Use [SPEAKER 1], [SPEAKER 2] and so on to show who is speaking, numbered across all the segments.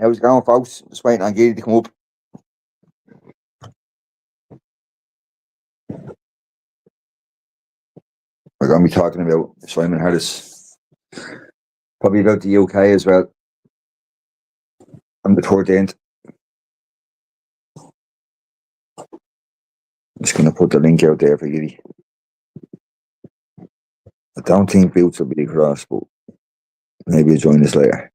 [SPEAKER 1] How's it going, folks? Just waiting on Giddy to come up. We're going to be talking about Simon Harris, probably about the UK as well, on the 13th. I'm just going to put the link out there for Giddy. I don't think Boots will be across, but maybe he'll join us later.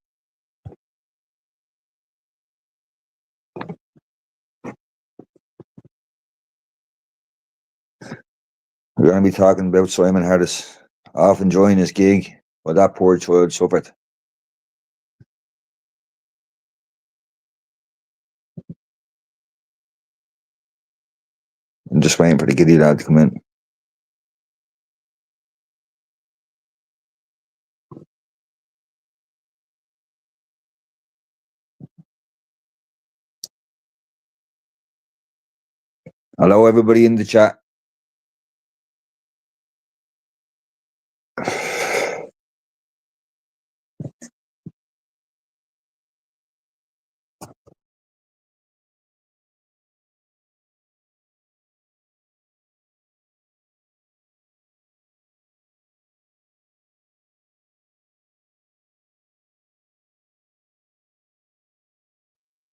[SPEAKER 1] We're going to be talking about Simon Harris off enjoying his gig while that poor child suffered. I'm just waiting for the Giddy lad to come in. Hello, everybody in the chat.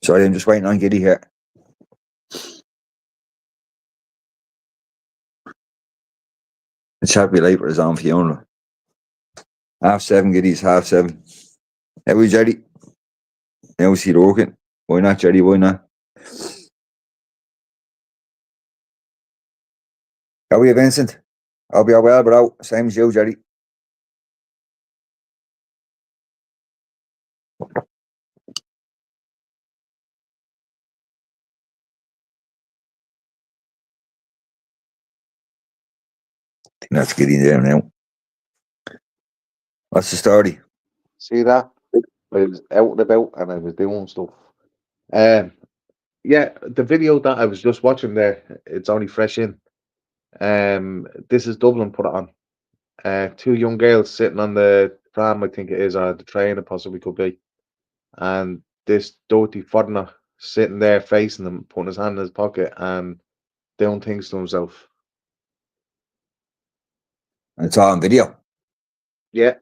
[SPEAKER 1] Sorry, I'm just waiting on Giddy here. It's happy late for his own funeral. 7:30, Giddy's 7:30. How are we, Jerry? How's he working? Why not, Jerry? Why not? How are you, Vincent? I'll be well, bro. Same as you, Jerry. I think that's getting there now. What's the story?
[SPEAKER 2] See that? I was out and about and I was doing stuff. Yeah, the video that I was just watching there, it's only fresh in. This is Dublin put it on. Two young girls sitting on the tram, I think it is, or the train, it possibly could be. And this dirty foreigner sitting there facing them, putting his hand in his pocket and doing things to himself.
[SPEAKER 1] It's all on video.
[SPEAKER 2] Yeah.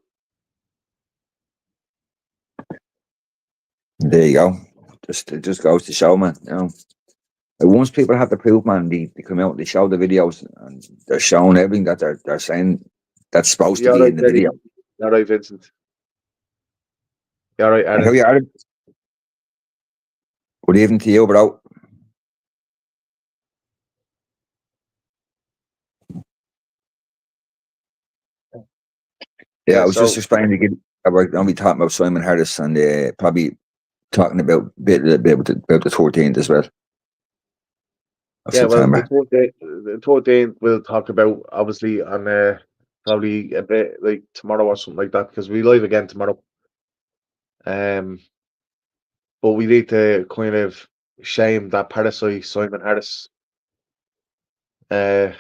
[SPEAKER 1] There you go. It just goes to show, man. You know, once people have the proof, man, they come out, they show the videos, and they're showing everything that they're saying that's supposed to be in the video.
[SPEAKER 2] You're right, Vincent. You're right, Aaron.
[SPEAKER 1] How are you, Aaron? Good evening to you, bro. Yeah, I was just explaining to Giddy. We're going to be talking about Simon Harris and probably talking about a bit about the 13th as well.
[SPEAKER 2] Yeah, well, the 13th we'll talk about, obviously, on probably a bit like tomorrow or something like that, because we live again tomorrow. But we need to kind of shame that parasite Simon Harris. The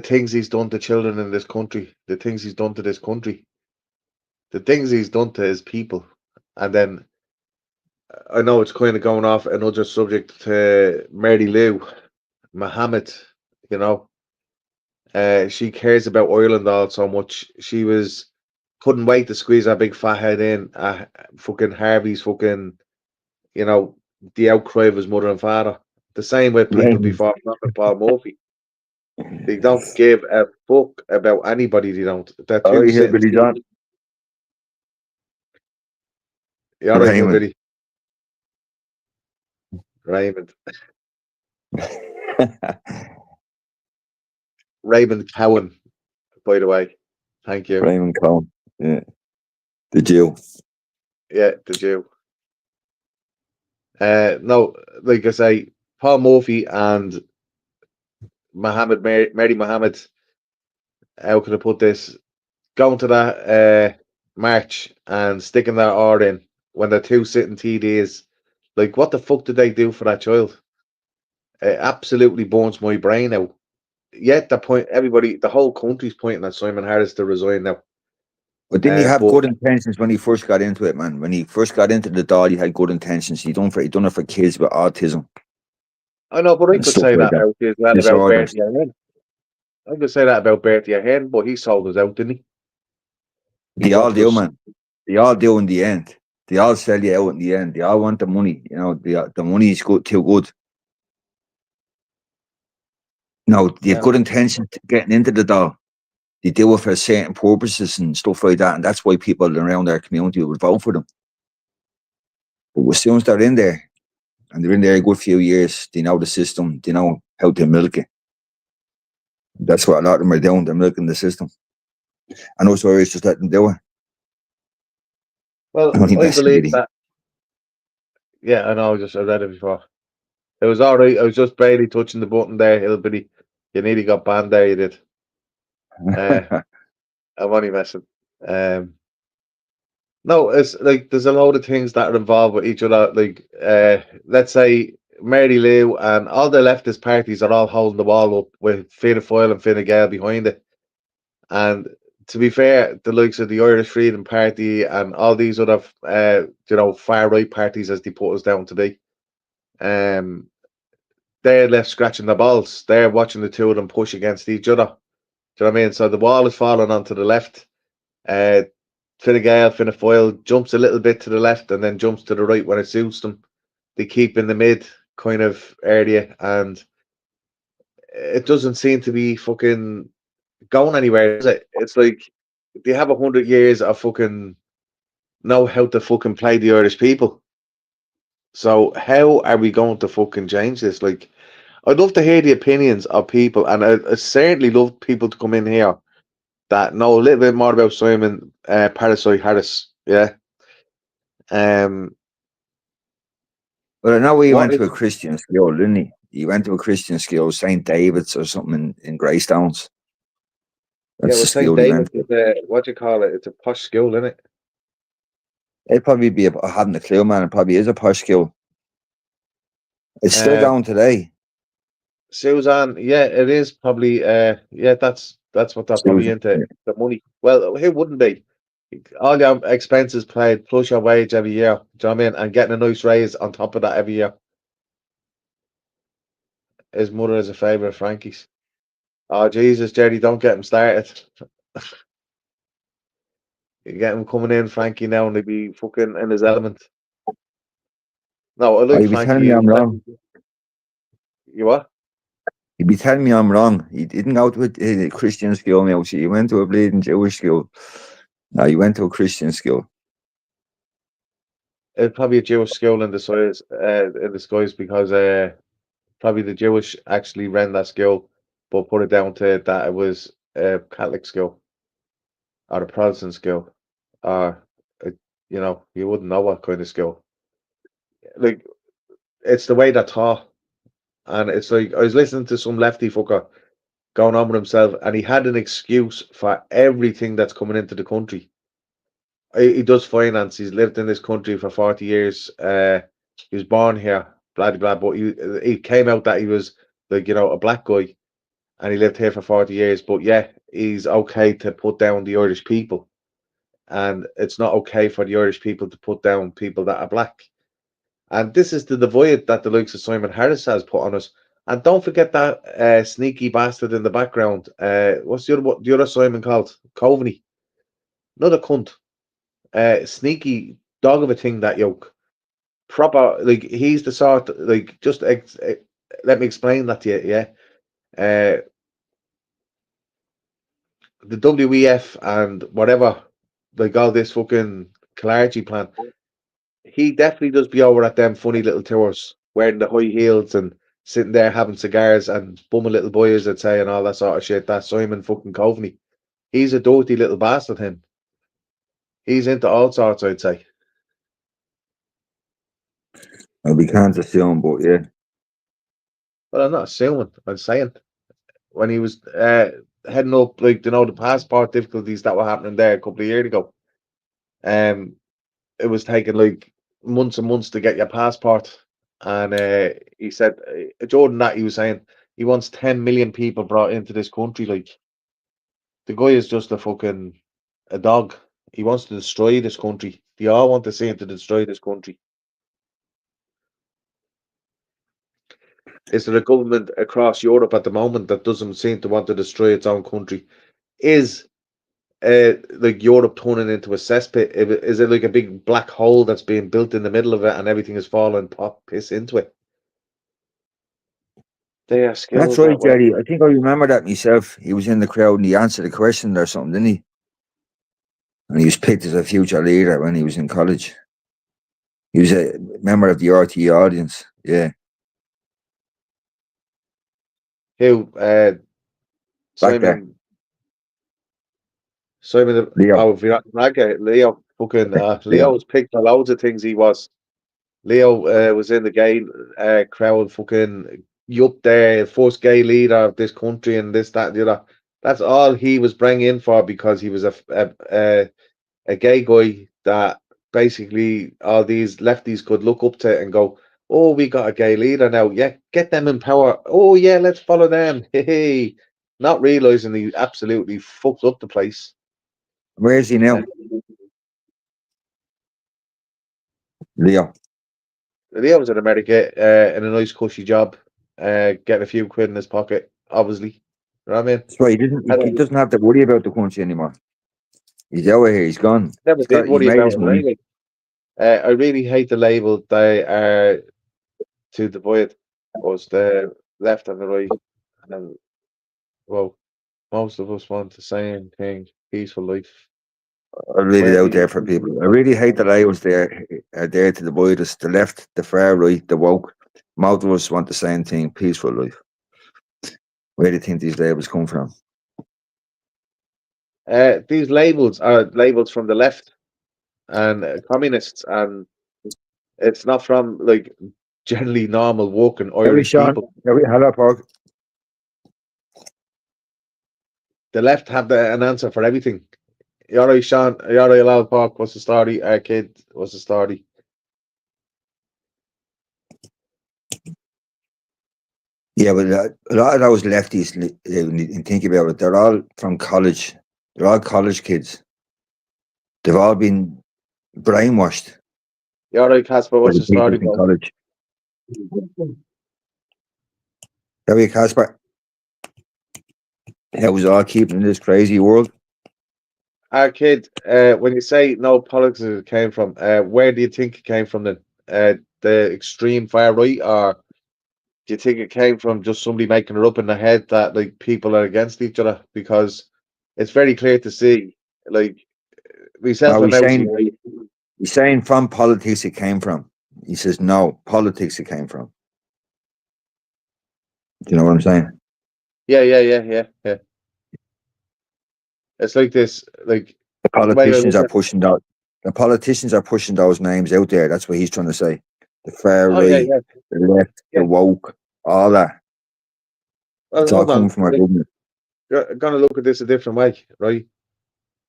[SPEAKER 2] things he's done to children in this country, the things he's done to this country, the things he's done to his people. And then I know it's kind of going off another subject to Mary Lou Mohammed, you know. She cares about Ireland all so much. She couldn't wait to squeeze that big fat head in. Fucking Harvey's fucking, you know, the outcry of his mother and father. The same with people before Paul Murphy. They don't give a fuck about anybody. They don't. They're too
[SPEAKER 1] Billy John.
[SPEAKER 2] Yeah, right, Billy. Raymond. Raymond Cowan, by the way. Thank you.
[SPEAKER 1] Raymond Cowan. Yeah. The Jew.
[SPEAKER 2] Yeah, the Jew. No, like I say, Paul Murphy and Mary Mohammed, how can I put this? Going to that march and sticking that R in when they're two sitting TDs. Like, what the fuck did they do for that child? It absolutely burns my brain out. Yet the whole country's pointing at Simon Harris to resign now.
[SPEAKER 1] But didn't he have
[SPEAKER 2] But
[SPEAKER 1] good intentions when he first got into it, man? When he first got into the Dáil, he had good intentions. He done it for kids with autism
[SPEAKER 2] I know, but I
[SPEAKER 1] and
[SPEAKER 2] could
[SPEAKER 1] stuff
[SPEAKER 2] say
[SPEAKER 1] like
[SPEAKER 2] that
[SPEAKER 1] that.
[SPEAKER 2] about as well about
[SPEAKER 1] Disorders.
[SPEAKER 2] Bertie Ahern. I could say that about Bertie Ahern, but he sold us out, didn't he? He
[SPEAKER 1] They all
[SPEAKER 2] wanted
[SPEAKER 1] do,
[SPEAKER 2] us.
[SPEAKER 1] man. They all do in the end. They all sell you out in the end. They all want the money. You know, the money is too good. No, they have
[SPEAKER 2] Yeah,
[SPEAKER 1] good intentions getting into the Dáil. They do it for certain purposes and stuff like that, and that's why people around our community would vote for them. But as soon as they're in there, and they're in there a good few years, they know the system, they know how to milk it. That's what a lot of them are doing, they're milking the system. And also Irish just let them do it.
[SPEAKER 2] well,
[SPEAKER 1] Only
[SPEAKER 2] I
[SPEAKER 1] best
[SPEAKER 2] believe
[SPEAKER 1] really.
[SPEAKER 2] that. Yeah, I know. I read it before. It was all right. I was just barely touching the button there, Hillbilly. You nearly got banned there. You did. I'm only messing. Um, no, it's like there's a load of things that are involved with each other. Like, let's say Mary Lou and all the leftist parties are all holding the wall up with Fianna Fáil and Fine Gael behind it. And to be fair, the likes of the Irish Freedom Party and all these other, far right parties, as they put us down to be, they're left scratching their balls. They're watching the two of them push against each other. Do you know what I mean? So the wall is falling onto the left. Fine Gael, Fianna Fáil jumps a little bit to the left and then jumps to the right when it suits them. They keep in the mid kind of area, and it doesn't seem to be fucking going anywhere, is it? It's like they have 100 years of fucking know how to fucking play the Irish people. So how are we going to fucking change this? Like, I'd love to hear the opinions of people, and I certainly love people to come in here that know a little bit more about Simon Parasite Harris. Yeah.
[SPEAKER 1] Well, I know he
[SPEAKER 2] What
[SPEAKER 1] went to a
[SPEAKER 2] is
[SPEAKER 1] Christian school, didn't he? He went to a Christian school, St. David's or something in Greystones.
[SPEAKER 2] yeah?
[SPEAKER 1] That's
[SPEAKER 2] Well,
[SPEAKER 1] the
[SPEAKER 2] St.
[SPEAKER 1] school he
[SPEAKER 2] David
[SPEAKER 1] went to.
[SPEAKER 2] is a what do you call it? It's a posh school, isn't it?
[SPEAKER 1] It'd probably be, I haven't a clue, man. It probably is a posh school. It's still
[SPEAKER 2] Um,
[SPEAKER 1] going today.
[SPEAKER 2] Suzanne, yeah, it is probably. Yeah, that's what they're probably
[SPEAKER 1] Susan.
[SPEAKER 2] into, the money. Well, who wouldn't be? All your expenses paid plus your wage every year. Do you know what I mean? And getting a nice raise on top of that every year. His mother is a favourite of Frankie's. Oh Jesus, Jerry, don't get him started. You get him coming in, Frankie, now, and he'd be fucking in his element. No, I
[SPEAKER 1] Oh,
[SPEAKER 2] like
[SPEAKER 1] you'd be telling me
[SPEAKER 2] Frankie.
[SPEAKER 1] I'm wrong.
[SPEAKER 2] You what?
[SPEAKER 1] You'd be telling me I'm wrong. He didn't go to a Christian school, now. He went to a bleeding Jewish school. No, he went to a Christian school.
[SPEAKER 2] It's probably a Jewish school in disguise, because probably the Jewish actually ran that school, but put it down to that it was a Catholic school or a Protestant school, or you wouldn't know what kind of school. Like, it's the way they're taught, and it's like I was listening to some lefty fucker going on with himself, and he had an excuse for everything that's coming into the country. He does finance. He's lived in this country for 40 years. He was born here, blah blah blah. But he came out that he was, like, a black guy, and he lived here for 40 years. But yeah, he's okay to put down the Irish people, and it's not okay for the Irish people to put down people that are black. And this is the divide that the likes of Simon Harris has put on us. And don't forget that sneaky bastard in the background. What's the other Simon called? Coveney. Another cunt. Sneaky dog of a thing, that yoke. Proper, like, he's the sort, like, just let me explain that to you. Yeah. Uh, the WEF and whatever, like, all this fucking Clarity plan. He definitely does be over at them funny little tours, wearing the high heels and sitting there having cigars and bumming little boys, I'd say, and all that sort of shit. That's Simon fucking Coveney. He's a dirty little bastard, him. He's into all sorts, I'd say.
[SPEAKER 1] Well, we can't assume, but yeah.
[SPEAKER 2] But I'm not assuming, I'm saying. When he was heading up, like, the passport difficulties that were happening there a couple of years ago, it was taking like months and months to get your passport. And he said, Jordan, that he was saying he wants 10 million people brought into this country. Like, the guy is just a dog. He wants to destroy this country. They all want to see him to destroy this country. Is there a government across Europe at the moment that doesn't seem to want to destroy its own country? Is like Europe turning into a cesspit? Is it like a big black hole that's being built in the middle of it and everything is falling piss into it? They are
[SPEAKER 1] That's
[SPEAKER 2] skilled
[SPEAKER 1] right,
[SPEAKER 2] that way.
[SPEAKER 1] Jerry. I think I remember that myself. He was in the crowd and he answered a question or something, didn't he? And he was picked as a future leader when he was in college. He was a member of the RTE audience. Yeah,
[SPEAKER 2] Who?
[SPEAKER 1] back there.
[SPEAKER 2] Simon.
[SPEAKER 1] Leo.
[SPEAKER 2] Oh, Raga, Leo. Fucking
[SPEAKER 1] Leo.
[SPEAKER 2] Leo was picked for loads of things. He was. Leo was in the gay crowd. Fucking you up there, first gay leader of this country, and this, that, and the other. That's all he was bringing in for because he was a gay guy that basically all these lefties could look up to and go, "Oh, we got a gay leader now. Yeah, get them in power. Oh yeah, let's follow them." Hey, not realizing he absolutely fucked up the place.
[SPEAKER 1] Where is he now? Leo.
[SPEAKER 2] Leo was in America in a nice cushy job, getting a few quid in his pocket, obviously. You know what I mean?
[SPEAKER 1] That's right. He doesn't have to worry about the country anymore. He's out of here. He's gone.
[SPEAKER 2] Never did
[SPEAKER 1] He's
[SPEAKER 2] worry
[SPEAKER 1] made
[SPEAKER 2] about
[SPEAKER 1] his
[SPEAKER 2] it
[SPEAKER 1] money.
[SPEAKER 2] anyway. I really hate the label they are to divide was the left and the right. And well, most of us want the same thing, peaceful life.
[SPEAKER 1] I read it
[SPEAKER 2] Where
[SPEAKER 1] out
[SPEAKER 2] do
[SPEAKER 1] there for people. I really hate the labels there are there to divide us. The left, the far right, the woke. Most of us want the same thing, peaceful life. Where do you think these labels come from?
[SPEAKER 2] these labels are labels from the left and communists, and it's not from like generally normal working
[SPEAKER 1] Harry
[SPEAKER 2] Irish
[SPEAKER 1] Sean,
[SPEAKER 2] people.
[SPEAKER 1] Harry, hello, Park.
[SPEAKER 2] The left have an answer for everything. You alright, Sean? You alright, Loud Park? What's the story? Kid, what's the story?
[SPEAKER 1] Yeah, but a lot of those lefties, when you think about it, they're all from college. They're all college kids. They've all been brainwashed
[SPEAKER 2] You alright, Casper?
[SPEAKER 1] by
[SPEAKER 2] What's
[SPEAKER 1] the
[SPEAKER 2] the
[SPEAKER 1] people
[SPEAKER 2] story,
[SPEAKER 1] in
[SPEAKER 2] bro?
[SPEAKER 1] college. How are you, Casper? How was all keeping in this crazy world?
[SPEAKER 2] Kid, when you say no politics it came from, where do you think it came from then? The extreme far right, or do you think it came from just somebody making it up in the head that like people are against each other? Because it's very clear to see, like myself
[SPEAKER 1] No,
[SPEAKER 2] and Mouty,
[SPEAKER 1] he's saying from politics it came from. He says no, politics it came from. Do you know what I'm saying?
[SPEAKER 2] yeah. It's like this, like
[SPEAKER 1] The
[SPEAKER 2] the way I
[SPEAKER 1] politicians
[SPEAKER 2] look
[SPEAKER 1] are
[SPEAKER 2] at.
[SPEAKER 1] pushing that. The politicians are pushing those names out there. That's what he's trying to say. The far
[SPEAKER 2] Oh
[SPEAKER 1] right, the left, the
[SPEAKER 2] yeah.
[SPEAKER 1] woke, all that.
[SPEAKER 2] Well,
[SPEAKER 1] It's all
[SPEAKER 2] hold
[SPEAKER 1] coming
[SPEAKER 2] on.
[SPEAKER 1] from our
[SPEAKER 2] Like,
[SPEAKER 1] government.
[SPEAKER 2] you're gonna look at this a different way, right?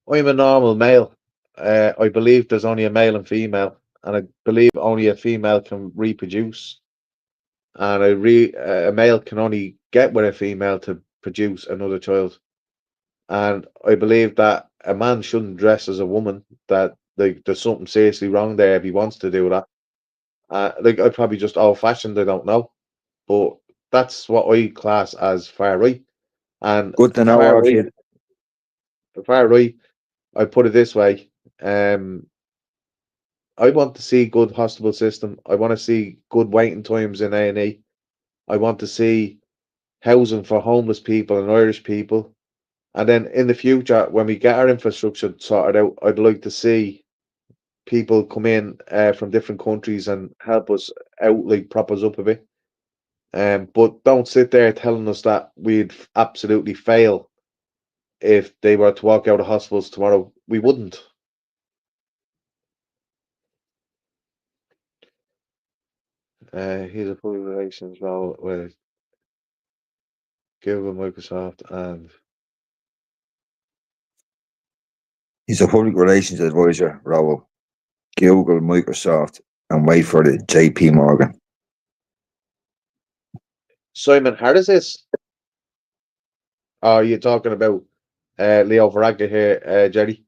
[SPEAKER 2] I'm a normal male. I believe there's only a male and female, and I believe only a female can reproduce, and a male can only get with a female to produce another child. And I believe that a man shouldn't dress as a woman. That like there's something seriously wrong there if he wants to do that. Like I'm probably just old fashioned. I don't know, but that's what I class as far right. And
[SPEAKER 1] Good to
[SPEAKER 2] the
[SPEAKER 1] know,
[SPEAKER 2] far
[SPEAKER 1] our
[SPEAKER 2] right,
[SPEAKER 1] kid.
[SPEAKER 2] the far right. I put it this way. I want to see good hospital system. I want to see good waiting times in A&E. I want to see housing for homeless people and Irish people. And then in the future, when we get our infrastructure sorted out, I'd like to see people come in from different countries and help us out, like prop us up a bit. But don't sit there telling us that we'd absolutely fail if they were to walk out of hospitals tomorrow. We wouldn't. He's a public relations role with Google, Microsoft, and
[SPEAKER 1] He's a public relations advisor, Raoul. Google, Microsoft, and wait for the JP Morgan.
[SPEAKER 2] Simon Harris. Are you talking about Leo Varadkar here, Jerry?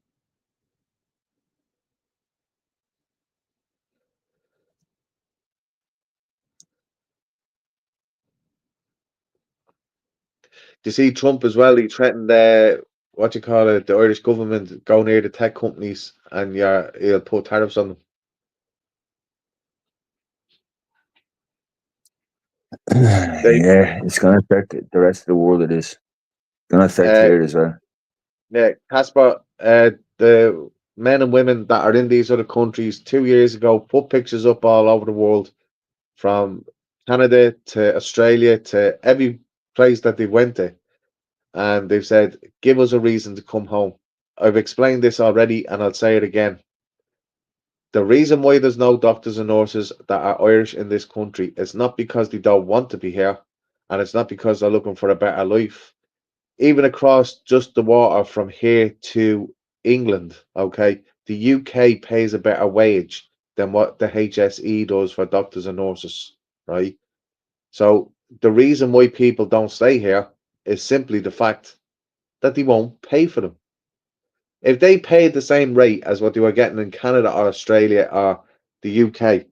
[SPEAKER 2] you see Trump as well? He threatened what you call it, the Irish government go near the tech companies and he'll put tariffs on them.
[SPEAKER 1] Yeah, it's going to affect the rest of the world. It is going to affect here as well.
[SPEAKER 2] Yeah, Casper, the men and women that are in these other countries 2 years ago put pictures up all over the world, from Canada to Australia to every place that they went to, and they've said, give us a reason to come home. I've explained this already and I'll say it again. The reason why there's no doctors and nurses that are Irish in this country is not because they don't want to be here, and it's not because they're looking for a better life. Even across just the water from here to England, okay, the UK pays a better wage than what the HSE does for doctors and nurses, right? So the reason why people don't stay here is simply the fact that they won't pay for them. If they paid the same rate as what they were getting in Canada or Australia or the UK,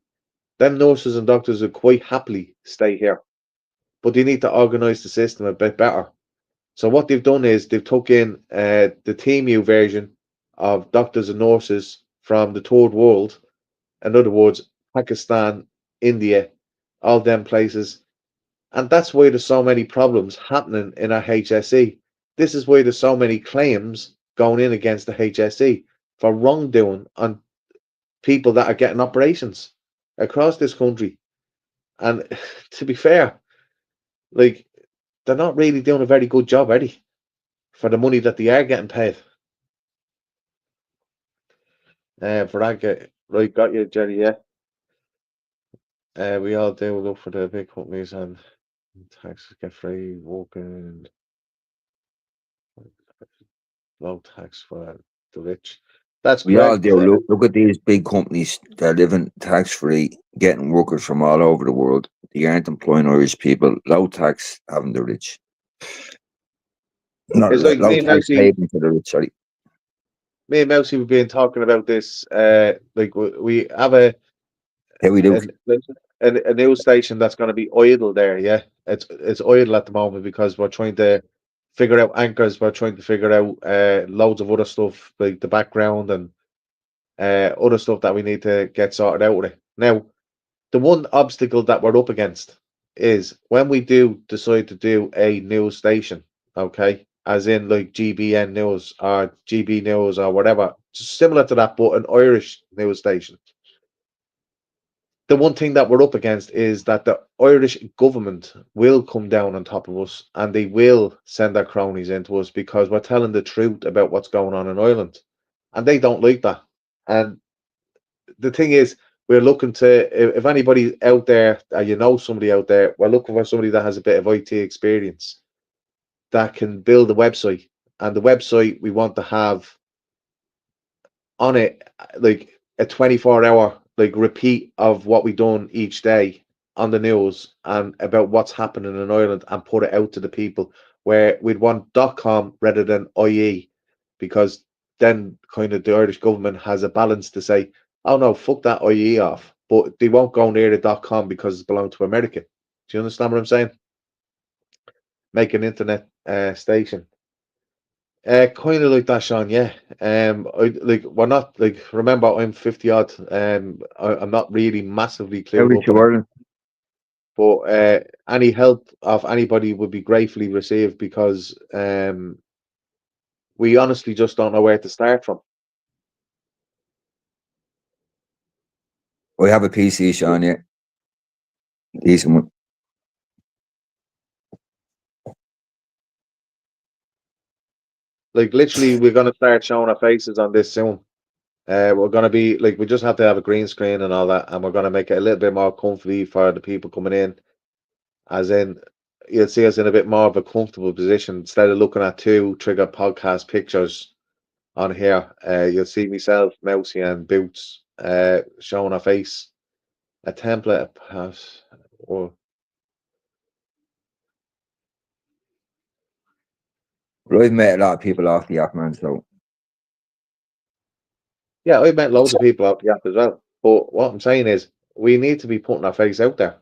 [SPEAKER 2] then nurses and doctors would quite happily stay here. But they need to organise the system a bit better. So what they've done is they've took in the TMU version of doctors and nurses from the third world. In other words, Pakistan, India, all them places. And that's why there's so many problems happening in our HSE. This is why there's so many claims going in against the HSE for wrongdoing on people that are getting operations across this country. And to be fair, like, they're not really doing a very good job, are they? For the money that they are getting paid. For that, right, got you, Jerry, yeah. We all do look for the big companies and taxes get free, working, low tax for the rich. That's
[SPEAKER 1] We all
[SPEAKER 2] correct.
[SPEAKER 1] do. Look at these big companies that are living tax free, getting workers from all over the world. They aren't employing Irish people. Low tax, having the rich. Not
[SPEAKER 2] It's like
[SPEAKER 1] low tax having for the rich. Sorry.
[SPEAKER 2] Me and Mousy, we've been talking about this. Like we have
[SPEAKER 1] Yeah, we do.
[SPEAKER 2] a news station that's going to be idle there. Yeah, it's idle at the moment because we're trying to figure out anchors. We're trying to figure out loads of other stuff like the background and other stuff that we need to get sorted out with it. Now, the one obstacle that we're up against is when we do decide to do a news station, okay, as in like GBN News or GB News or whatever, similar to that, but an Irish news station. The one thing that we're up against is that the Irish government will come down on top of us and they will send their cronies into us because we're telling the truth about what's going on in Ireland. And they don't like that. And the thing is, we're looking to, if anybody out there, you know somebody out there, we're looking for somebody that has a bit of IT experience that can build a website. And the website we want to have on it like a 24-hour like repeat of what we done each day on the news and about what's happening in Ireland and put it out to the people, where we'd want .com rather than IE, because then kind of the Irish government has a balance to say, oh no, fuck that IE off, but they won't go near the .com because it belongs to America. Do you understand what I'm saying? Make an internet station. Kind of like that, Sean. Yeah. We're not like. Remember, I'm 50 odd. I'm not really massively
[SPEAKER 1] How
[SPEAKER 2] clued
[SPEAKER 1] did
[SPEAKER 2] up
[SPEAKER 1] you
[SPEAKER 2] on it.
[SPEAKER 1] Ireland?
[SPEAKER 2] But any help of anybody would be gratefully received because we honestly just don't know where to start from.
[SPEAKER 1] I have a PC, Sean. Yeah, decent one.
[SPEAKER 2] Like literally, we're gonna start showing our faces on this soon. We're gonna be like, we just have to have a green screen and all that, and we're gonna make it a little bit more comfy for the people coming in. As in, you'll see us in a bit more of a comfortable position instead of looking at two Trigger podcast pictures on here. You'll see myself, Mousy, and Boots showing our face. A template, perhaps, or
[SPEAKER 1] But I've met a lot of people off the app, man. So
[SPEAKER 2] yeah, I've met loads of people out the app as well. But what I'm saying is, we need to be putting our face out there.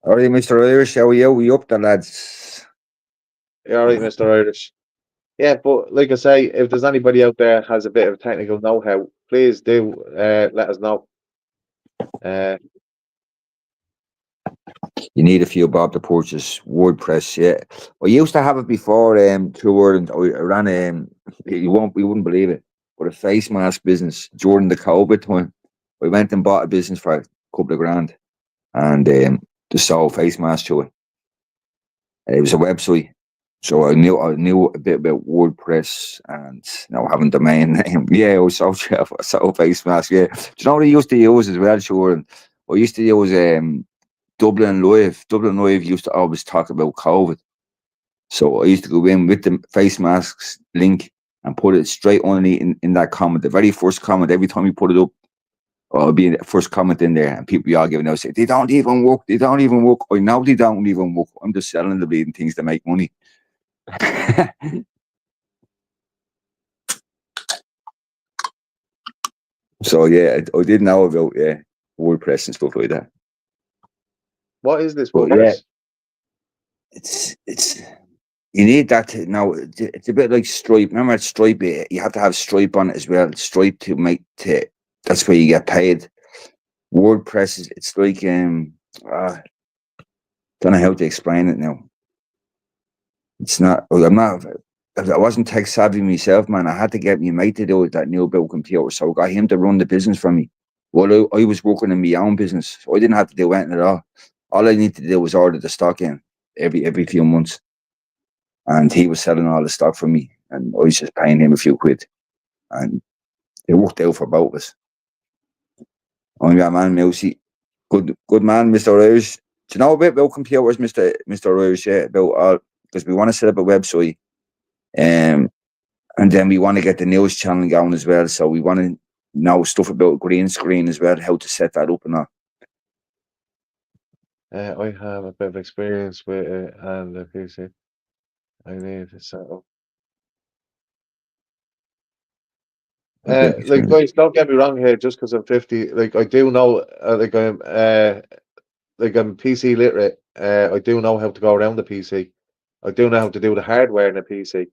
[SPEAKER 1] all right, Mr. Irish, how are you? We up there, lads?
[SPEAKER 2] You're all right, Mr. Irish. Yeah, but like I say, if there's anybody out there has a bit of technical know-how, please do let us know.
[SPEAKER 1] You need a few bob to purchase WordPress. Yeah, I used to have it before. Through Ireland, I ran you wouldn't believe it, but a face mask business during the COVID time. I went and bought a business for a couple of grand, and just sold face masks to it. It was a website, so I knew a bit about WordPress and having domain name. Yeah, I was so face mask. Yeah, do you know what I used to use as well? Sure, and I used to use Dublin Live. Dublin Live used to always talk about COVID. So I used to go in with the face masks link and put it straight only in that comment. The very first comment, every time you put it up, it'll be the first comment in there, and people be all giving out, say, they don't even work, they don't even work. I know they don't even work. I'm just selling the bleeding things to make money. So yeah, I did know about WordPress and stuff like that.
[SPEAKER 2] What is this
[SPEAKER 1] But
[SPEAKER 2] WordPress?
[SPEAKER 1] it's you need that to now. It's a bit like Stripe. Remember at Stripe, you have to have Stripe on it as well. Stripe that's where you get paid. WordPress is it's like don't know how to explain it now. It's not. I'm not. I wasn't tech savvy myself, man. I had to get my mate to do it that knew about computers, so I got him to run the business for me. Well, I was working in my own business, so I didn't have to do anything at all. All I needed to do was order the stock in every few months, and he was selling all the stock for me, and I was just paying him a few quid, and it worked out for both of us. I'm your man, Mousy. Good man, Mr. Irish. Do you know a bit about computers, Mr. Irish? Yeah, about all because we want to set up a website, and then we want to get the news channel going as well. So we want to know stuff about green screen as well, how to set that up and all.
[SPEAKER 2] I have a bit of experience with it, and the PC I need to set up. Like guys, don't get me wrong here. Just because I'm 50, like I do know, I'm PC literate. I do know how to go around the PC. I do know how to do the hardware in the PC.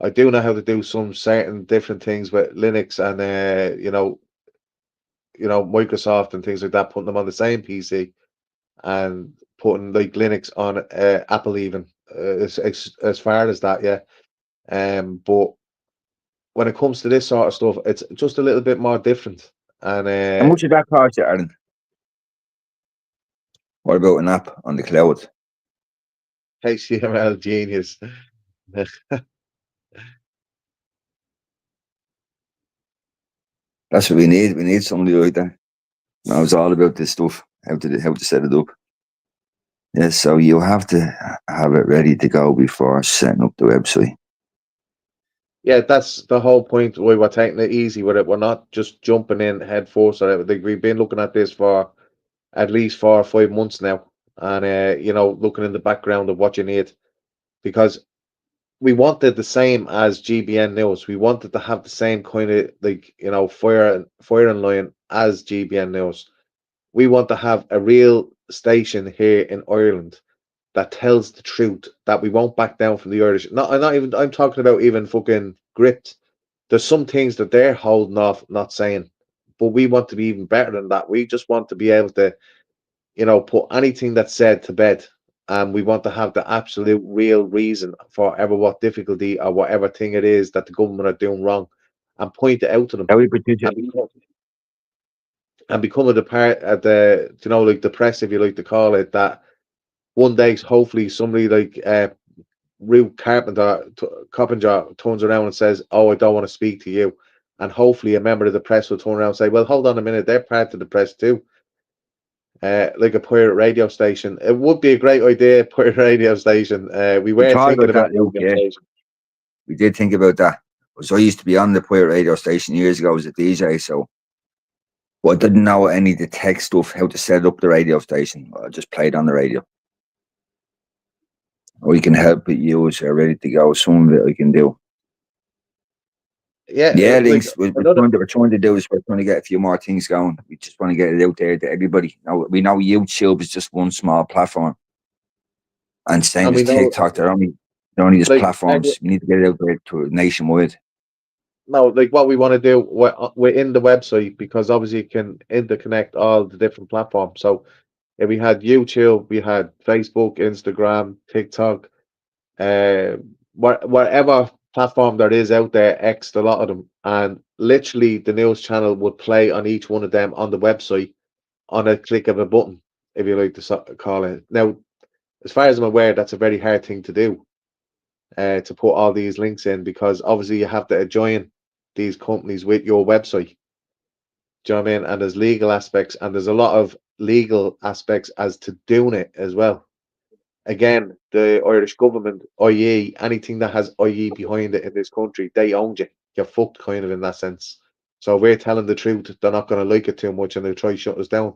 [SPEAKER 2] I do know how to do some certain different things with Linux and Microsoft and things like that. Putting them on the same PC and putting like Linux on Apple even as far as that, yeah. But when it comes to this sort of stuff, it's just a little bit more different. And
[SPEAKER 1] How much did that cost you, Aaron? What about an app on the cloud?
[SPEAKER 2] HTML genius.
[SPEAKER 1] That's what we need. We need somebody like that. Now it's all about this stuff, how to set it up. Yes, so you have to have it ready to go before setting up the website.
[SPEAKER 2] Yeah, that's the whole point. Why we're taking it easy with it. We're not just jumping in head first or everything. We've been looking at this for at least 4 or 5 months now, and looking in the background of what you need, because we wanted the same as GBN News. We wanted to have the same kind of fire and line as GBN News. We want to have a real station here in Ireland that tells the truth, that we won't back down from the Irish. I'm talking about even fucking Gript. There's some things that they're holding off not saying, but we want to be even better than that. We just want to be able to, put anything that's said to bed. And we want to have the absolute real reason for what difficulty or whatever thing it is that the government are doing wrong, and point it out to them.
[SPEAKER 1] How we produce it?
[SPEAKER 2] And become a part of the, like the press, if you like to call it that. One day, hopefully, somebody like Rue Coppinger turns around and says, "Oh, I don't want to speak to you," and hopefully, a member of the press will turn around and say, "Well, hold on a minute, they're part of the press too." Like a pirate radio station. It would be a great idea, pirate radio station. We were thinking about
[SPEAKER 1] Luke, yeah. We did think about that. So I used to be on the pirate radio station years ago as a DJ, so I didn't know any of the tech stuff, how to set up the radio station. I just played on the radio. We can help you as you're ready to go. Some of it I can do.
[SPEAKER 2] Yeah,
[SPEAKER 1] links. We're trying to do is we're trying to get a few more things going. We just want to get it out there to everybody. Now we know YouTube is just one small platform, and same as TikTok. They're They're only just
[SPEAKER 2] Like,
[SPEAKER 1] platforms. We need to get it out there to nationwide.
[SPEAKER 2] no, like what we want to do, we're in the website because obviously it can interconnect all the different platforms. So if we had YouTube, we had Facebook, Instagram, TikTok, whatever platform there is out there, X, a lot of them, and literally the news channel would play on each one of them on the website on a click of a button, if you like to call it. Now, as far as I'm aware, that's a very hard thing to do, to put all these links in, because obviously you have to join these companies with your website. Do you know what I mean? And there's legal aspects, and there's a lot of legal aspects as to doing it as well. Again, the Irish government, IE, anything that has IE behind it in this country, they own you. You're fucked, kind of, in that sense. So we're telling the truth. They're not going to like it too much, and they'll try to shut us down.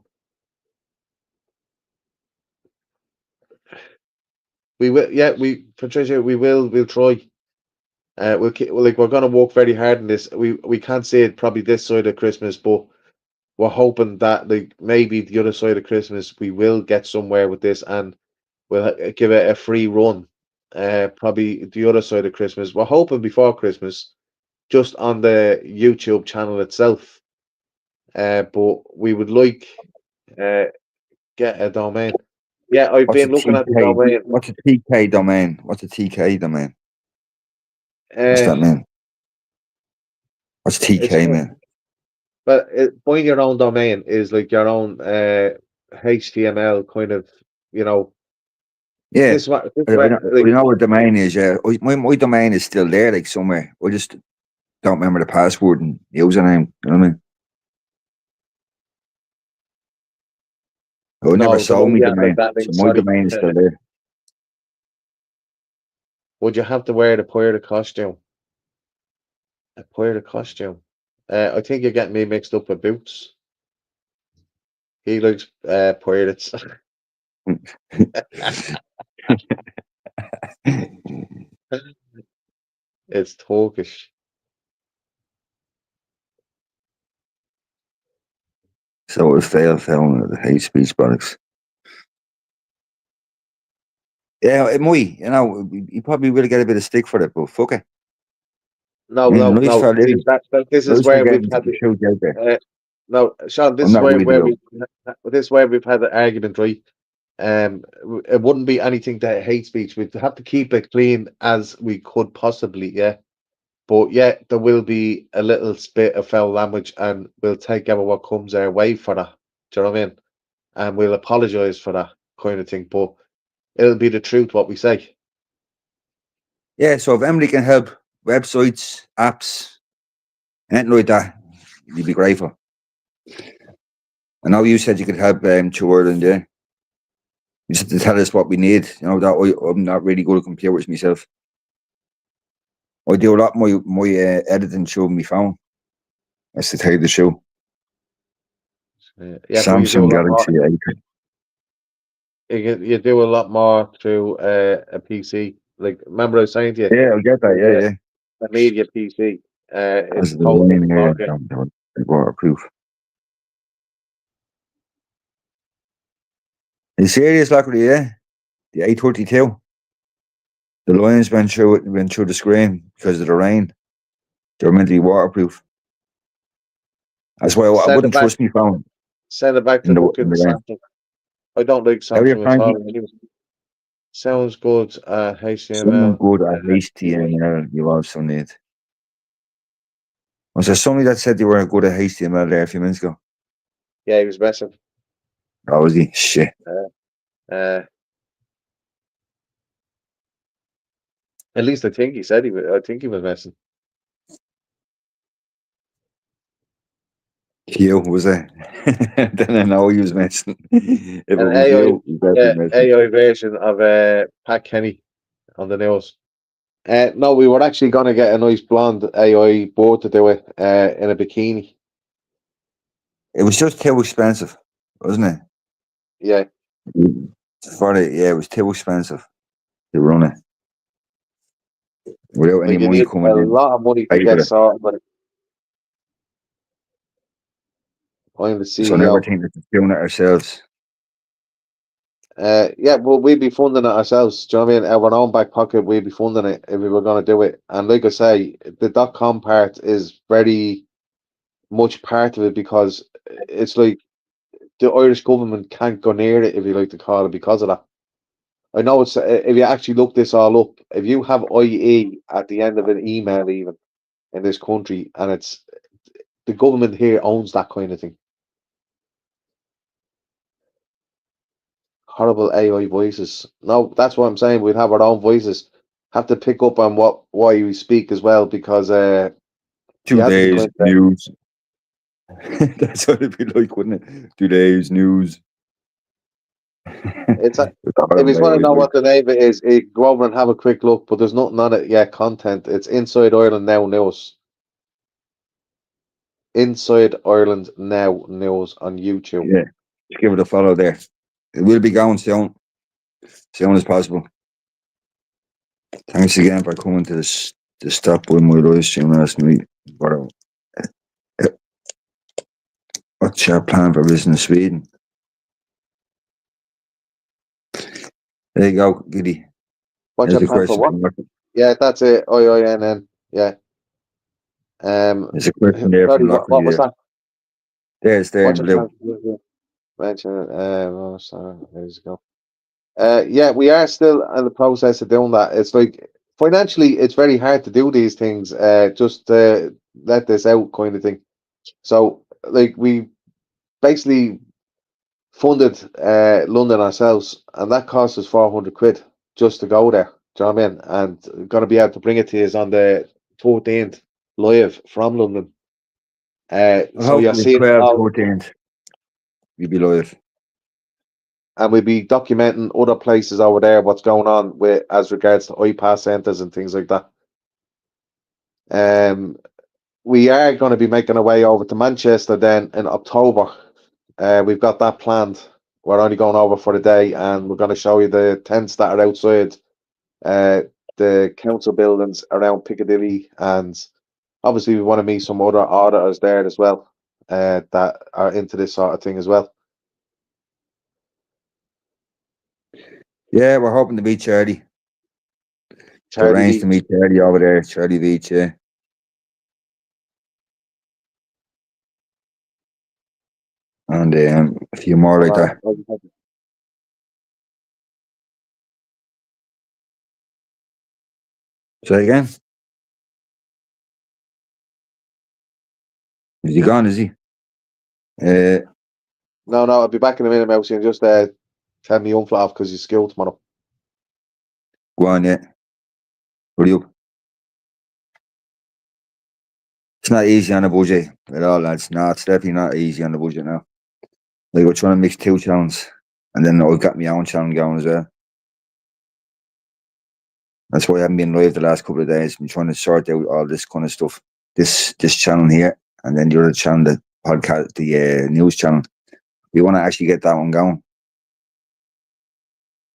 [SPEAKER 2] We will, yeah. Patricia, we'll try. We're going to work very hard in this. We can't say it probably this side of Christmas, but we're hoping that, like, maybe the other side of Christmas we will get somewhere with this, and we'll give it a free run. Probably the other side of Christmas. We're hoping before Christmas, just on the YouTube channel itself. But we would like get a domain. Yeah, I've
[SPEAKER 1] What's a
[SPEAKER 2] been looking at the
[SPEAKER 1] TK?
[SPEAKER 2] domain.
[SPEAKER 1] What's a TK domain? What's a TK domain? What's that
[SPEAKER 2] Uh,
[SPEAKER 1] mean? What's
[SPEAKER 2] it's
[SPEAKER 1] TK mean?
[SPEAKER 2] but buying your own domain is like your own HTML kind of, you know.
[SPEAKER 1] Yeah,
[SPEAKER 2] This
[SPEAKER 1] we
[SPEAKER 2] way,
[SPEAKER 1] know,
[SPEAKER 2] like,
[SPEAKER 1] we know what domain is. Yeah, my domain is still there, like somewhere. I just don't remember the password and username. You know what I mean? I never
[SPEAKER 2] no, there
[SPEAKER 1] sold
[SPEAKER 2] won't
[SPEAKER 1] my
[SPEAKER 2] be anything like
[SPEAKER 1] domain,
[SPEAKER 2] that.
[SPEAKER 1] so
[SPEAKER 2] Like,
[SPEAKER 1] my
[SPEAKER 2] sorry.
[SPEAKER 1] domain is still there.
[SPEAKER 2] Would you have to wear the pirate costume? A pirate costume. I think you're getting me mixed up with Boots. He likes pirates. It's Turkish.
[SPEAKER 1] So it failed the hate speech products. Yeah, it might. You know, you probably will get a bit of stick for it, but fuck it.
[SPEAKER 2] No,
[SPEAKER 1] I mean,
[SPEAKER 2] no,
[SPEAKER 1] nice
[SPEAKER 2] no.
[SPEAKER 1] for
[SPEAKER 2] See,
[SPEAKER 1] living.
[SPEAKER 2] this is
[SPEAKER 1] Nice for
[SPEAKER 2] where we've
[SPEAKER 1] getting
[SPEAKER 2] had
[SPEAKER 1] the show out there.
[SPEAKER 2] no, Sean.
[SPEAKER 1] I'm
[SPEAKER 2] This is
[SPEAKER 1] not worried about.
[SPEAKER 2] where we've had the argument, right? It wouldn't be anything that hate speech. We'd have to keep it clean as we could possibly, yeah. But yeah, there will be a little bit of foul language, and we'll take ever what comes our way for that. Do you know what I mean? And we'll apologise for that kind of thing. But it'll be the truth what we say.
[SPEAKER 1] Yeah, so if Emily can help websites, apps, anything like that, you'd be grateful. I know you said you could help through Ireland, yeah. You just have to tell us what we need. You know, that I'm not really good at computers myself. I do a lot of my editing through my phone. That's to tell you the truth.
[SPEAKER 2] Yeah, but you do a
[SPEAKER 1] Samsung
[SPEAKER 2] lot more.
[SPEAKER 1] Galaxy 8.
[SPEAKER 2] You do a lot more through a PC. Like, remember I was saying to you,
[SPEAKER 1] Yeah, I get that.
[SPEAKER 2] like,
[SPEAKER 1] Yeah, yeah.
[SPEAKER 2] a media PC.
[SPEAKER 1] As
[SPEAKER 2] It's
[SPEAKER 1] the
[SPEAKER 2] totally
[SPEAKER 1] rain
[SPEAKER 2] different
[SPEAKER 1] here,
[SPEAKER 2] ballgame.
[SPEAKER 1] waterproof. Are you serious, Lockery? Yeah, the A32. The lines went through the screen because of the rain. They were meant to be waterproof. That's why I
[SPEAKER 2] Send it
[SPEAKER 1] wouldn't
[SPEAKER 2] back.
[SPEAKER 1] trust my phone
[SPEAKER 2] Send it back
[SPEAKER 1] in
[SPEAKER 2] to
[SPEAKER 1] the
[SPEAKER 2] fucking
[SPEAKER 1] rain.
[SPEAKER 2] Samsung. I don't like
[SPEAKER 1] How are you,
[SPEAKER 2] Samsung at
[SPEAKER 1] Frankie?
[SPEAKER 2] all. Anyway. Sounds good.
[SPEAKER 1] Someone
[SPEAKER 2] HTML.
[SPEAKER 1] good at HTML you also need. Was there somebody that said they were good at HTML there a few minutes ago?
[SPEAKER 2] Yeah, he was messing.
[SPEAKER 1] Oh, was he? Shit.
[SPEAKER 2] Uh, at least I think he said he was. I think he was messing.
[SPEAKER 1] Hugh, was it? Then I know he was messing. If it
[SPEAKER 2] An
[SPEAKER 1] was you, he definitely messing.
[SPEAKER 2] AI version of Pat Kenny on the news. No, we were actually going to get a nice blonde AI board to do it in a bikini.
[SPEAKER 1] It was just too expensive, wasn't
[SPEAKER 2] Yeah,
[SPEAKER 1] it? For it, yeah, it was too expensive to run it without any
[SPEAKER 2] like, you
[SPEAKER 1] money
[SPEAKER 2] need a
[SPEAKER 1] coming in.
[SPEAKER 2] lot of money to
[SPEAKER 1] Pay for
[SPEAKER 2] get
[SPEAKER 1] it.
[SPEAKER 2] started. But I'm the
[SPEAKER 1] So never
[SPEAKER 2] CEO.
[SPEAKER 1] think that we're doing it ourselves.
[SPEAKER 2] Yeah, well, we'd be funding it ourselves. Do you know what I mean? Out of our own back pocket, we'd be funding it if we were going to do it. And like I say, the .com part is very much part of it because it's like the Irish government can't go near it, if you like to call it, because of that. I know it's if you actually look this all up, if you have IE at the end of an email, even in this country, and it's the government here owns that kind of thing. Horrible AI voices. No, that's what I'm saying. We'd have our own voices. Have to pick up on why we speak as well, because you have to be
[SPEAKER 1] Today's
[SPEAKER 2] kind of.
[SPEAKER 1] news. That's what it'd be like, wouldn't it? Today's news.
[SPEAKER 2] It's a,
[SPEAKER 1] With
[SPEAKER 2] if you
[SPEAKER 1] horrible
[SPEAKER 2] want to
[SPEAKER 1] AI
[SPEAKER 2] know
[SPEAKER 1] voice.
[SPEAKER 2] what the name of it is, go over and have a quick look. But there's nothing on it yet. Content. It's Inside Ireland Now News. Inside Ireland Now News on YouTube.
[SPEAKER 1] Yeah, just give it a follow there. It will be going soon as possible. Thanks again for coming to this stop by my live stream last night. What's your plan for visiting Sweden? There you go, Giddy.
[SPEAKER 2] What's
[SPEAKER 1] There's
[SPEAKER 2] your
[SPEAKER 1] a
[SPEAKER 2] plan for
[SPEAKER 1] question
[SPEAKER 2] what?
[SPEAKER 1] from Lachlan.
[SPEAKER 2] Yeah, that's it. IINN. Yeah.
[SPEAKER 1] There's a question there
[SPEAKER 2] Sorry,
[SPEAKER 1] from
[SPEAKER 2] what
[SPEAKER 1] Lachlan
[SPEAKER 2] was
[SPEAKER 1] there.
[SPEAKER 2] that?
[SPEAKER 1] There's there in
[SPEAKER 2] What's your plan?
[SPEAKER 1] blue.
[SPEAKER 2] Mention it. Oh, sorry. There you go. Yeah, we are still in the process of doing that. It's like financially, it's very hard to do these things. Just let this out, kind of thing. So, like, we basically funded London ourselves, and that cost us 400 quid just to go there. Do you know what I mean? And gonna be able to bring it to you on the 14th live from London. So you're
[SPEAKER 1] Hopefully
[SPEAKER 2] seeing it
[SPEAKER 1] 12th,
[SPEAKER 2] all,
[SPEAKER 1] 14th, you'll be live.
[SPEAKER 2] and we'll be documenting other places over there, what's going on with as regards to iPass centres and things like that. We are going to be making our way over to Manchester then in October. We've got that planned. We're only going over for the day, and we're going to show you the tents that are outside the council buildings around Piccadilly, and obviously we want to meet some other auditors there as well that are into this sort of thing as well.
[SPEAKER 1] Yeah, we're hoping to meet Charlie. To
[SPEAKER 2] Charlie
[SPEAKER 1] arrange to
[SPEAKER 2] V.
[SPEAKER 1] meet Charlie over there, Charlie Beach, yeah. And a few more like that. Say again? Is he gone, is he?
[SPEAKER 2] No, I'll be back in a minute, Mousy, and just tell me young flat off because he's school tomorrow.
[SPEAKER 1] Go on, yeah. Hurry up. It's not easy on the budget at all, lads. No, it's definitely not easy on the budget now. Like, we're trying to mix two channels, and then I've got my own channel going as well. That's why I haven't been live the last couple of days. I'm trying to sort out all this kind of stuff. This channel here, and then the other channel, the podcast, the news channel. We want to actually get that one going.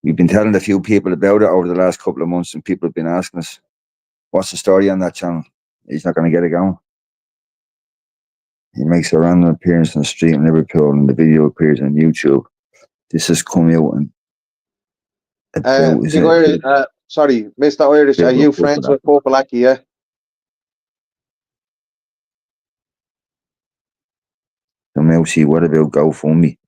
[SPEAKER 1] We've been telling a few people about it over the last couple of months, and people have been asking us, what's the story on that channel? He's not going to get it going. He makes a random appearance on the street in Liverpool, and the video appears on YouTube. This is coming out and
[SPEAKER 2] Big Irish, sorry, Mr. Irish, are you friends with Popolaki, yeah?
[SPEAKER 1] So Mousy, what about GoFundMe?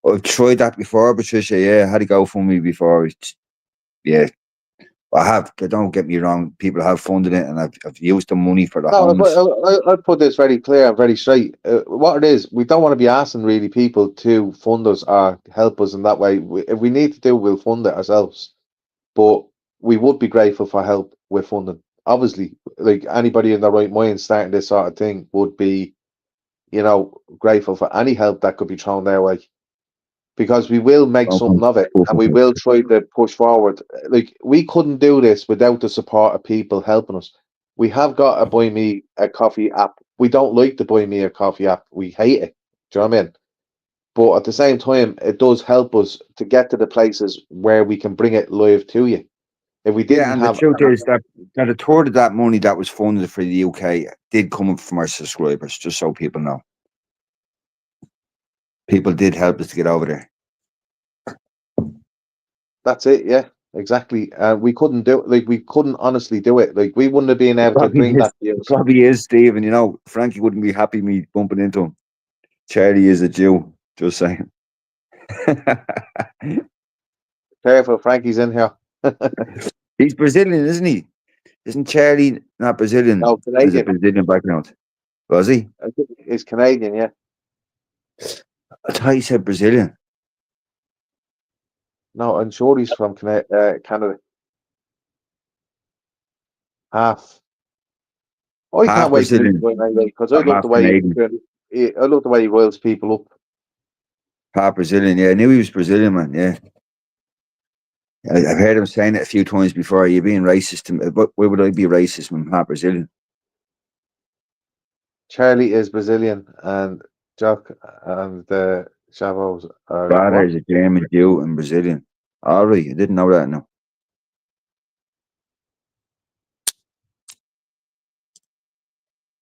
[SPEAKER 1] I've tried that before, Patricia. Yeah, I had a GoFundMe before. Yeah, I have. Don't get me wrong. People have funded it, and I've used the money for the homeless.
[SPEAKER 2] I'll put this very clear and very straight. What it is, we don't want to be asking really people to fund us or help us in that way. If we need to do, we'll fund it ourselves. But we would be grateful for help with funding. Obviously, like anybody in their right mind starting this sort of thing would be, grateful for any help that could be thrown their way. Because we will make something of it, and we will try to push forward. Like, we couldn't do this without the support of people helping us. We have got a Buy Me a Coffee app. We don't like the Buy Me a Coffee app. We hate it. Do you know what I mean? But at the same time, it does help us to get to the places where we can bring it live to you. If we didn't
[SPEAKER 1] And
[SPEAKER 2] have,
[SPEAKER 1] the truth is that a third of that money that was funded for the UK did come up from our subscribers, just so people know. People did help us to get over there.
[SPEAKER 2] That's it. Yeah, exactly. We couldn't do it. Like, we couldn't honestly do it. Like, we wouldn't have been able to bring that
[SPEAKER 1] It
[SPEAKER 2] deals.
[SPEAKER 1] probably is, Stephen. You know, Frankie wouldn't be happy me bumping into him. Charlie is a Jew. Just saying.
[SPEAKER 2] Careful, Frankie's in here.
[SPEAKER 1] He's Brazilian, isn't he? Isn't Charlie not Brazilian?
[SPEAKER 2] No,
[SPEAKER 1] There's a
[SPEAKER 2] Canadian.
[SPEAKER 1] Brazilian background. Was he?
[SPEAKER 2] I think he's Canadian. Yeah.
[SPEAKER 1] I thought he said Brazilian.
[SPEAKER 2] No, I'm sure he's from Canada. Half. I
[SPEAKER 1] Half
[SPEAKER 2] can't wait to meet
[SPEAKER 1] Brazilian,
[SPEAKER 2] him anyway, because I love
[SPEAKER 1] half
[SPEAKER 2] the way
[SPEAKER 1] Canadian.
[SPEAKER 2] I love the way he riles people up.
[SPEAKER 1] Half Brazilian. Yeah, I knew he was Brazilian, man. Yeah. I've heard him saying it a few times before. You're being racist to me. Why would I be racist when I'm half Brazilian?
[SPEAKER 2] Charlie is Brazilian, and Jack and the Chavos are
[SPEAKER 1] Father
[SPEAKER 2] what?
[SPEAKER 1] is a German Jew and Brazilian. All right, I didn't know that. No.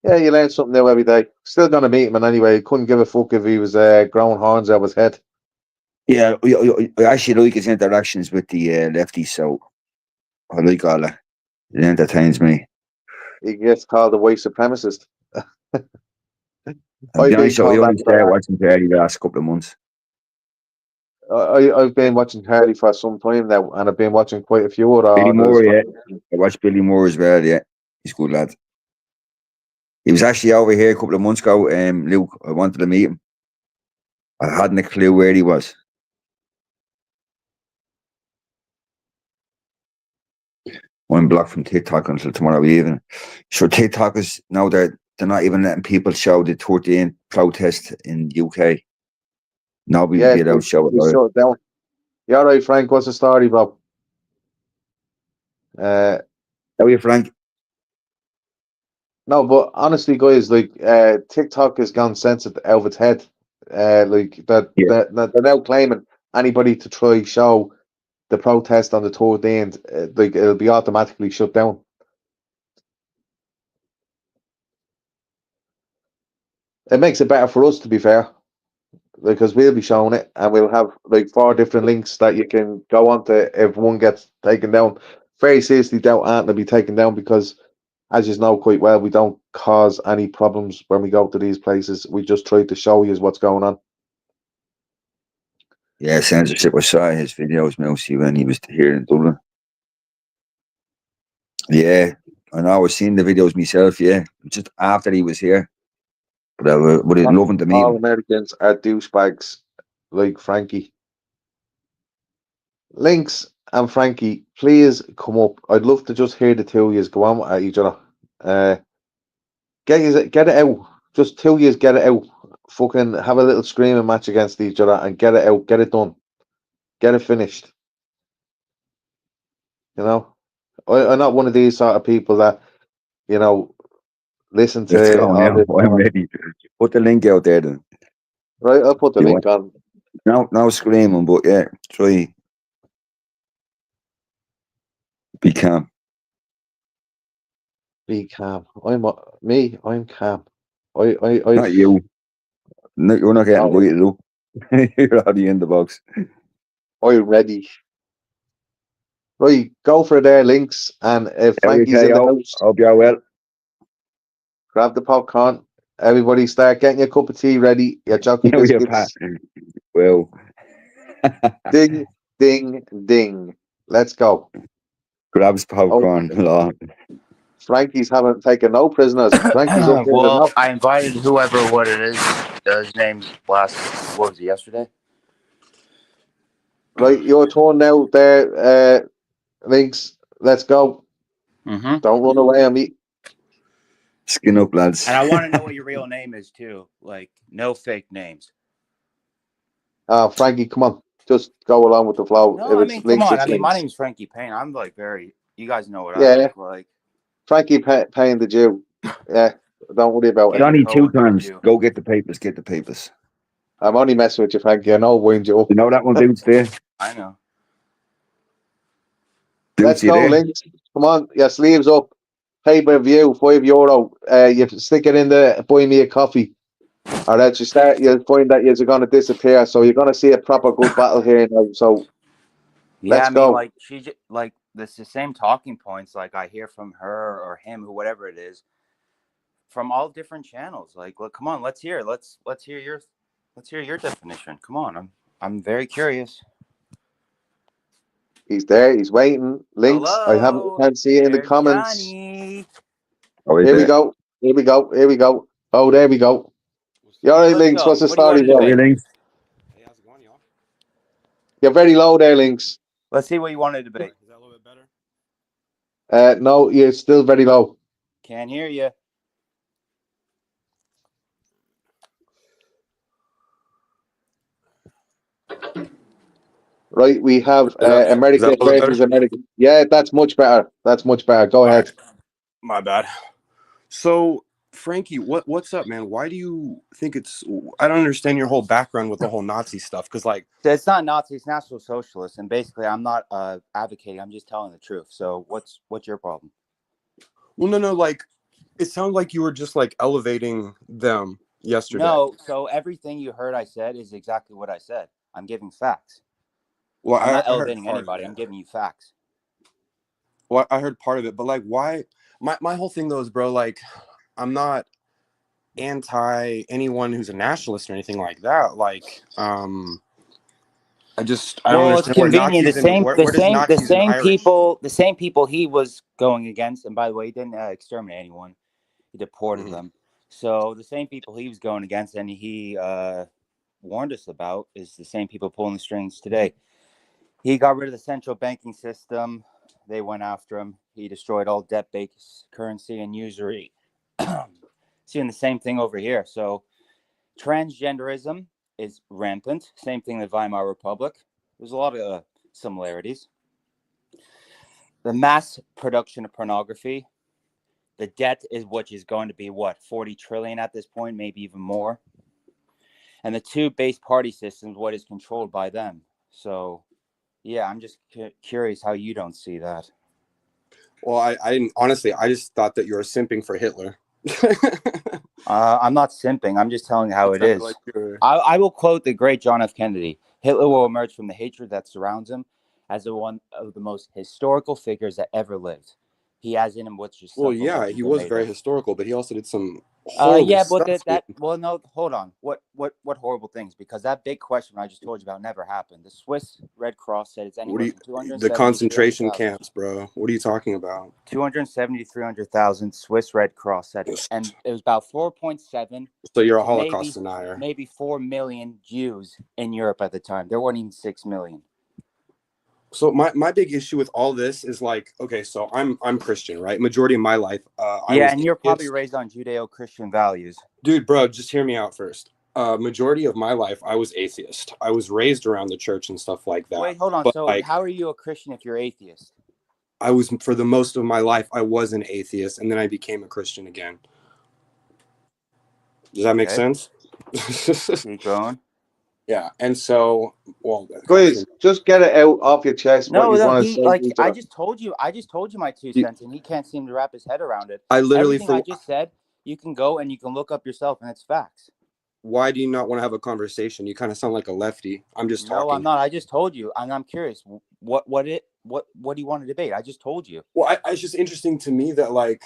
[SPEAKER 2] Yeah, you learn something new every day. Still gonna meet him anyway. Couldn't give a fuck if he was growing horns out of his head.
[SPEAKER 1] Yeah, I actually like his interactions with the lefties, so I like all that. It entertains me.
[SPEAKER 2] He gets called a white supremacist.
[SPEAKER 1] I'll be
[SPEAKER 2] I've been
[SPEAKER 1] honest, I
[SPEAKER 2] called that
[SPEAKER 1] only
[SPEAKER 2] for
[SPEAKER 1] started watching Terry the last couple of months.
[SPEAKER 2] I've been watching Harley for some time now, and I've been watching quite a few
[SPEAKER 1] Billy
[SPEAKER 2] other
[SPEAKER 1] Moore,
[SPEAKER 2] others.
[SPEAKER 1] yeah. I watched Billy Moore as well, yeah. He's a good lad. He was actually over here a couple of months ago, Luke. I wanted to meet him. I hadn't a clue where he was. I'm blocked from TikTok until tomorrow evening. So TikTok is now they're not even letting people show the 13th protest in UK. Nobody will
[SPEAKER 2] Yeah,
[SPEAKER 1] be allowed to show it.
[SPEAKER 2] it's
[SPEAKER 1] Live.
[SPEAKER 2] shut down. You all right, Frank? What's the story, bro?
[SPEAKER 1] How are you, Frank?
[SPEAKER 2] No, but honestly, guys, like TikTok has gone censored out of its head. Like
[SPEAKER 1] Yeah.
[SPEAKER 2] that they're now claiming anybody to try show the protest on the 13th, like it'll be automatically shut down. It makes it better for us, to be fair, because we'll be showing it, and we'll have like 4 different links that you can go on to if one gets taken down. Very seriously doubt Ant will be taken down because, as you know quite well, we don't cause any problems when we go to these places. We just try to show you what's going on.
[SPEAKER 1] Yeah, censorship. I saw his videos mostly when he was here in Dublin. Yeah, I know. I was seeing the videos myself. Yeah, just after he was here, but I would have loved to meet
[SPEAKER 2] All
[SPEAKER 1] him.
[SPEAKER 2] Americans are douchebags like Frankie. Lynx and Frankie, please come up. I'd love to just hear the two of you go on at each other. Get it out. Just two of you get it out. Fucking have a little screaming match against each other and get it out. Get it done. Get it finished. You know, I'm not one of these sort of people that, you know, listen
[SPEAKER 1] Let's
[SPEAKER 2] to
[SPEAKER 1] go
[SPEAKER 2] all
[SPEAKER 1] now.
[SPEAKER 2] this.
[SPEAKER 1] I'm ready. Put the link out there then.
[SPEAKER 2] Right, I'll put the
[SPEAKER 1] You
[SPEAKER 2] link
[SPEAKER 1] want
[SPEAKER 2] on.
[SPEAKER 1] no screaming, but yeah, try be calm.
[SPEAKER 2] Be calm. I'm calm. I
[SPEAKER 1] Not you. No, you're not getting
[SPEAKER 2] oh,
[SPEAKER 1] invited up. You're already in the box.
[SPEAKER 2] I'm ready. Right, go for their links, and if Frankie's in the
[SPEAKER 1] WKO.
[SPEAKER 2] house,
[SPEAKER 1] Hope you're well.
[SPEAKER 2] grab the popcorn. Everybody start getting your cup of tea ready, your chocolate
[SPEAKER 1] How are you, Pat?
[SPEAKER 2] biscuits.
[SPEAKER 1] Well,
[SPEAKER 2] Ding, ding, ding. Let's go.
[SPEAKER 1] grabs
[SPEAKER 2] Oh,
[SPEAKER 1] popcorn. Law.
[SPEAKER 2] Frankie's haven't taken no prisoners. Frankie's up here
[SPEAKER 3] Well,
[SPEAKER 2] enough.
[SPEAKER 3] I invited whoever what it is. His name's what was it, yesterday?
[SPEAKER 2] Right, your turn now there, Links. Let's go.
[SPEAKER 3] Mm-hmm.
[SPEAKER 2] Don't run away on me.
[SPEAKER 1] Skin up, lads.
[SPEAKER 3] And I want to know what your real name is too. Like, no fake names.
[SPEAKER 2] Frankie, come on. Just go along with the flow.
[SPEAKER 3] No,
[SPEAKER 2] If
[SPEAKER 3] I
[SPEAKER 2] it's
[SPEAKER 3] mean, come
[SPEAKER 2] Links,
[SPEAKER 3] on.
[SPEAKER 2] it's
[SPEAKER 3] I mean, my
[SPEAKER 2] Links.
[SPEAKER 3] name's Frankie Payne. I'm like very. You guys know what I
[SPEAKER 2] Yeah,
[SPEAKER 3] look like.
[SPEAKER 2] Frankie paying the Jew. Yeah, don't worry about
[SPEAKER 1] It's
[SPEAKER 2] it.
[SPEAKER 1] only 2
[SPEAKER 3] Cohen for the
[SPEAKER 1] times.
[SPEAKER 3] Jew.
[SPEAKER 1] Go get the papers. Get the papers.
[SPEAKER 2] I'm only messing with you, Frankie. I know I'll wind you up.
[SPEAKER 1] You know that one, dude's there.
[SPEAKER 3] I know.
[SPEAKER 2] Let's
[SPEAKER 1] Dude's you
[SPEAKER 2] go,
[SPEAKER 1] there.
[SPEAKER 2] Links. Come on, your sleeves up. Pay-per-view, €5. You stick it in the buy me a coffee. Or else you'll find that you're going to disappear. So you're going to see a proper good battle here now. So
[SPEAKER 3] Yeah,
[SPEAKER 2] Let's
[SPEAKER 3] I mean,
[SPEAKER 2] go.
[SPEAKER 3] like like this the same talking points like I hear from her or him, or whatever it is, from all different channels. Like, look, come on, let's hear your definition. Come on, I'm very curious.
[SPEAKER 2] He's there. He's waiting. Links.
[SPEAKER 3] Hello,
[SPEAKER 2] Can't see it in the
[SPEAKER 3] there's
[SPEAKER 2] comments.
[SPEAKER 3] Johnny.
[SPEAKER 1] Oh, is
[SPEAKER 2] Here we
[SPEAKER 1] it?
[SPEAKER 2] go. Here we go. Here we go. Oh, there we go. You all right,
[SPEAKER 3] Let's
[SPEAKER 2] Links?
[SPEAKER 3] go.
[SPEAKER 2] What's the
[SPEAKER 3] What do you want
[SPEAKER 2] story,
[SPEAKER 3] to
[SPEAKER 2] bro?
[SPEAKER 3] debate?
[SPEAKER 1] Really?
[SPEAKER 4] Hey, how's it going, y'all?
[SPEAKER 2] You're very low there, Links.
[SPEAKER 3] Let's see what you want to debate.
[SPEAKER 4] Is that a little bit better?
[SPEAKER 2] No, you're still very low.
[SPEAKER 3] Can't hear you.
[SPEAKER 2] Right, we have
[SPEAKER 4] Is that
[SPEAKER 2] America
[SPEAKER 4] a little bit
[SPEAKER 2] versus
[SPEAKER 4] better?
[SPEAKER 2] America. Yeah, that's much better. That's much better. Go
[SPEAKER 4] All
[SPEAKER 2] ahead.
[SPEAKER 4] right. My bad. So, Frankie, what's up, man? Why do you think it's? I don't understand your whole background with the whole Nazi stuff. Because, like,
[SPEAKER 3] It's not Nazi, it's National Socialist, and basically, I'm not advocating. I'm just telling the truth. So, what's your problem?
[SPEAKER 4] well, no, like, it sounds like you were just like elevating them yesterday.
[SPEAKER 3] No. So everything you heard I said is exactly what I said. I'm giving facts.
[SPEAKER 4] Well,
[SPEAKER 3] I'm not
[SPEAKER 4] I heard
[SPEAKER 3] elevating
[SPEAKER 4] part of
[SPEAKER 3] anybody.
[SPEAKER 4] it.
[SPEAKER 3] I'm giving you facts.
[SPEAKER 4] Well, I heard part of it, but like, why? My whole thing though is, bro, like, I'm not anti anyone who's a nationalist or anything like that. Like, I don't
[SPEAKER 3] Well, it's
[SPEAKER 4] understand where
[SPEAKER 3] convenient.
[SPEAKER 4] Nazis and where does Nazis and Irish?
[SPEAKER 3] The same people he was going against. And by the way, he didn't exterminate anyone. He deported
[SPEAKER 4] Mhm.
[SPEAKER 3] them. So the same people he was going against and he warned us about is the same people pulling the strings today. He got rid of the central banking system. They went after him. He destroyed all debt-based currency and usury. Seeing the same thing over here. So transgenderism is rampant. Same thing the Weimar Republic. There's a lot of similarities. The mass production of pornography. The debt is which is going to be what, 40 trillion at this point, maybe even more. And the two base party systems, what is controlled by them. So, yeah, I'm just curious how you don't see that.
[SPEAKER 4] Well, I didn't honestly. I just thought that you were simping for Hitler.
[SPEAKER 3] I'm not simping. I'm just telling you how it is.
[SPEAKER 4] Like
[SPEAKER 3] I will quote the great John F. Kennedy. Hitler will emerge from the hatred that surrounds him as one of the most historical figures that ever lived. He has in him what's just
[SPEAKER 4] well,
[SPEAKER 3] stuff
[SPEAKER 4] yeah, he was very historical, but he also did some horrible
[SPEAKER 3] yeah,
[SPEAKER 4] stuff.
[SPEAKER 3] but well, no, hold on. What horrible things? Because that big question I just told you about never happened. The Swiss Red Cross said it's anywhere from 270
[SPEAKER 4] the concentration
[SPEAKER 3] 300,000.
[SPEAKER 4] camps, bro? What are you talking about?
[SPEAKER 3] 270 300,000 Swiss Red Cross said it, and it was about 4.7.
[SPEAKER 4] So you're a Holocaust denier.
[SPEAKER 3] Maybe 4 million Jews in Europe at the time. There weren't even 6 million.
[SPEAKER 4] So my big issue with all this is like, okay, so I'm Christian, right? Majority of my life,
[SPEAKER 3] and you're probably raised on Judeo-Christian values.
[SPEAKER 4] Dude, bro, just hear me out first. Majority of my life, I was atheist. I was raised around the church and stuff like that.
[SPEAKER 3] Wait, hold on.
[SPEAKER 4] But
[SPEAKER 3] so
[SPEAKER 4] like,
[SPEAKER 3] how are you a Christian if you're atheist?
[SPEAKER 4] I was, for the most of my life, I was an atheist, and then I became a Christian again. Does that make sense?
[SPEAKER 3] Keep going.
[SPEAKER 4] Yeah, and so, well,
[SPEAKER 2] Guys, just get it out off your chest.
[SPEAKER 3] No,
[SPEAKER 2] what you
[SPEAKER 3] no,
[SPEAKER 2] want to
[SPEAKER 3] he
[SPEAKER 2] say.
[SPEAKER 3] like I just told you my 2 cents, and he can't seem to wrap his head around it.
[SPEAKER 4] I literally
[SPEAKER 3] Everything I just said, you can go and you can look up yourself, and it's facts.
[SPEAKER 4] Why do you not want to have a conversation? You kind of sound like a lefty. I'm just talking.
[SPEAKER 3] No, I'm not. I just told you, and I'm curious. What do you want to debate? I just told you.
[SPEAKER 4] Well, it's just interesting to me that like,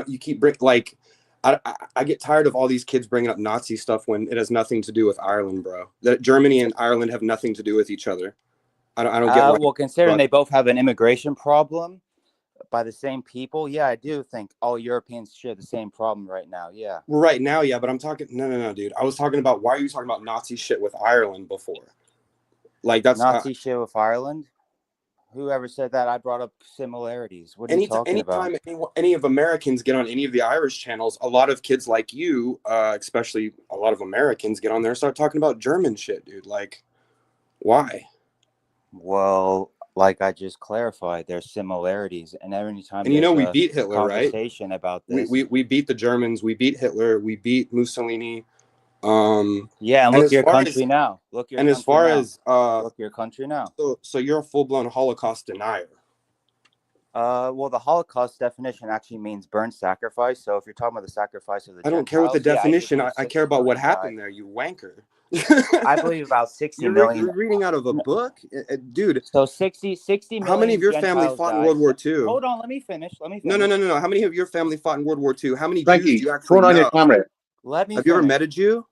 [SPEAKER 4] you keep like, I get tired of all these kids bringing up Nazi stuff when it has nothing to do with Ireland, bro. That Germany and Ireland have nothing to do with each other. I don't get why.
[SPEAKER 3] Well, considering they both have an immigration problem by the same people, yeah, I do think all Europeans share the same problem right now. Yeah.
[SPEAKER 4] Well, right now, yeah, but I'm talking. No, dude. I was talking about why are you talking about Nazi shit with Ireland before? Like that's
[SPEAKER 3] Nazi shit with Ireland. Whoever said that? I brought up similarities. What are you talking about?
[SPEAKER 4] Anytime any of Americans get on any of the Irish channels, a lot of kids like you, especially a lot of Americans, get on there and start talking about German shit, dude. Like, why?
[SPEAKER 3] Well, like I just clarified, there's similarities, and every time
[SPEAKER 4] and we beat Hitler, right?
[SPEAKER 3] Conversation about this.
[SPEAKER 4] We beat the Germans, we beat Hitler, we beat Mussolini.
[SPEAKER 3] Yeah, and look at your country now. Look at your country now.
[SPEAKER 4] So you're a full-blown Holocaust denier.
[SPEAKER 3] Well, the Holocaust definition actually means burnt sacrifice. So if you're talking about the sacrifice of the
[SPEAKER 4] I don't care what the
[SPEAKER 3] Gentiles, yeah, I
[SPEAKER 4] definition.
[SPEAKER 3] believe
[SPEAKER 4] I
[SPEAKER 3] 60
[SPEAKER 4] care about what
[SPEAKER 3] million
[SPEAKER 4] happened
[SPEAKER 3] died.
[SPEAKER 4] there, you wanker.
[SPEAKER 3] I believe about 60
[SPEAKER 4] you're
[SPEAKER 3] million.
[SPEAKER 4] reading out of a book, dude.
[SPEAKER 3] So 60
[SPEAKER 4] How many
[SPEAKER 3] million
[SPEAKER 4] of your family
[SPEAKER 3] Gentiles
[SPEAKER 4] fought in
[SPEAKER 3] died.
[SPEAKER 4] World War II?
[SPEAKER 3] Hold on, let me finish.
[SPEAKER 4] No. How many of your family fought in World War II? How many Jews
[SPEAKER 2] Frankie,
[SPEAKER 4] do you actually
[SPEAKER 2] turn on your
[SPEAKER 4] know?
[SPEAKER 2] camera.
[SPEAKER 3] Let me
[SPEAKER 4] Have you ever
[SPEAKER 3] finish.
[SPEAKER 4] met a Jew?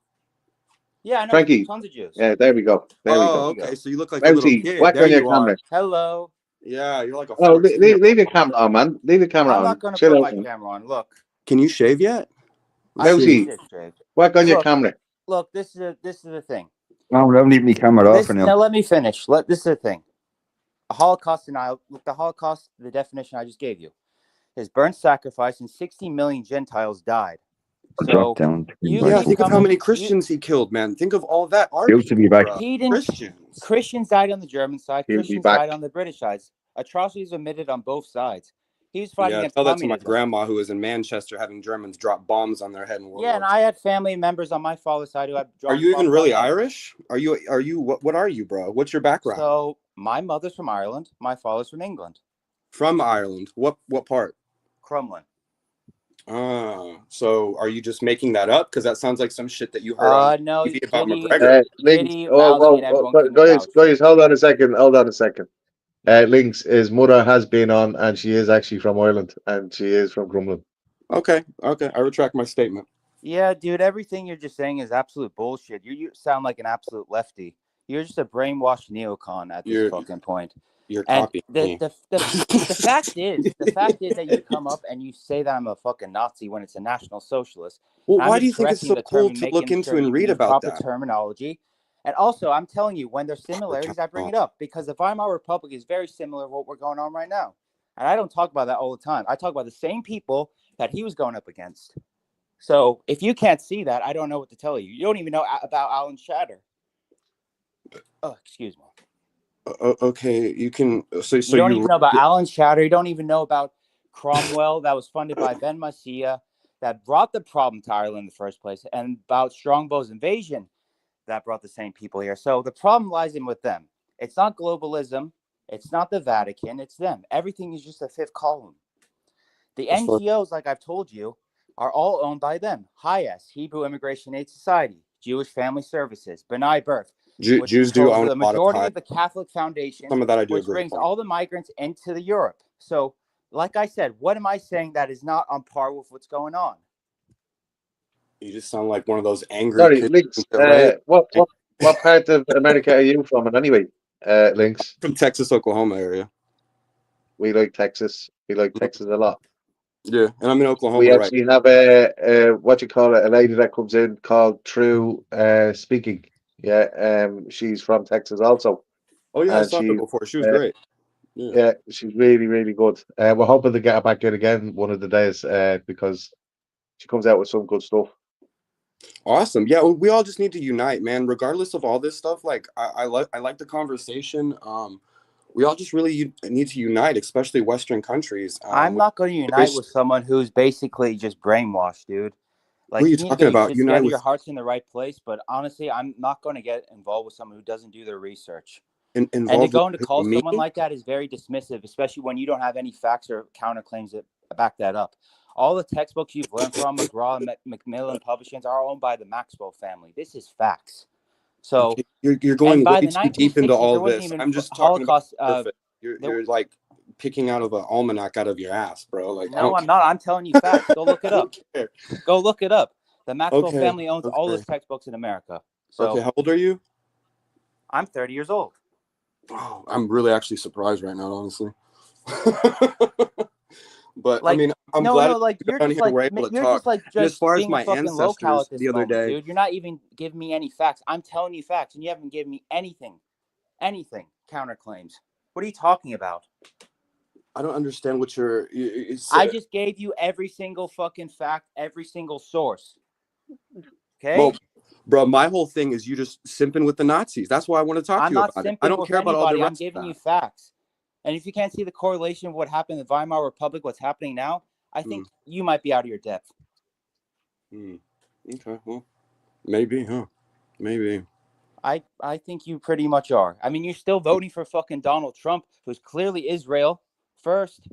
[SPEAKER 3] Yeah, I know
[SPEAKER 2] Frankie.
[SPEAKER 3] tons of Jews.
[SPEAKER 2] Yeah, there we go. There we
[SPEAKER 4] Oh,
[SPEAKER 2] go.
[SPEAKER 3] There you
[SPEAKER 4] okay.
[SPEAKER 3] go.
[SPEAKER 4] So you look like a little
[SPEAKER 2] Rosie,
[SPEAKER 4] kid.
[SPEAKER 2] whack
[SPEAKER 4] There
[SPEAKER 2] on your
[SPEAKER 4] you
[SPEAKER 2] camera.
[SPEAKER 4] are.
[SPEAKER 3] Hello.
[SPEAKER 4] Yeah, you're like a
[SPEAKER 2] Oh,
[SPEAKER 4] 14.
[SPEAKER 2] leave your camera on, man. Leave your camera
[SPEAKER 3] I'm
[SPEAKER 2] on.
[SPEAKER 3] not going to
[SPEAKER 2] Chill
[SPEAKER 3] put
[SPEAKER 2] out,
[SPEAKER 3] my
[SPEAKER 2] man.
[SPEAKER 3] camera on. Look,
[SPEAKER 4] Can you shave yet?
[SPEAKER 3] I
[SPEAKER 2] Rosie,
[SPEAKER 3] need it shaved.
[SPEAKER 2] whack on your
[SPEAKER 3] Look.
[SPEAKER 2] camera.
[SPEAKER 3] Look, this is the thing.
[SPEAKER 1] No, I leave my camera off for
[SPEAKER 3] Now
[SPEAKER 1] now.
[SPEAKER 3] let me finish. This is the thing. A Holocaust denial. Look, the Holocaust, the definition I just gave you, is burnt sacrifice, and 60 million Gentiles died. So
[SPEAKER 1] Drop down.
[SPEAKER 3] you
[SPEAKER 4] Yeah,
[SPEAKER 3] keep
[SPEAKER 4] think of how
[SPEAKER 3] coming-
[SPEAKER 4] many Christians he killed, man. Think of all that. Our
[SPEAKER 1] Used to be back.
[SPEAKER 4] bro.
[SPEAKER 3] He didn't.
[SPEAKER 4] Christians.
[SPEAKER 3] Christians died on the German side.
[SPEAKER 2] He'll be
[SPEAKER 3] Christians
[SPEAKER 2] back.
[SPEAKER 3] died on the British side. Atrocities admitted on both sides. He was fighting
[SPEAKER 4] Yeah,
[SPEAKER 3] against
[SPEAKER 4] tell that to my
[SPEAKER 3] communism.
[SPEAKER 4] grandma who was in Manchester having Germans drop bombs on their head in World
[SPEAKER 3] Yeah,
[SPEAKER 4] War
[SPEAKER 3] and
[SPEAKER 4] II.
[SPEAKER 3] I had family members on my father's side who had.
[SPEAKER 4] Are you even really Irish? Are you what are you, bro? What's your background?
[SPEAKER 3] So my mother's from Ireland. My father's from England.
[SPEAKER 4] From Ireland. What part?
[SPEAKER 3] Crumlin.
[SPEAKER 4] So are you just making that up? Because that sounds like some shit that you heard on
[SPEAKER 3] No,
[SPEAKER 4] TV about
[SPEAKER 3] Giddy-
[SPEAKER 4] McGregor.
[SPEAKER 2] Links.
[SPEAKER 3] Giddy,
[SPEAKER 2] Oh,
[SPEAKER 3] Mousy, and everyone can
[SPEAKER 2] guys,
[SPEAKER 3] vouch.
[SPEAKER 2] hold on a second. Links, his mother has been on, and she is actually from Ireland, and she is from Crumlin.
[SPEAKER 4] Okay. I retract my statement.
[SPEAKER 3] Yeah, dude, everything you're just saying is absolute bullshit. You sound like an absolute lefty. You're just a brainwashed neocon at this fucking point.
[SPEAKER 4] You're
[SPEAKER 3] And
[SPEAKER 4] copying
[SPEAKER 3] the
[SPEAKER 4] me.
[SPEAKER 3] fact is that you come up and you say that I'm a fucking Nazi when it's a National Socialist.
[SPEAKER 4] Well,
[SPEAKER 3] I'm
[SPEAKER 4] why do you think it's
[SPEAKER 3] addressing
[SPEAKER 4] so
[SPEAKER 3] the term
[SPEAKER 4] cool
[SPEAKER 3] and
[SPEAKER 4] to
[SPEAKER 3] making
[SPEAKER 4] look into
[SPEAKER 3] sure
[SPEAKER 4] and
[SPEAKER 3] you
[SPEAKER 4] read
[SPEAKER 3] use
[SPEAKER 4] about
[SPEAKER 3] proper
[SPEAKER 4] that?
[SPEAKER 3] terminology? And also, I'm telling you, when there's similarities, I bring it up because the Weimar Republic is very similar to what we're going on right now. And I don't talk about that all the time. I talk about the same people that he was going up against. So if you can't see that, I don't know what to tell you. You don't even know about Alan Shatter. Oh, excuse me.
[SPEAKER 4] Okay, you can. So
[SPEAKER 3] You don't even know about Alan Shatter. You don't even know about Cromwell that was funded by Ben Masia that brought the problem to Ireland in the first place, and about Strongbow's invasion that brought the same people here. So the problem lies in with them. It's not globalism. It's not the Vatican. It's them. Everything is just a fifth column. The NGOs, like I've told you, are all owned by them. HIAS, Hebrew Immigration Aid Society, Jewish Family Services, B'nai B'rith, which
[SPEAKER 4] Jews do
[SPEAKER 3] controls
[SPEAKER 4] own
[SPEAKER 3] the
[SPEAKER 4] a lot
[SPEAKER 3] majority
[SPEAKER 4] of
[SPEAKER 3] of the Catholic Foundation,
[SPEAKER 4] Some of that I do
[SPEAKER 3] which
[SPEAKER 4] agree
[SPEAKER 3] brings
[SPEAKER 4] with.
[SPEAKER 3] all the migrants into the Europe. So, like I said, what am I saying that is not on par with what's going on?
[SPEAKER 4] You just sound like one of those angry
[SPEAKER 2] Sorry,
[SPEAKER 4] Christians,
[SPEAKER 2] Links.
[SPEAKER 4] right?
[SPEAKER 2] What part of America are you from? And anyway, Links.
[SPEAKER 4] From Texas, Oklahoma area.
[SPEAKER 2] We like Texas. We like Texas a lot.
[SPEAKER 4] Yeah, and I'm in Oklahoma.
[SPEAKER 2] We
[SPEAKER 4] right?
[SPEAKER 2] actually have a what you call it, a lady that comes in called True Speaking. Yeah, she's from Texas also.
[SPEAKER 4] Oh yeah, I
[SPEAKER 2] and
[SPEAKER 4] saw her
[SPEAKER 2] she-
[SPEAKER 4] before. She was
[SPEAKER 2] uh,
[SPEAKER 4] great.
[SPEAKER 2] Yeah, she's really, really good. We're hoping to get her back in again one of the days because she comes out with some good stuff.
[SPEAKER 4] Awesome. Yeah, we all just need to unite, man. Regardless of all this stuff, like I like the conversation. We all just really need to unite, especially Western countries.
[SPEAKER 3] I'm not going to unite with someone who's basically just brainwashed, dude. Like,
[SPEAKER 4] Who are you
[SPEAKER 3] need to
[SPEAKER 4] talking
[SPEAKER 3] get your
[SPEAKER 4] about?
[SPEAKER 3] shit
[SPEAKER 4] Unite
[SPEAKER 3] together,
[SPEAKER 4] with-
[SPEAKER 3] your heart's in the right place. But honestly, I'm not going to get involved with someone who doesn't do their research. And to go and to call someone like that is very dismissive, especially when you don't have any facts or counterclaims that back that up. All the textbooks you've learned from McGraw and Macmillan Publishings are owned by the Maxwell family. This is facts. So
[SPEAKER 4] Okay, you're going
[SPEAKER 3] by
[SPEAKER 4] way
[SPEAKER 3] the
[SPEAKER 4] too deep into
[SPEAKER 3] 1960s,
[SPEAKER 4] all
[SPEAKER 3] there
[SPEAKER 4] of
[SPEAKER 3] wasn't
[SPEAKER 4] this.
[SPEAKER 3] even
[SPEAKER 4] I'm just talking
[SPEAKER 3] Holocaust.
[SPEAKER 4] about perfect. You're like picking out of an almanac out of your ass, bro. Like
[SPEAKER 3] No, I'm not. I'm telling you facts. Go look it up. Go look it up. The Maxwell family owns all those textbooks in America. So
[SPEAKER 4] okay, how old are you?
[SPEAKER 3] I'm 30 years old.
[SPEAKER 4] Oh, I'm really actually surprised right now, honestly. But
[SPEAKER 3] Like,
[SPEAKER 4] I mean, I'm
[SPEAKER 3] no,
[SPEAKER 4] glad
[SPEAKER 3] like you're
[SPEAKER 4] down
[SPEAKER 3] just
[SPEAKER 4] here
[SPEAKER 3] like
[SPEAKER 4] we're able to
[SPEAKER 3] you're
[SPEAKER 4] talk.
[SPEAKER 3] just like
[SPEAKER 4] And as
[SPEAKER 3] just
[SPEAKER 4] far as
[SPEAKER 3] being
[SPEAKER 4] my
[SPEAKER 3] a fucking locale at this
[SPEAKER 4] the other
[SPEAKER 3] moment,
[SPEAKER 4] day,
[SPEAKER 3] dude. You're not even giving me any facts. I'm telling you facts, and you haven't given me anything counterclaims. What are you talking about?
[SPEAKER 4] I don't understand what you're.
[SPEAKER 3] I just gave you every single fucking fact, every single source. Okay.
[SPEAKER 4] Well, bro, my whole thing is you just simping with the Nazis. That's why I want to talk to
[SPEAKER 3] I'm
[SPEAKER 4] you
[SPEAKER 3] not
[SPEAKER 4] about it.
[SPEAKER 3] simping
[SPEAKER 4] I don't
[SPEAKER 3] with
[SPEAKER 4] care about all the
[SPEAKER 3] anybody. I'm
[SPEAKER 4] rest of
[SPEAKER 3] giving
[SPEAKER 4] that.
[SPEAKER 3] you facts. And if you can't see the correlation of what happened in the Weimar Republic, what's happening now, I think you might be out of your depth.
[SPEAKER 4] Okay, well, maybe, huh? Maybe.
[SPEAKER 3] I think you pretty much are. I mean, you're still voting for fucking Donald Trump, who's clearly Israel first.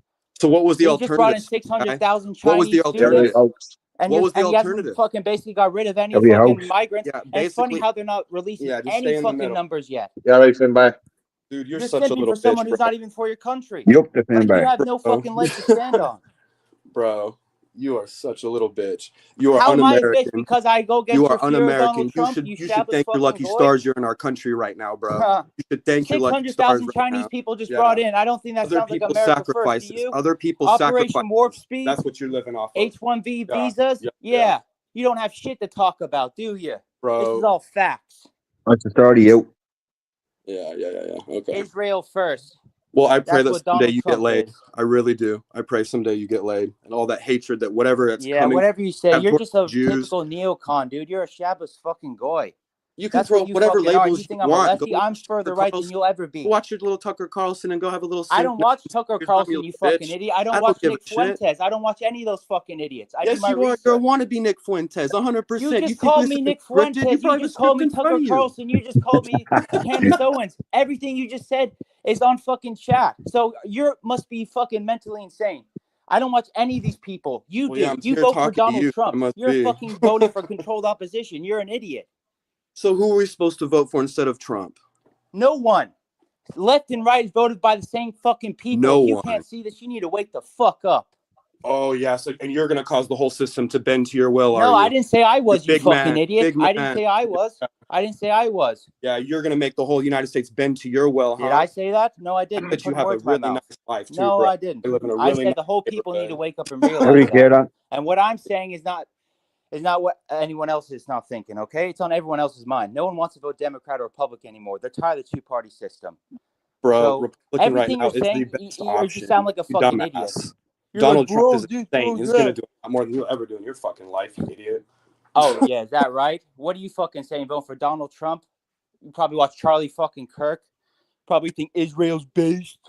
[SPEAKER 4] So what was the
[SPEAKER 3] He just brought in
[SPEAKER 4] alternative?
[SPEAKER 3] 600,000
[SPEAKER 4] What was the
[SPEAKER 3] Chinese
[SPEAKER 4] alternative?
[SPEAKER 3] students. And
[SPEAKER 4] What was the
[SPEAKER 3] he hasn't
[SPEAKER 4] alternative?
[SPEAKER 3] fucking basically got rid of any
[SPEAKER 1] Every
[SPEAKER 3] fucking
[SPEAKER 1] house.
[SPEAKER 3] migrants.
[SPEAKER 4] Yeah,
[SPEAKER 3] And it's funny
[SPEAKER 4] basically.
[SPEAKER 3] how they're not releasing
[SPEAKER 4] Yeah, just stay
[SPEAKER 3] any
[SPEAKER 4] in the
[SPEAKER 3] fucking
[SPEAKER 4] middle.
[SPEAKER 3] numbers yet.
[SPEAKER 2] Yeah, right, Finbar.
[SPEAKER 4] Dude, you're
[SPEAKER 3] You're
[SPEAKER 4] such a
[SPEAKER 3] simping
[SPEAKER 4] little
[SPEAKER 3] for someone
[SPEAKER 4] bitch,
[SPEAKER 3] who's
[SPEAKER 4] bro.
[SPEAKER 3] not even for your country.
[SPEAKER 1] Yup, the
[SPEAKER 3] Like, you
[SPEAKER 1] Finbar.
[SPEAKER 3] have no
[SPEAKER 4] Bro.
[SPEAKER 3] fucking leg to stand on.
[SPEAKER 4] Bro, you are such a little bitch. You are
[SPEAKER 3] How am I a bitch?
[SPEAKER 4] un-American.
[SPEAKER 3] Because I go against
[SPEAKER 4] You
[SPEAKER 3] your
[SPEAKER 4] are
[SPEAKER 3] fear of
[SPEAKER 4] un-American.
[SPEAKER 3] Donald Trump?
[SPEAKER 4] You should
[SPEAKER 3] shabbos
[SPEAKER 4] thank your
[SPEAKER 3] fucking
[SPEAKER 4] lucky
[SPEAKER 3] goy?
[SPEAKER 4] stars you're in our country right now, bro. You should thank your lucky stars
[SPEAKER 3] 600,000
[SPEAKER 4] right
[SPEAKER 3] Chinese
[SPEAKER 4] now.
[SPEAKER 3] people just
[SPEAKER 4] Yeah.
[SPEAKER 3] brought in. I don't think that
[SPEAKER 4] Other
[SPEAKER 3] sounds like
[SPEAKER 4] people's
[SPEAKER 3] America first to
[SPEAKER 4] sacrifices.
[SPEAKER 3] you.
[SPEAKER 4] Other people's
[SPEAKER 3] Operation
[SPEAKER 4] sacrifices.
[SPEAKER 3] Warp Speed,
[SPEAKER 4] That's what you're living off of.
[SPEAKER 3] H-1B
[SPEAKER 4] Yeah,
[SPEAKER 3] visas.
[SPEAKER 4] yeah,
[SPEAKER 3] Yeah.
[SPEAKER 4] yeah.
[SPEAKER 3] You don't have shit to talk about, do you? This is
[SPEAKER 4] Bro.
[SPEAKER 3] all facts.
[SPEAKER 1] That's the start of you.
[SPEAKER 4] Yeah. Okay.
[SPEAKER 3] Israel first.
[SPEAKER 4] Well, I pray
[SPEAKER 3] That's
[SPEAKER 4] that
[SPEAKER 3] what
[SPEAKER 4] someday
[SPEAKER 3] Donald
[SPEAKER 4] you
[SPEAKER 3] Trump
[SPEAKER 4] get laid.
[SPEAKER 3] is.
[SPEAKER 4] I really do. I pray someday you get laid. And all that hatred that whatever that's
[SPEAKER 3] Yeah,
[SPEAKER 4] coming.
[SPEAKER 3] whatever you say.
[SPEAKER 4] have
[SPEAKER 3] You're
[SPEAKER 4] towards
[SPEAKER 3] just a
[SPEAKER 4] Jews.
[SPEAKER 3] typical neocon, dude. You're a Shabbos fucking goy.
[SPEAKER 4] You can
[SPEAKER 3] That's
[SPEAKER 4] throw
[SPEAKER 3] what you
[SPEAKER 4] whatever
[SPEAKER 3] fucking are.
[SPEAKER 4] labels
[SPEAKER 3] You think
[SPEAKER 4] you
[SPEAKER 3] I'm a
[SPEAKER 4] want.
[SPEAKER 3] lefty?
[SPEAKER 4] Go
[SPEAKER 3] I'm
[SPEAKER 4] watch
[SPEAKER 3] further
[SPEAKER 4] Tucker
[SPEAKER 3] right than
[SPEAKER 4] Carlson.
[SPEAKER 3] you'll ever be.
[SPEAKER 4] Go watch your little Tucker Carlson and go have a little
[SPEAKER 3] I
[SPEAKER 4] sing.
[SPEAKER 3] don't watch Tucker
[SPEAKER 4] Your
[SPEAKER 3] Carlson,
[SPEAKER 4] dumb
[SPEAKER 3] you
[SPEAKER 4] little
[SPEAKER 3] fucking
[SPEAKER 4] bitch.
[SPEAKER 3] idiot. I don't
[SPEAKER 4] I don't
[SPEAKER 3] watch
[SPEAKER 4] give a
[SPEAKER 3] Nick
[SPEAKER 4] shit.
[SPEAKER 3] Fuentes. I don't watch any of those fucking idiots. I
[SPEAKER 4] Yes,
[SPEAKER 3] do my
[SPEAKER 4] you are.
[SPEAKER 3] research.
[SPEAKER 4] You're a wannabe Nick Fuentes, 100%.
[SPEAKER 3] You just
[SPEAKER 4] think
[SPEAKER 3] called
[SPEAKER 4] this
[SPEAKER 3] me
[SPEAKER 4] is
[SPEAKER 3] Nick
[SPEAKER 4] scripted?
[SPEAKER 3] Fuentes.
[SPEAKER 4] You
[SPEAKER 3] You
[SPEAKER 4] probably have a
[SPEAKER 3] just called
[SPEAKER 4] script
[SPEAKER 3] me
[SPEAKER 4] in front
[SPEAKER 3] Tucker
[SPEAKER 4] of you.
[SPEAKER 3] Carlson. You just called me Candace Owens. Everything you just said is on fucking chat. So you must be fucking mentally insane. I don't watch any of these people. You
[SPEAKER 4] Well,
[SPEAKER 3] do.
[SPEAKER 4] yeah, I'm
[SPEAKER 3] You
[SPEAKER 4] here
[SPEAKER 3] vote for
[SPEAKER 4] talking to
[SPEAKER 3] Donald
[SPEAKER 4] you. I
[SPEAKER 3] Trump.
[SPEAKER 4] must
[SPEAKER 3] You're
[SPEAKER 4] be.
[SPEAKER 3] fucking voting for controlled opposition. You're an idiot.
[SPEAKER 4] So who are we supposed to vote for instead of Trump?
[SPEAKER 3] No one. Left and right is voted by the same fucking people.
[SPEAKER 4] No
[SPEAKER 3] If you
[SPEAKER 4] one.
[SPEAKER 3] can't see this, you need to wake the fuck up.
[SPEAKER 4] Oh, yeah. So, and you're going to cause the whole system to bend to your will, are
[SPEAKER 3] No,
[SPEAKER 4] you?
[SPEAKER 3] I didn't say I was, you
[SPEAKER 4] big
[SPEAKER 3] fucking
[SPEAKER 4] man,
[SPEAKER 3] idiot.
[SPEAKER 4] big
[SPEAKER 3] I didn't
[SPEAKER 4] man.
[SPEAKER 3] say I was. I didn't say I was.
[SPEAKER 4] Yeah, you're going to make the whole United States bend to your will,
[SPEAKER 3] Did
[SPEAKER 4] huh?
[SPEAKER 3] I say that? No, I
[SPEAKER 4] I
[SPEAKER 3] didn't.
[SPEAKER 4] bet you
[SPEAKER 3] Put
[SPEAKER 4] have a
[SPEAKER 3] words in my
[SPEAKER 4] really
[SPEAKER 3] mouth.
[SPEAKER 4] nice life, too,
[SPEAKER 3] No,
[SPEAKER 4] bro.
[SPEAKER 3] I didn't.
[SPEAKER 4] You live in a
[SPEAKER 3] I
[SPEAKER 4] really
[SPEAKER 3] said
[SPEAKER 4] nice
[SPEAKER 3] the whole people need to
[SPEAKER 4] neighborhood.
[SPEAKER 3] wake up and
[SPEAKER 1] There we
[SPEAKER 3] realize
[SPEAKER 1] go.
[SPEAKER 3] that. And what I'm saying is not what anyone else is not thinking, okay? It's on everyone else's mind. No one wants to vote Democrat or Republican anymore. They're tired of the two-party system.
[SPEAKER 4] Bro,
[SPEAKER 3] So,
[SPEAKER 4] Republican right
[SPEAKER 3] everything
[SPEAKER 4] now
[SPEAKER 3] you're
[SPEAKER 4] is the
[SPEAKER 3] saying,
[SPEAKER 4] best
[SPEAKER 3] you
[SPEAKER 4] option.
[SPEAKER 3] just sound like a
[SPEAKER 4] You
[SPEAKER 3] fucking idiot.
[SPEAKER 4] dumbass.
[SPEAKER 3] You're
[SPEAKER 4] Donald
[SPEAKER 3] like,
[SPEAKER 4] Trump
[SPEAKER 3] bro,
[SPEAKER 4] is
[SPEAKER 3] dude,
[SPEAKER 4] insane. He's going to do a lot more than you'll ever do in your fucking life, you idiot.
[SPEAKER 3] Oh, yeah, is that right? What are you fucking saying? Vote for Donald Trump? You probably watch Charlie fucking Kirk. Probably think Israel's based.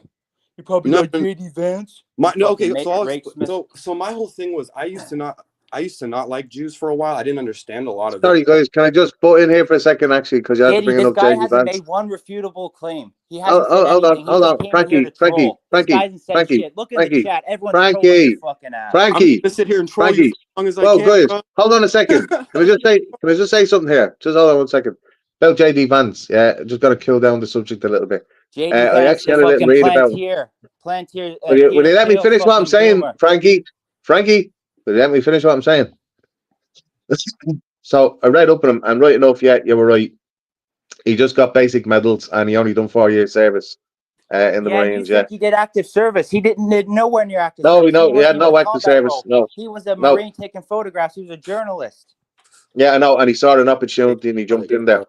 [SPEAKER 3] You probably
[SPEAKER 4] No,
[SPEAKER 3] like JD Vance.
[SPEAKER 4] Okay,
[SPEAKER 3] Fucking
[SPEAKER 4] so my whole thing was I used to not like Jews for a while. I didn't understand a lot of
[SPEAKER 2] Sorry,
[SPEAKER 4] it.
[SPEAKER 2] guys. Can I just butt in here for a second, actually, because you had to
[SPEAKER 3] Katie,
[SPEAKER 2] bring
[SPEAKER 3] this
[SPEAKER 2] up
[SPEAKER 3] guy
[SPEAKER 2] JD
[SPEAKER 3] hasn't
[SPEAKER 2] Vance.
[SPEAKER 3] made one refutable claim. He hasn't
[SPEAKER 2] Oh,
[SPEAKER 3] said
[SPEAKER 2] hold
[SPEAKER 3] anything.
[SPEAKER 2] on.
[SPEAKER 3] He just came in here to troll. This guy hasn't said shit. Look at the chat. Everyone's trolling your fucking ass.
[SPEAKER 4] I'm
[SPEAKER 2] Frankie,
[SPEAKER 4] gonna sit here and troll you for as long as I
[SPEAKER 2] well,
[SPEAKER 4] can.
[SPEAKER 2] guys,
[SPEAKER 4] Bro.
[SPEAKER 2] hold on a second. Can I just say something here? Just hold on 1 second. About JD Vance, yeah, just got to kill down the subject a little bit.
[SPEAKER 3] JD
[SPEAKER 2] I
[SPEAKER 3] Vance,
[SPEAKER 2] actually
[SPEAKER 3] the
[SPEAKER 2] had a little
[SPEAKER 3] fucking
[SPEAKER 2] read about him.
[SPEAKER 3] Plantier.
[SPEAKER 2] Will you let me finish what I'm saying, Frankie? Frankie, will you let me finish what I'm saying? So I read up on him, and right enough, yeah, you were right. He just got basic medals, and he only done 4 years service in the Marines.
[SPEAKER 3] You think he did active service? He did nowhere near active
[SPEAKER 2] No,
[SPEAKER 3] service.
[SPEAKER 2] he had no active service. No,
[SPEAKER 3] he was a Marine taking photographs. He was a journalist.
[SPEAKER 2] Yeah, I know, and he saw an opportunity and he jumped in there.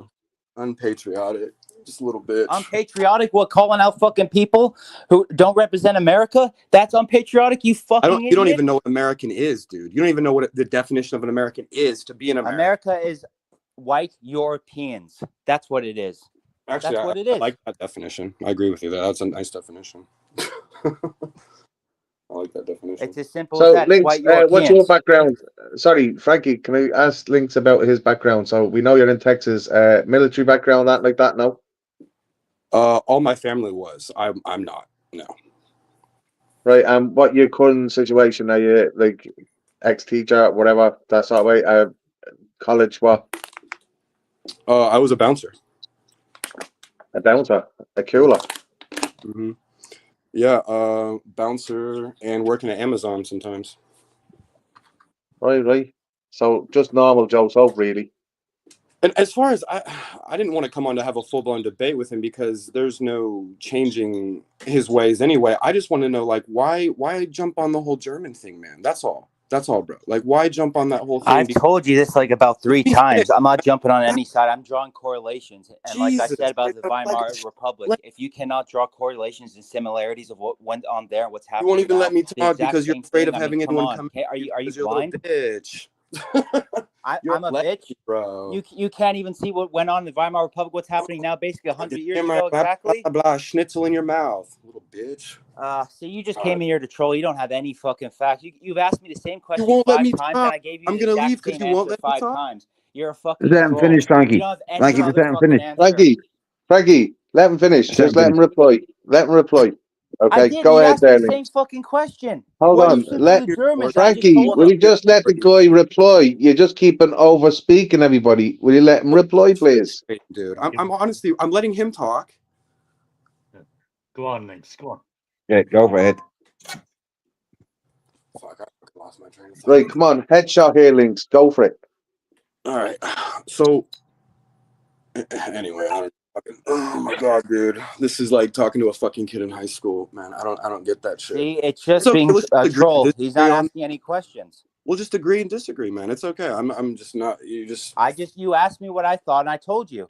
[SPEAKER 4] Unpatriotic, just a little bit.
[SPEAKER 3] Unpatriotic? What, calling out fucking people who don't represent America? That's unpatriotic, you fucking idiot.
[SPEAKER 4] You don't even know what American is, dude. You don't even know what the definition of an American is to be an American.
[SPEAKER 3] America is white Europeans. That's what it is.
[SPEAKER 4] Actually,
[SPEAKER 3] that's what it is.
[SPEAKER 4] I like that definition. I agree with you. That's a nice definition. I like that definition.
[SPEAKER 3] It's as simple
[SPEAKER 2] So,
[SPEAKER 3] as that.
[SPEAKER 2] Lynx,
[SPEAKER 3] White Europeans.
[SPEAKER 2] what's your background? Sorry, Frankie, can I ask Lynx about his background? So we know you're in Texas. Military background, that like that? No.
[SPEAKER 4] All my family was. I'm not. No.
[SPEAKER 2] Right. And what your current situation? Are you like ex-teacher, whatever that sort of way? College, what?
[SPEAKER 4] I was a bouncer.
[SPEAKER 2] A bouncer, a cooler.
[SPEAKER 4] Mm-hmm. Yeah, bouncer and working at Amazon sometimes.
[SPEAKER 2] Right. So just normal Joe Soap, really.
[SPEAKER 4] And as far as I didn't want to come on to have a full-blown debate with him because there's no changing his ways anyway. I just want to know, like, why jump on the whole German thing, man? That's all, bro. Like, why jump on that whole thing?
[SPEAKER 3] I've told you this like about 3 times. I'm not jumping on any side. I'm drawing correlations. And like I said about the Weimar Republic, if you cannot draw correlations and similarities of what went on there and what's happening,
[SPEAKER 4] you won't even
[SPEAKER 3] now,
[SPEAKER 4] let me talk because you're afraid of having anyone come.
[SPEAKER 3] Are you blind?
[SPEAKER 4] Bitch.
[SPEAKER 3] I'm a bitch,
[SPEAKER 4] bro.
[SPEAKER 3] You can't even see what went on in the Weimar Republic. What's happening now, basically 100 years ago, exactly.
[SPEAKER 4] Blah, blah, blah, schnitzel in your mouth, little bitch.
[SPEAKER 3] So you just came in here to troll. You don't have any fucking facts. You've asked me the same question 5 times, and I gave you. I'm gonna leave because you won't let me 5 times. You're a fucking.
[SPEAKER 1] Let him finish, Frankie. Frankie, let him finish.
[SPEAKER 2] Frankie, let him finish. Just let him reply. Let him reply. Okay,
[SPEAKER 3] I did.
[SPEAKER 2] go
[SPEAKER 3] He
[SPEAKER 2] ahead
[SPEAKER 3] asked me
[SPEAKER 2] there,
[SPEAKER 3] the same
[SPEAKER 2] Links.
[SPEAKER 3] fucking question.
[SPEAKER 2] Hold
[SPEAKER 4] What
[SPEAKER 2] on.
[SPEAKER 4] is
[SPEAKER 3] To
[SPEAKER 2] Let
[SPEAKER 3] the Germans, I just
[SPEAKER 2] Frankie,
[SPEAKER 3] told
[SPEAKER 2] will
[SPEAKER 3] them.
[SPEAKER 2] you just let the guy reply? You just keep on over speaking everybody. Will you let him reply, please?
[SPEAKER 4] dude? I'm honestly, I'm letting him talk.
[SPEAKER 5] Go on, Links. Go on.
[SPEAKER 1] Yeah, go for it.
[SPEAKER 4] Fuck, I lost my train of thought.
[SPEAKER 2] Right, come on, headshot here, Links. Go for it.
[SPEAKER 4] All right. So anyway, I don't fucking, oh my god, dude. This is like talking to a fucking kid in high school, man. I don't get that shit.
[SPEAKER 3] See, it's just
[SPEAKER 4] So
[SPEAKER 3] being
[SPEAKER 4] let's
[SPEAKER 3] a
[SPEAKER 4] agree
[SPEAKER 3] troll.
[SPEAKER 4] to
[SPEAKER 3] He's
[SPEAKER 4] disagree
[SPEAKER 3] not
[SPEAKER 4] on-
[SPEAKER 3] asking any questions.
[SPEAKER 4] We'll just agree and disagree, man. It's okay. I'm just not
[SPEAKER 3] You asked me what I thought, and I told you.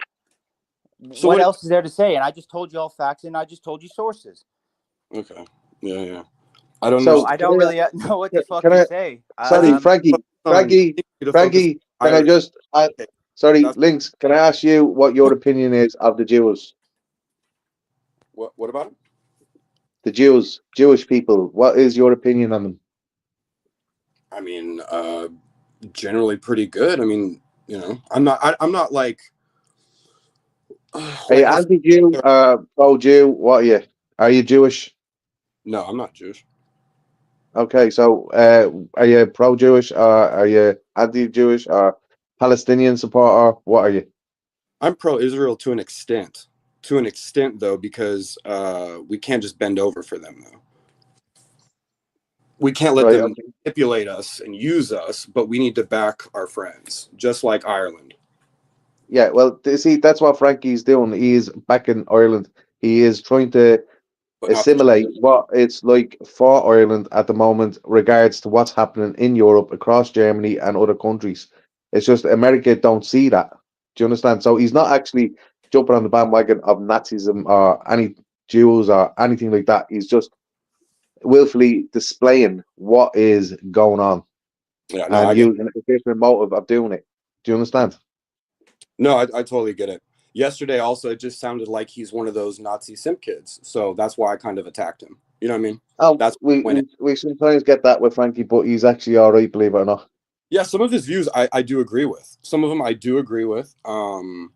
[SPEAKER 4] So
[SPEAKER 3] what
[SPEAKER 4] what-
[SPEAKER 3] else is there to say? And I just told you all facts, and I just told you sources.
[SPEAKER 4] okay. Yeah. I don't
[SPEAKER 2] So,
[SPEAKER 4] know.
[SPEAKER 3] So I don't really know what to
[SPEAKER 2] can
[SPEAKER 3] fucking
[SPEAKER 2] I-
[SPEAKER 3] say.
[SPEAKER 2] Sorry, Frankie. Frankie, can I just? Sorry,
[SPEAKER 4] That's-
[SPEAKER 2] Links. Can I ask you what your opinion is of the Jews?
[SPEAKER 4] What about it?
[SPEAKER 2] The Jews, Jewish people. What is your opinion on them?
[SPEAKER 4] I mean, generally pretty good. I mean, I'm not like.
[SPEAKER 2] Are you anti-Jew, pro-Jew? What are you? Are you Jewish?
[SPEAKER 4] No, I'm not Jewish.
[SPEAKER 2] Okay, so are you pro-Jewish or are you anti-Jewish or Palestinian supporter? What are you?
[SPEAKER 4] I'm pro-Israel to an extent. To an extent, though, because we can't just bend over for them, though. We can't let
[SPEAKER 2] Right,
[SPEAKER 4] them
[SPEAKER 2] okay.
[SPEAKER 4] manipulate us and use us, but we need to back our friends, just like Ireland.
[SPEAKER 2] Yeah, well, see, that's what Frankie's doing. He is back in Ireland. He is trying to
[SPEAKER 4] But not the
[SPEAKER 2] assimilate what it's like for Ireland at the moment, regards to what's happening in Europe, across Germany and other countries. It's just America don't see that. Do you understand? So he's not actually jumping on the bandwagon of Nazism or any Jews or anything like that. He's just willfully displaying what is going on
[SPEAKER 4] Yeah, no, I
[SPEAKER 2] and
[SPEAKER 4] get.
[SPEAKER 2] using a different motive of doing it. Do you understand?
[SPEAKER 4] No, I totally get it. Yesterday, also, it just sounded like he's one of those Nazi simp kids, so that's why I kind of attacked him. You know what I mean?
[SPEAKER 2] Oh,
[SPEAKER 4] That's
[SPEAKER 2] we sometimes get that with Frankie, but he's actually all right, believe it or not.
[SPEAKER 4] Yeah, some of his views I do agree with. Some of them I do agree with. And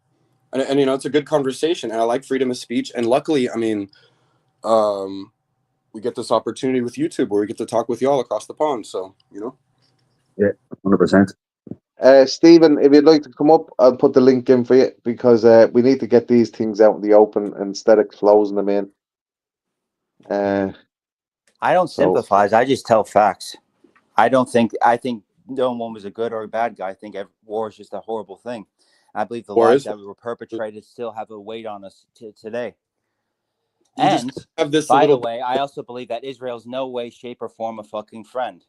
[SPEAKER 4] it's a good conversation, and I like freedom of speech. And luckily, I mean, we get this opportunity with YouTube where we get to talk with y'all across the pond. So,
[SPEAKER 1] Yeah, 100%.
[SPEAKER 2] Stephen, if you'd like to come up, I'll put the link in for you because we need to get these things out in the open instead of closing them in.
[SPEAKER 3] I don't
[SPEAKER 2] So-
[SPEAKER 3] sympathize. I just tell facts. I think no one was a good or a bad guy. I think war is just a horrible thing. I believe the
[SPEAKER 4] War
[SPEAKER 3] lies
[SPEAKER 4] is-
[SPEAKER 3] that were perpetrated still have a weight on us today.
[SPEAKER 4] you just
[SPEAKER 3] And
[SPEAKER 4] have this
[SPEAKER 3] by the
[SPEAKER 4] little.
[SPEAKER 3] way, I also believe that Israel's no way, shape, or form a fucking friend.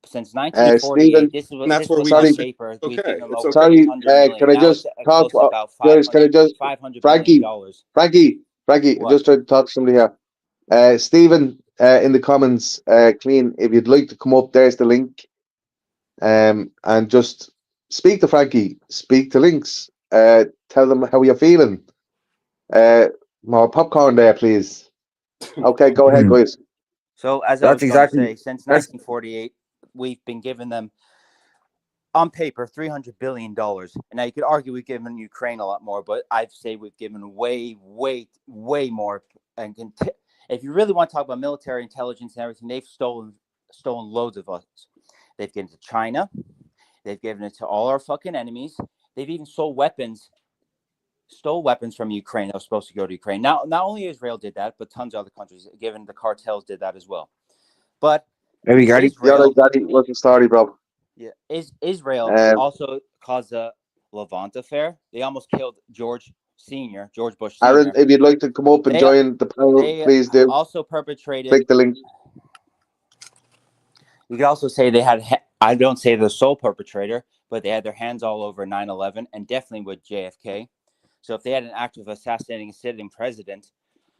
[SPEAKER 3] Since 1948,
[SPEAKER 2] Stephen,
[SPEAKER 4] that's where
[SPEAKER 3] was
[SPEAKER 4] we-
[SPEAKER 3] on
[SPEAKER 2] Sorry.
[SPEAKER 3] paper.
[SPEAKER 4] Okay,
[SPEAKER 3] We've given them
[SPEAKER 4] it's
[SPEAKER 3] over
[SPEAKER 4] okay.
[SPEAKER 2] Sorry,
[SPEAKER 3] 800 million.
[SPEAKER 2] can I
[SPEAKER 3] Now
[SPEAKER 2] just
[SPEAKER 3] it's
[SPEAKER 2] talk?
[SPEAKER 3] close to about
[SPEAKER 2] Guys, can I just
[SPEAKER 3] 500
[SPEAKER 2] Frankie?
[SPEAKER 3] billion dollars.
[SPEAKER 2] Frankie,
[SPEAKER 3] What?
[SPEAKER 2] just trying to talk to somebody here. Stephen, in the comments, clean. If you'd like to come up, there's the link. And just speak to Frankie, speak to Links, tell them how you're feeling. More popcorn there, please. Okay, go ahead, guys.
[SPEAKER 3] So as I was
[SPEAKER 1] That's
[SPEAKER 3] going to
[SPEAKER 1] exactly-
[SPEAKER 3] say, since
[SPEAKER 1] that's-
[SPEAKER 3] 1948, we've been giving them on paper $300 billion. And now you could argue we've given Ukraine a lot more, but I'd say we've given way more. And if you really want to talk about military intelligence and everything, they've stolen loads of us. They've given it to China. They've given it to all our fucking enemies. They've even stole weapons from Ukraine that was supposed to go to Ukraine. Now, not only Israel did that, but tons of other countries, given the cartels, did that as well. But
[SPEAKER 1] Maybe Gary.
[SPEAKER 3] Israel,
[SPEAKER 2] What's the story, bro?
[SPEAKER 3] yeah, Israel also caused the Levant affair. They almost killed George Bush Sr.
[SPEAKER 2] Aaron, if you'd like to come up and
[SPEAKER 3] They-
[SPEAKER 2] join the panel,
[SPEAKER 3] They
[SPEAKER 2] please do.
[SPEAKER 3] also perpetrated.
[SPEAKER 2] Click the link.
[SPEAKER 3] You could also say they had. I don't say the sole perpetrator, but they had their hands all over 9/11 and definitely with JFK. So if they had an act of assassinating a sitting president,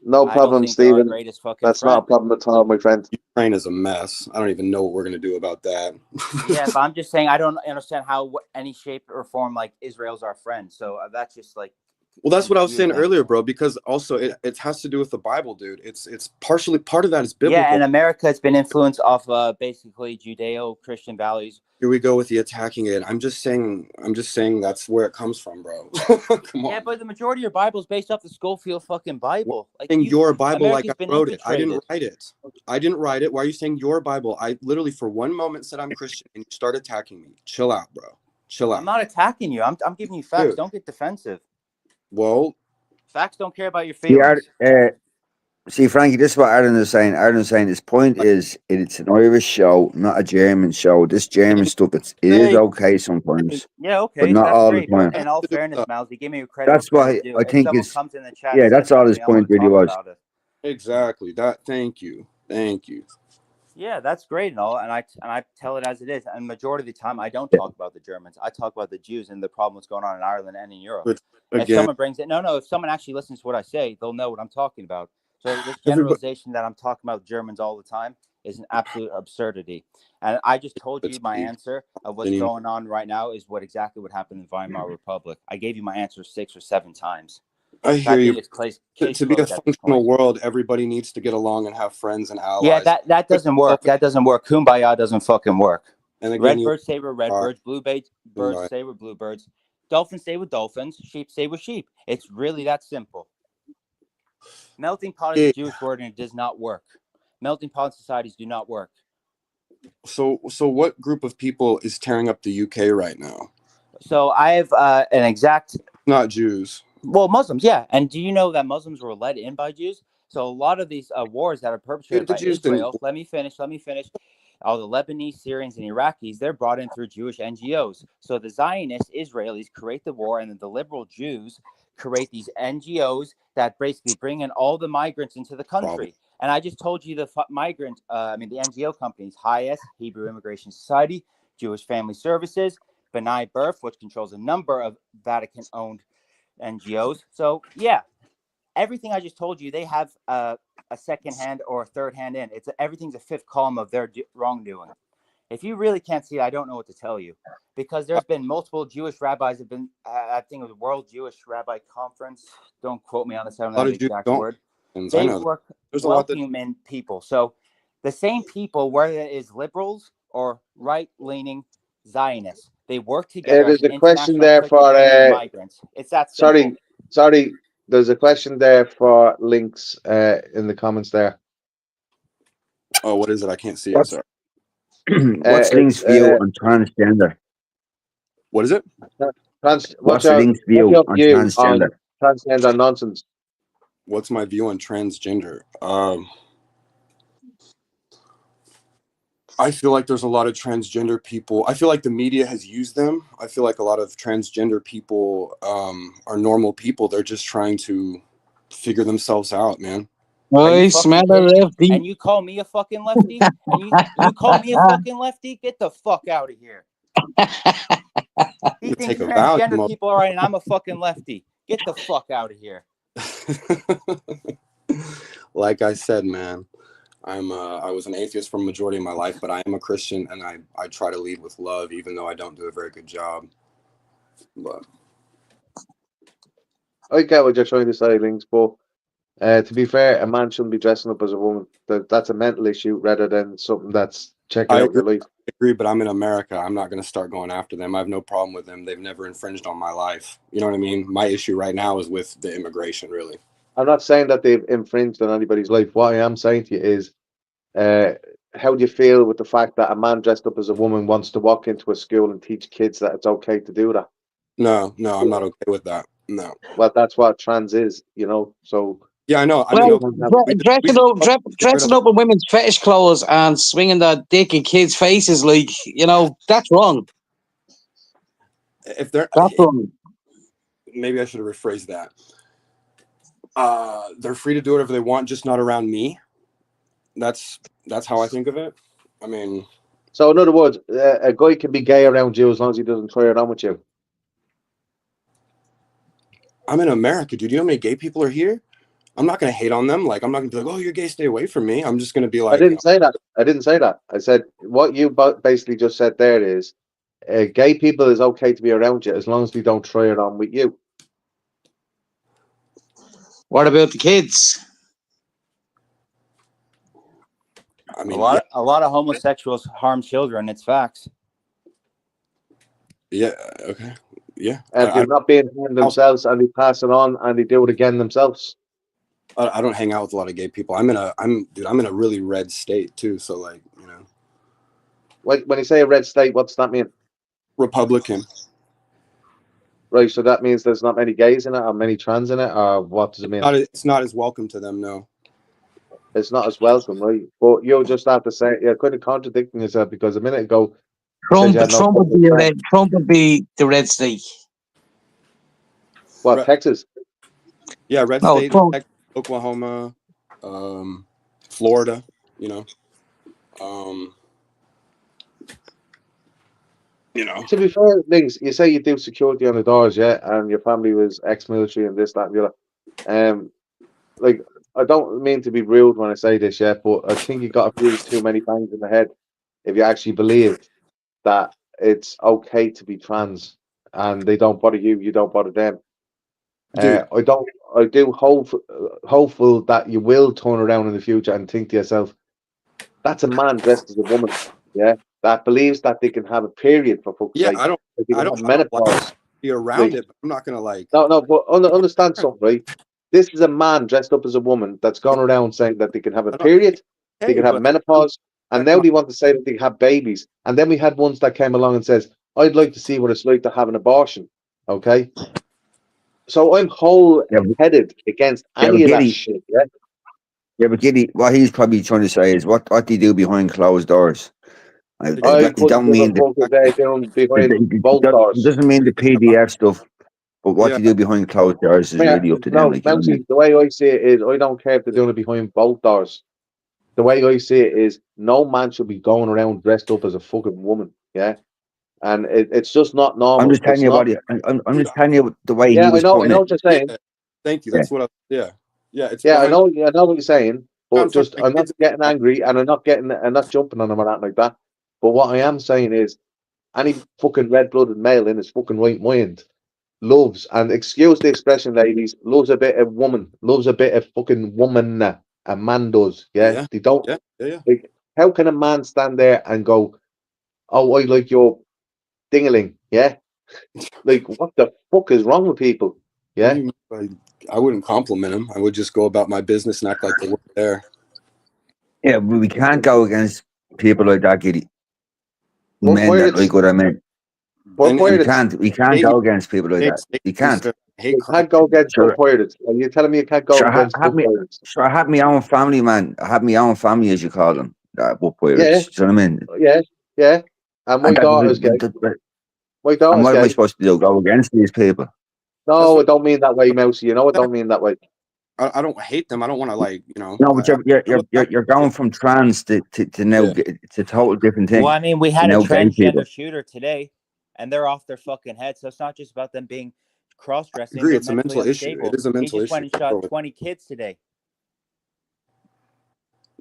[SPEAKER 2] No
[SPEAKER 3] I don't
[SPEAKER 2] problem,
[SPEAKER 3] think they're our
[SPEAKER 2] Stephen.
[SPEAKER 3] greatest fucking
[SPEAKER 2] That's
[SPEAKER 3] friend.
[SPEAKER 2] not a problem at all, my friend.
[SPEAKER 4] Ukraine is a mess. I don't even know what we're gonna do about that.
[SPEAKER 3] Yeah, but I'm just saying I don't understand how any shape or form like Israel's our friend. So that's just like
[SPEAKER 4] Well, that's what I was
[SPEAKER 3] confuse
[SPEAKER 4] saying
[SPEAKER 3] them.
[SPEAKER 4] earlier, bro, because also it has to do with the Bible, dude. It's partially, part of that is biblical.
[SPEAKER 3] Yeah, and America has been influenced off basically Judeo-Christian values.
[SPEAKER 4] Here we go with the attacking it. I'm just saying that's where it comes from, bro. Come on.
[SPEAKER 3] Yeah, but the majority of your Bible is based off the Schofield fucking Bible. Like
[SPEAKER 4] saying your Bible like
[SPEAKER 3] America's
[SPEAKER 4] I
[SPEAKER 3] been
[SPEAKER 4] wrote it. I didn't
[SPEAKER 3] infiltrated.
[SPEAKER 4] write it. I didn't write it. Why are you saying your Bible? I literally for one moment said I'm Christian and you start attacking me. Chill out, bro. Chill out.
[SPEAKER 3] I'm not attacking you. I'm giving you facts.
[SPEAKER 4] Dude.
[SPEAKER 3] Don't get defensive.
[SPEAKER 4] Well,
[SPEAKER 3] Facts don't care about your
[SPEAKER 1] See,
[SPEAKER 3] feelings.
[SPEAKER 1] see, Frankie, this is what Aaron is saying. Aaron is saying his point is it's an Irish show, not a German show. This German stuff, it is okay sometimes,
[SPEAKER 3] Yeah, okay,
[SPEAKER 1] but not
[SPEAKER 3] that's
[SPEAKER 1] all
[SPEAKER 3] great.
[SPEAKER 1] the time.
[SPEAKER 3] But in all fairness, Mousy, give me credit.
[SPEAKER 1] That's
[SPEAKER 3] where
[SPEAKER 1] why
[SPEAKER 3] credit's due.
[SPEAKER 1] I
[SPEAKER 3] If
[SPEAKER 1] think
[SPEAKER 3] someone
[SPEAKER 1] it's
[SPEAKER 3] comes in the chat,
[SPEAKER 1] yeah.
[SPEAKER 3] and
[SPEAKER 1] That's
[SPEAKER 3] says
[SPEAKER 1] all his
[SPEAKER 3] something, I wanna
[SPEAKER 1] point really
[SPEAKER 3] talk
[SPEAKER 1] was.
[SPEAKER 3] about it.
[SPEAKER 4] exactly. Thank you.
[SPEAKER 3] Yeah, that's great and all, and I tell it as it is. And majority of the time, I don't talk about the Germans. I talk about the Jews and the problems going on in Ireland and in Europe.
[SPEAKER 4] But
[SPEAKER 3] If
[SPEAKER 4] again,
[SPEAKER 3] someone brings it, if someone actually listens to what I say, they'll know what I'm talking about. So this
[SPEAKER 4] Everybody-
[SPEAKER 3] generalization that I'm talking about Germans all the time is an absolute absurdity. And I just told you
[SPEAKER 4] It's
[SPEAKER 3] my
[SPEAKER 4] deep.
[SPEAKER 3] answer of what's
[SPEAKER 4] Anymore.
[SPEAKER 3] going on right now is what exactly would happen in the Weimar Republic. I gave you my answer 6 or 7 times.
[SPEAKER 4] I hear you.
[SPEAKER 3] It's case
[SPEAKER 4] To be a
[SPEAKER 3] closed at this
[SPEAKER 4] functional
[SPEAKER 3] point.
[SPEAKER 4] world, everybody needs to get along and have friends and allies.
[SPEAKER 3] Yeah, that doesn't work. That doesn't work. Kumbaya doesn't fucking work.
[SPEAKER 4] And again,
[SPEAKER 3] Redbirds stay with redbirds. Bluebirds
[SPEAKER 4] Kumbaya.
[SPEAKER 3] stay with bluebirds. Dolphins stay with dolphins. Sheep stay with sheep. It's really that simple. Melting pot is a Jewish word and it does not work. Melting pot societies do not work.
[SPEAKER 4] So what group of people is tearing up the UK right now?
[SPEAKER 3] So I have an exact.
[SPEAKER 4] Not Jews.
[SPEAKER 3] Well, Muslims, yeah. And do you know that Muslims were led in by Jews? So a lot of these wars that are perpetrated
[SPEAKER 4] The
[SPEAKER 3] by
[SPEAKER 4] Jews
[SPEAKER 3] Israel.
[SPEAKER 4] didn't-
[SPEAKER 3] Let me finish. All the Lebanese, Syrians, and Iraqis, they're brought in through Jewish NGOs. So the Zionist Israelis create the war, and then the liberal Jews create these NGOs that basically bring in all the migrants into the country.
[SPEAKER 4] Problem.
[SPEAKER 3] And I just told you the the NGO companies, HIAS, Hebrew Immigration Society, Jewish Family Services, B'nai B'rith, which controls a number of Vatican-owned NGOs. So yeah, everything I just told you, they have a second hand or a third hand in. Everything's a fifth column of their wrongdoing. If you really can't see it, I don't know what to tell you, because there's been multiple Jewish rabbis have been. I think it was the World Jewish Rabbi Conference. Don't quote me on this. I don't know the exact word. They work welcoming people. So the same people, whether it is liberals or right-leaning Zionists, they work together.
[SPEAKER 2] There's
[SPEAKER 3] as
[SPEAKER 2] a
[SPEAKER 3] an
[SPEAKER 2] question
[SPEAKER 3] international
[SPEAKER 2] there
[SPEAKER 3] clique to
[SPEAKER 2] for,
[SPEAKER 3] bring in the migrants. It's that simple.
[SPEAKER 2] Sorry. There's a question there for links in the comments there.
[SPEAKER 4] Oh, what is it? I can't see it.
[SPEAKER 1] What's-
[SPEAKER 4] Sorry.
[SPEAKER 1] What's Link's view on transgender?
[SPEAKER 4] What is it?
[SPEAKER 1] What's
[SPEAKER 2] What's your
[SPEAKER 1] Link's view
[SPEAKER 2] view
[SPEAKER 1] on transgender?
[SPEAKER 2] transgender nonsense?
[SPEAKER 4] What's my view on transgender? I feel like there's a lot of transgender people. I feel like the media has used them. I feel like a lot of transgender people are normal people. They're just trying to figure themselves out, man.
[SPEAKER 3] Boy, smell the lefty. And you call me a fucking lefty? And you call me a fucking lefty? Get the fuck out of here. He thinks transgender people are right, and I'm a fucking lefty. Get the fuck out of here.
[SPEAKER 4] Like I said, man, I was an atheist for the majority of my life, but I am a Christian, and I try to lead with love, even though I don't do a very good job. But
[SPEAKER 2] I get what you're trying to say, Links, but to be fair, a man shouldn't be dressing up as a woman. That's a mental issue rather than something that's checking out your life.
[SPEAKER 4] I agree, but I'm in America. I'm not going to start going after them. I have no problem with them. They've never infringed on my life. You know what I mean? My issue right now is with the immigration, really.
[SPEAKER 2] I'm not saying that they've infringed on anybody's life. What I am saying to you is, how do you feel with the fact that a man dressed up as a woman wants to walk into a school and teach kids that it's okay to do that?
[SPEAKER 4] No, I'm not okay with that. No.
[SPEAKER 2] Well, that's what trans is, you know. So
[SPEAKER 4] yeah, I know.
[SPEAKER 6] Dressing up in women's fetish clothes and swinging that dick in kids' faces, like, you know, that's wrong.
[SPEAKER 4] That's wrong. Maybe I should have rephrased that. They're free to do whatever they want, just not around me. That's how I think of it. I mean,
[SPEAKER 2] so in other words, a guy can be gay around you as long as he doesn't try it on with you.
[SPEAKER 4] I'm in America, dude. You know how many gay people are here? I'm not gonna hate on them. Like, I'm not gonna be like, "Oh, you're gay, stay away from me." I'm just gonna be like,
[SPEAKER 2] I didn't say that. I said what you basically just said there is, gay people is okay to be around you as long as they don't try it on with you.
[SPEAKER 6] What about the kids?
[SPEAKER 4] I mean,
[SPEAKER 3] a lot of homosexuals harm children. It's facts.
[SPEAKER 4] yeah, okay, yeah.
[SPEAKER 2] They're not being harmed themselves, and they pass it on, and they do it again themselves.
[SPEAKER 4] I don't hang out with a lot of gay people. I'm in a really red state too. So like, you know,
[SPEAKER 2] When you say a red state, what's that mean?
[SPEAKER 4] Republican.
[SPEAKER 2] Right, so that means there's not many gays in it, or many trans in it, or what does it mean?
[SPEAKER 4] It's not as welcome to them. No.
[SPEAKER 2] It's not as welcome, right? But you just have to say you're kind of contradicting yourself, because a minute ago you said you had no
[SPEAKER 6] Trump would
[SPEAKER 2] fucking
[SPEAKER 6] be
[SPEAKER 2] friends.
[SPEAKER 6] Trump would be the red state.
[SPEAKER 2] What,
[SPEAKER 4] Right.
[SPEAKER 2] Texas?
[SPEAKER 4] Yeah, red
[SPEAKER 6] No,
[SPEAKER 4] state,
[SPEAKER 6] Trump.
[SPEAKER 4] Texas, Oklahoma, Florida. You know, you know.
[SPEAKER 2] To be fair, things you say you do security on the doors, yeah, and your family was ex-military and this, that, and the other. Like, I don't mean to be rude when I say this, yeah, but I think you got a few too many bangs in the head if you actually believe that it's okay to be trans and they don't bother you, you don't bother them.
[SPEAKER 4] Dude.
[SPEAKER 2] I do hopeful that you will turn around in the future and think to yourself, that's a man dressed as a woman, yeah, that believes that they can have a period, for fuck's
[SPEAKER 4] Yeah,
[SPEAKER 2] sake.
[SPEAKER 4] I don't
[SPEAKER 2] They can have
[SPEAKER 4] like
[SPEAKER 2] menopause.
[SPEAKER 4] be around
[SPEAKER 2] Like,
[SPEAKER 4] it, but I'm not gonna like.
[SPEAKER 2] No, but understand something, right? This is a man dressed up as a woman that's gone around saying that they can have a
[SPEAKER 4] I don't-
[SPEAKER 2] period, they
[SPEAKER 4] Hey,
[SPEAKER 2] can have
[SPEAKER 4] but
[SPEAKER 2] menopause, and
[SPEAKER 4] that's
[SPEAKER 2] now they want to say that they have babies. And then we had ones that came along and says, I'd like to see what it's like to have an abortion. Okay? So I'm
[SPEAKER 1] Yeah,
[SPEAKER 2] whole-headed against
[SPEAKER 1] but
[SPEAKER 2] any of that
[SPEAKER 1] Giddy,
[SPEAKER 2] shit, yeah?
[SPEAKER 1] yeah, but Giddy, what he's probably trying to say is what they do behind closed doors.
[SPEAKER 2] I
[SPEAKER 1] It
[SPEAKER 2] couldn't
[SPEAKER 1] don't
[SPEAKER 2] give a
[SPEAKER 1] mean
[SPEAKER 2] fuck if they're doing behind both
[SPEAKER 1] it
[SPEAKER 2] doors.
[SPEAKER 1] doesn't mean the PDF stuff, but what
[SPEAKER 4] Yeah.
[SPEAKER 1] they do behind closed doors is
[SPEAKER 2] Yeah,
[SPEAKER 1] really up to them.
[SPEAKER 2] no,
[SPEAKER 1] Like, you know what I mean?
[SPEAKER 2] Mousy, the way I see it is, I don't care if they're doing it behind both doors. The way I see it is, no man should be going around dressed up as a fucking woman, yeah? And it's just not
[SPEAKER 1] I'm
[SPEAKER 2] normal.
[SPEAKER 1] just telling
[SPEAKER 2] It's
[SPEAKER 1] you
[SPEAKER 2] not.
[SPEAKER 1] I'm just telling you the way
[SPEAKER 2] Yeah,
[SPEAKER 1] he
[SPEAKER 2] I
[SPEAKER 1] was
[SPEAKER 2] know
[SPEAKER 1] putting
[SPEAKER 2] what you're
[SPEAKER 4] yeah,
[SPEAKER 2] saying.
[SPEAKER 4] thank you.
[SPEAKER 1] Yeah.
[SPEAKER 4] That's what I. Yeah. It's
[SPEAKER 2] Yeah, I
[SPEAKER 4] behind-
[SPEAKER 2] know what you're saying. But
[SPEAKER 4] I'm sorry,
[SPEAKER 2] just, I'm not
[SPEAKER 4] it's-
[SPEAKER 2] getting angry, and I'm not jumping on him or that like that. But what I am saying is, any fucking red-blooded male in his fucking right mind loves, and excuse the expression, ladies, loves a bit of woman, loves a bit of fucking woman. A man does, yeah.
[SPEAKER 4] Yeah.
[SPEAKER 2] They don't.
[SPEAKER 4] Yeah.
[SPEAKER 2] Like, how can a man stand there and go, "Oh, I like your dingaling," yeah? Like, what the fuck is wrong with people?
[SPEAKER 4] What
[SPEAKER 2] Yeah.
[SPEAKER 4] do you mean by- I wouldn't compliment him. I would just go about my business and act like they weren't there.
[SPEAKER 1] Yeah, but we can't go against people like that, Giddy.
[SPEAKER 2] We're
[SPEAKER 1] Men that
[SPEAKER 2] pirates.
[SPEAKER 1] like what I meant.
[SPEAKER 2] We're
[SPEAKER 4] And-
[SPEAKER 2] pirates.
[SPEAKER 1] We can't
[SPEAKER 4] Maybe-
[SPEAKER 1] go against people like that.
[SPEAKER 4] States
[SPEAKER 1] You can't.
[SPEAKER 4] hate
[SPEAKER 2] You
[SPEAKER 4] crime.
[SPEAKER 2] can't go against
[SPEAKER 1] Sure.
[SPEAKER 2] good pirates. Are you telling me you can't go
[SPEAKER 1] Sure,
[SPEAKER 2] against
[SPEAKER 1] have
[SPEAKER 2] good
[SPEAKER 1] me-
[SPEAKER 2] pirates?
[SPEAKER 1] So I have my own family, man. I have my own family, as you call them. What pirates?
[SPEAKER 2] Yeah.
[SPEAKER 1] Do you know what I mean?
[SPEAKER 2] Yeah. And my
[SPEAKER 1] And
[SPEAKER 2] daughter's gay. My
[SPEAKER 1] and
[SPEAKER 2] daughter's
[SPEAKER 1] what am I
[SPEAKER 2] gay.
[SPEAKER 1] supposed to do? Go against these people?
[SPEAKER 2] No, I don't mean that way, Mousy. You know, I don't mean that way.
[SPEAKER 4] I don't hate them. I don't want to like, you know.
[SPEAKER 1] No, but you're going from trans to now
[SPEAKER 4] Yeah.
[SPEAKER 1] it's a total different thing.
[SPEAKER 3] Well, I mean, we had
[SPEAKER 1] You
[SPEAKER 3] a
[SPEAKER 1] know, gay people.
[SPEAKER 3] transgender shooter today, and they're off their fucking head. So it's not just about them being cross-dressing.
[SPEAKER 4] I agree,
[SPEAKER 3] they're
[SPEAKER 4] it's a
[SPEAKER 3] mentally
[SPEAKER 4] mental issue.
[SPEAKER 3] unstable.
[SPEAKER 4] It is a mental
[SPEAKER 3] He just went and
[SPEAKER 4] issue.
[SPEAKER 3] shot
[SPEAKER 4] Totally.
[SPEAKER 3] 20 kids today.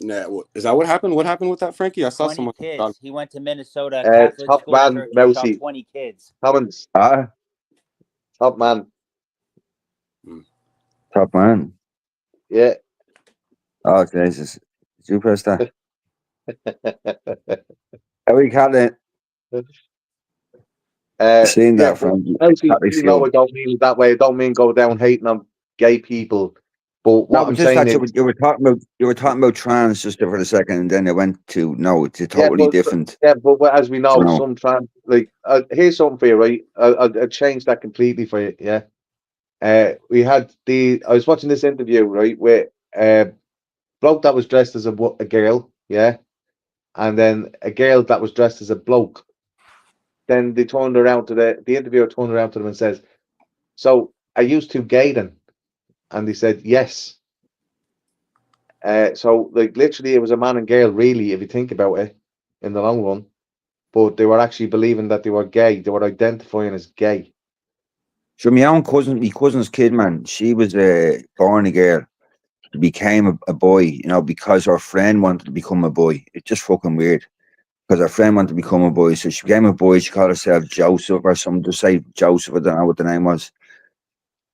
[SPEAKER 4] Nah, is that what happened? What happened with that, Frankie? I saw
[SPEAKER 3] 20
[SPEAKER 4] someone.
[SPEAKER 3] kids. He went to Minnesota Catholic
[SPEAKER 2] Top
[SPEAKER 3] School
[SPEAKER 2] man,
[SPEAKER 3] Church and shot
[SPEAKER 2] Mousy.
[SPEAKER 3] 20 kids.
[SPEAKER 2] Commons, top man.
[SPEAKER 1] Top man.
[SPEAKER 2] Yeah.
[SPEAKER 1] Oh Jesus, superstar. How we call it? Seeing that from
[SPEAKER 2] Mousy,
[SPEAKER 1] Catholic
[SPEAKER 2] you know,
[SPEAKER 1] school.
[SPEAKER 2] I don't mean it that way. I don't mean go down hating on gay people. But
[SPEAKER 1] No,
[SPEAKER 2] what
[SPEAKER 1] but
[SPEAKER 2] I'm
[SPEAKER 1] just
[SPEAKER 2] saying
[SPEAKER 1] that
[SPEAKER 2] is,
[SPEAKER 1] you were talking about trans just for a second, and then it went to no, it's a
[SPEAKER 2] Yeah,
[SPEAKER 1] totally
[SPEAKER 2] but-
[SPEAKER 1] different.
[SPEAKER 2] yeah, but as we know,
[SPEAKER 1] No.
[SPEAKER 2] some trans, like, here's something for you, right? I'll change that completely for you, yeah? I was watching this interview, right, with bloke that was dressed as a girl, yeah? And then a girl that was dressed as a bloke. Then they turned around to the interviewer turned around to them and says, "So, are you two gay then?" And they said, "Yes." So, like, literally, it was a man and girl, really, if you think about it, in the long run. But they were actually believing that they were gay. They were identifying as gay.
[SPEAKER 1] So my cousin's kid, man, she was born a girl, became a boy, you know, because her friend wanted to become a boy. It's just fucking weird. Because her friend wanted to become a boy, so she became a boy. She called herself Joseph or something. Just say Joseph. I don't know what the name was.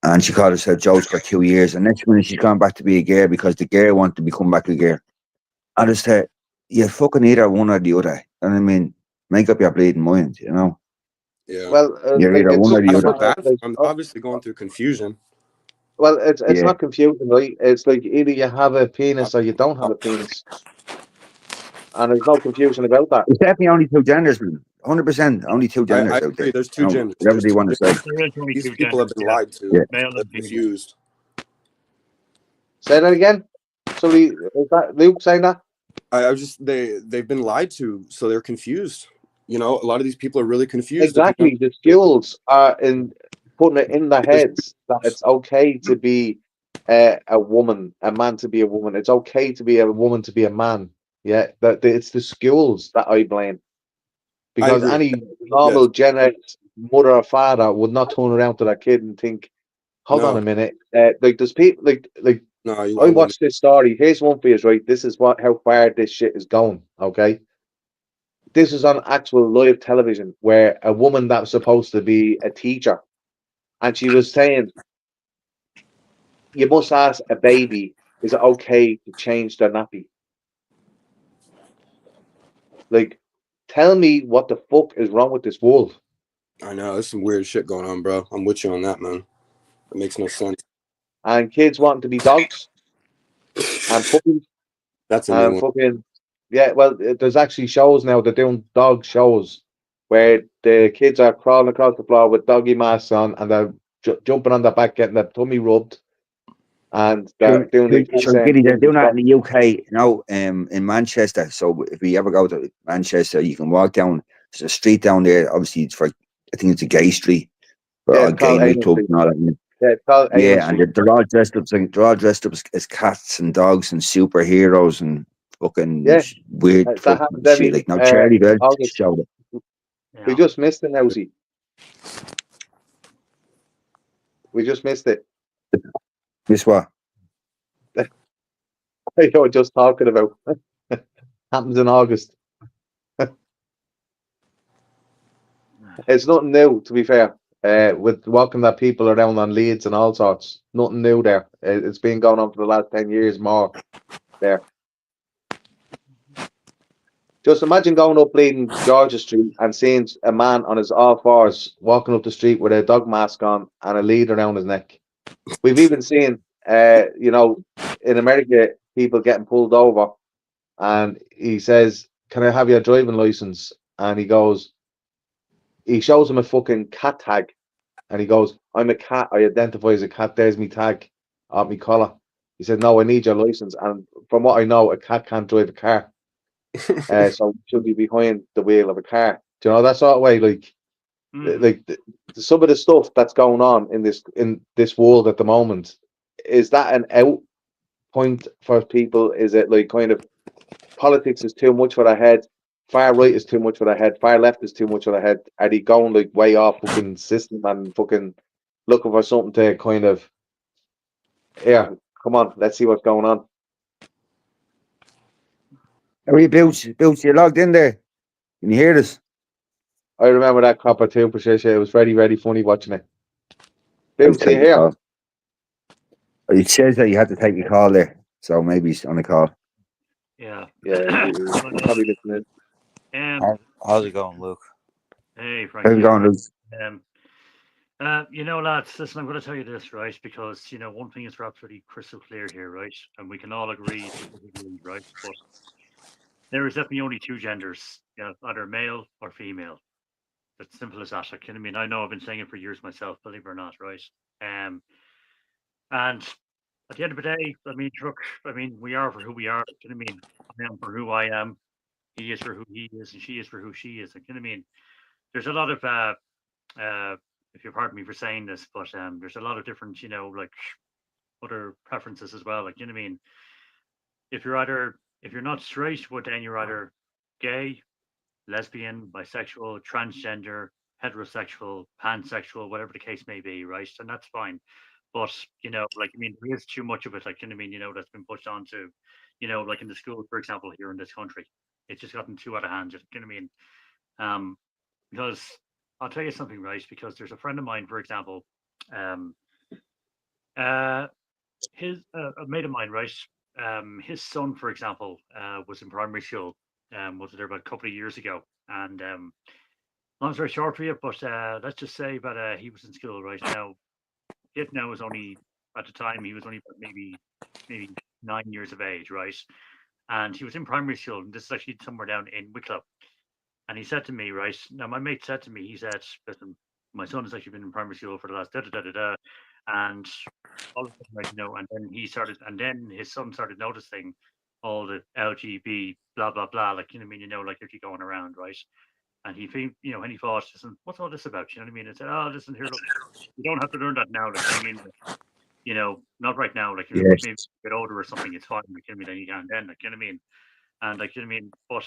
[SPEAKER 1] and she called herself Jones for 2 years. And next minute she's gone back to be a girl because the girl wanted to become back a girl. I just said, you fucking either one or the other. And I mean, make up your bleeding mind, you know.
[SPEAKER 4] Yeah.
[SPEAKER 2] Well,
[SPEAKER 1] You're
[SPEAKER 2] like
[SPEAKER 1] either
[SPEAKER 2] it's
[SPEAKER 1] one or
[SPEAKER 4] I
[SPEAKER 1] the
[SPEAKER 4] feel
[SPEAKER 1] other.
[SPEAKER 4] bad. I'm obviously going through confusion.
[SPEAKER 2] well, it's
[SPEAKER 1] Yeah.
[SPEAKER 2] not confusing, right? It's like either you have a penis or you don't have a penis, and there's no confusion about that.
[SPEAKER 1] It's definitely only two genders, man. 100% only two
[SPEAKER 4] I
[SPEAKER 1] genders out
[SPEAKER 4] agree.
[SPEAKER 1] there.
[SPEAKER 4] There's two
[SPEAKER 1] You know,
[SPEAKER 4] genders.
[SPEAKER 1] whatever
[SPEAKER 4] There's
[SPEAKER 1] they
[SPEAKER 4] two
[SPEAKER 1] want to say.
[SPEAKER 4] genders.
[SPEAKER 5] There is only
[SPEAKER 4] These
[SPEAKER 5] two
[SPEAKER 4] people have
[SPEAKER 5] genders,
[SPEAKER 4] been
[SPEAKER 5] yeah.
[SPEAKER 4] lied to.
[SPEAKER 1] Yeah.
[SPEAKER 5] Male
[SPEAKER 4] They're
[SPEAKER 5] and female.
[SPEAKER 4] confused.
[SPEAKER 2] Say that again. Somebody is that Luke saying that?
[SPEAKER 4] I was just they've been lied to, so they're confused. You know, a lot of these people are really confused.
[SPEAKER 2] Exactly. The schools are in putting it in their heads that it's okay to be a woman, a man to be a woman. It's okay to be a woman to be a man. Yeah, that it's the schools that I blame because
[SPEAKER 4] agree.
[SPEAKER 2] any normal Gen X mother or father would not turn around to their kid and think, "Hold on
[SPEAKER 4] No.
[SPEAKER 2] a minute." Like there's people like
[SPEAKER 4] No, you
[SPEAKER 2] I
[SPEAKER 4] won't.
[SPEAKER 2] watched this story. Here's one for you, right? This is how far this shit is going. Okay. This is on actual live television where a woman that was supposed to be a teacher and she was saying, you must ask a baby, is it okay to change their nappy? Like, tell me what the fuck is wrong with this world.
[SPEAKER 4] I know there's some weird shit going on, bro. I'm with you on that, man. It makes no sense.
[SPEAKER 2] And kids wanting to be dogs and puppies
[SPEAKER 4] That's a new
[SPEAKER 2] and
[SPEAKER 4] one.
[SPEAKER 2] fucking, yeah, well, there's actually shows now, they're doing dog shows where the kids are crawling across the floor with doggy masks on and they're jumping on their back, getting their tummy rubbed. And they're doing the exact
[SPEAKER 1] So
[SPEAKER 2] same
[SPEAKER 1] Giddy, they're
[SPEAKER 2] thing.
[SPEAKER 1] doing that in the UK now, in Manchester. So if we ever go to Manchester, you can walk down. There's a street down there. Obviously, it's for, I think it's a gay street, for
[SPEAKER 2] Yeah,
[SPEAKER 1] all
[SPEAKER 2] it's
[SPEAKER 1] gay
[SPEAKER 2] called Avon
[SPEAKER 1] nightclubs
[SPEAKER 2] Street.
[SPEAKER 1] and all that.
[SPEAKER 2] Yeah, it's called Avon
[SPEAKER 1] Yeah,
[SPEAKER 2] Street.
[SPEAKER 1] and they're all dressed up. They're all dressed up as cats and dogs and superheroes and fucking
[SPEAKER 2] Yeah,
[SPEAKER 1] weird
[SPEAKER 2] that
[SPEAKER 1] fucking
[SPEAKER 2] happened
[SPEAKER 1] shit.
[SPEAKER 2] every
[SPEAKER 1] Like now, Charlie Bell
[SPEAKER 2] August.
[SPEAKER 1] showed it.
[SPEAKER 2] We
[SPEAKER 5] Yeah.
[SPEAKER 2] just missed it, Nosy. We just missed it.
[SPEAKER 1] This what?
[SPEAKER 2] I know, just talking about happens in August. It's nothing new, to be fair. With walking that people around on Leeds and all sorts, nothing new there. It's been going on for the last 10 years more there. Just imagine going up Bleeding Georgia Street and seeing a man on his all fours walking up the street with a dog mask on and a lead around his neck. We've even seen, in America, people getting pulled over and he says, "Can I have your driving license?" And he shows him a fucking cat tag and he goes, "I'm a cat. I identify as a cat. There's me tag on me collar." He said, "No, I need your license." And from what I know, a cat can't drive a car. So should be behind the wheel of a car. Do you know that sort of way? Like, some of the stuff that's going on in this world at the moment, is that an out point for people? Is it like kind of politics is too much for their head, far right is too much for their head, far left is too much for their head? Are they going like way off fucking system and fucking looking for something to kind of, yeah, come on, let's see what's going on.
[SPEAKER 1] Are you Boots, you logged in there? Can you hear us?
[SPEAKER 2] I remember that copper too, Patricia. It was very, very funny watching it. Boots, are you here?
[SPEAKER 1] Call. It says that you had to take a call there, so maybe he's on a call.
[SPEAKER 5] Yeah.
[SPEAKER 2] Yeah, probably listening.
[SPEAKER 3] How's it going, Luke?
[SPEAKER 5] Hey, Frank.
[SPEAKER 1] How's it going, Luke?
[SPEAKER 5] Lads, listen, I'm going to tell you this, right? Because, one thing is absolutely crystal clear here, right? And we can all agree, right? But there is definitely only two genders, either male or female. It's simple as that. Like, I know I've been saying it for years myself, believe it or not, right? And at the end of the day, we are for who we are. I am for who I am. He is for who he is, and she is for who she is. There's a lot of if you've heard me for saying this, but there's a lot of different, like other preferences as well. Like, if you're not straight, but then you're either gay, lesbian, bisexual, transgender, heterosexual, pansexual, whatever the case may be, right? And that's fine. But there is too much of it, that's been pushed onto, like in the school, for example, here in this country. It's just gotten too out of hand, because I'll tell you something, right? Because there's a friend of mine, for example, A mate of mine, right? His son, for example, was in primary school. Was there about a couple of years ago, and long story short for you, but let's just say that he was in school right now. Kid now was only at the time he was only about maybe 9 years of age, right? And he was in primary school, and this is actually somewhere down in Wicklow. And he said to me, right now, my mate said to me, he said, "Listen, my son has actually been in primary school for the last da da da da da," and all of a sudden, right, and then and then his son started noticing all the LGB blah blah blah, like like if you're going around, right? And he and he thought, "Listen, what's all this about?" You know what I mean? And said, "Oh, listen here, look, you don't have to learn that now, like I mean, not right now, like
[SPEAKER 1] Yes.
[SPEAKER 5] maybe get older or something, it's fine, like then you can then, like I mean." And like but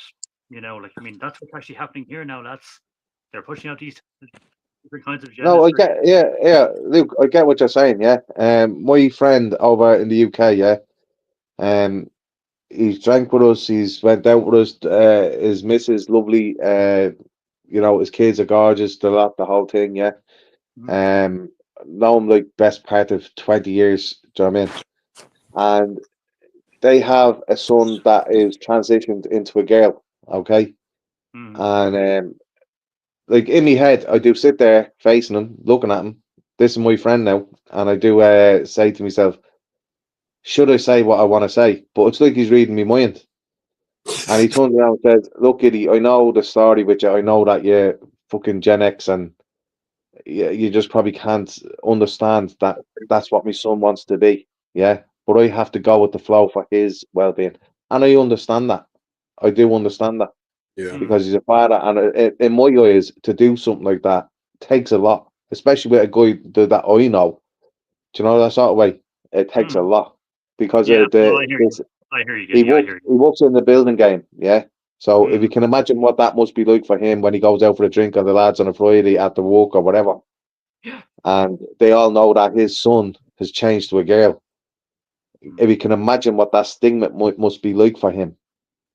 [SPEAKER 5] that's what's actually happening here now, lads. They're pushing out these different kinds of
[SPEAKER 2] No, I
[SPEAKER 5] genders.
[SPEAKER 2] get, yeah, Luke, I get what you're saying, yeah. My friend over in the UK, yeah, he's drank with us, he's went out with us, his missus lovely, his kids are gorgeous, the whole thing, yeah. Know him like best part of 20 years, do you know what I mean? And they have a son that is transitioned into a girl, okay? And like in my head, I do sit there facing him, looking at him. This is my friend now, and I do say to myself, should I say what I want to say? But it's like he's reading my mind. And he turns around and says, "Look, Eddie, I know the story with you. I know that you're fucking Gen X, and you just probably can't understand that that's what my son wants to be. Yeah, but I have to go with the flow for his well-being, and I understand that. I do understand that."
[SPEAKER 4] Yeah.
[SPEAKER 2] Because he's a father, and in my eyes, to do something like that takes a lot, especially with a guy that I know. Do you know that sort of way? It takes a lot because
[SPEAKER 5] Yeah,
[SPEAKER 2] of
[SPEAKER 5] no, I hear you. I hear you, Giddy. I hear
[SPEAKER 2] he
[SPEAKER 5] you.
[SPEAKER 2] works in the building game, yeah. So if you can imagine what that must be like for him when he goes out for a drink with the lads on a Friday at the walk or whatever,
[SPEAKER 5] Yeah.
[SPEAKER 2] and they all know that his son has changed to a girl. If you can imagine what that stigma must be like for him.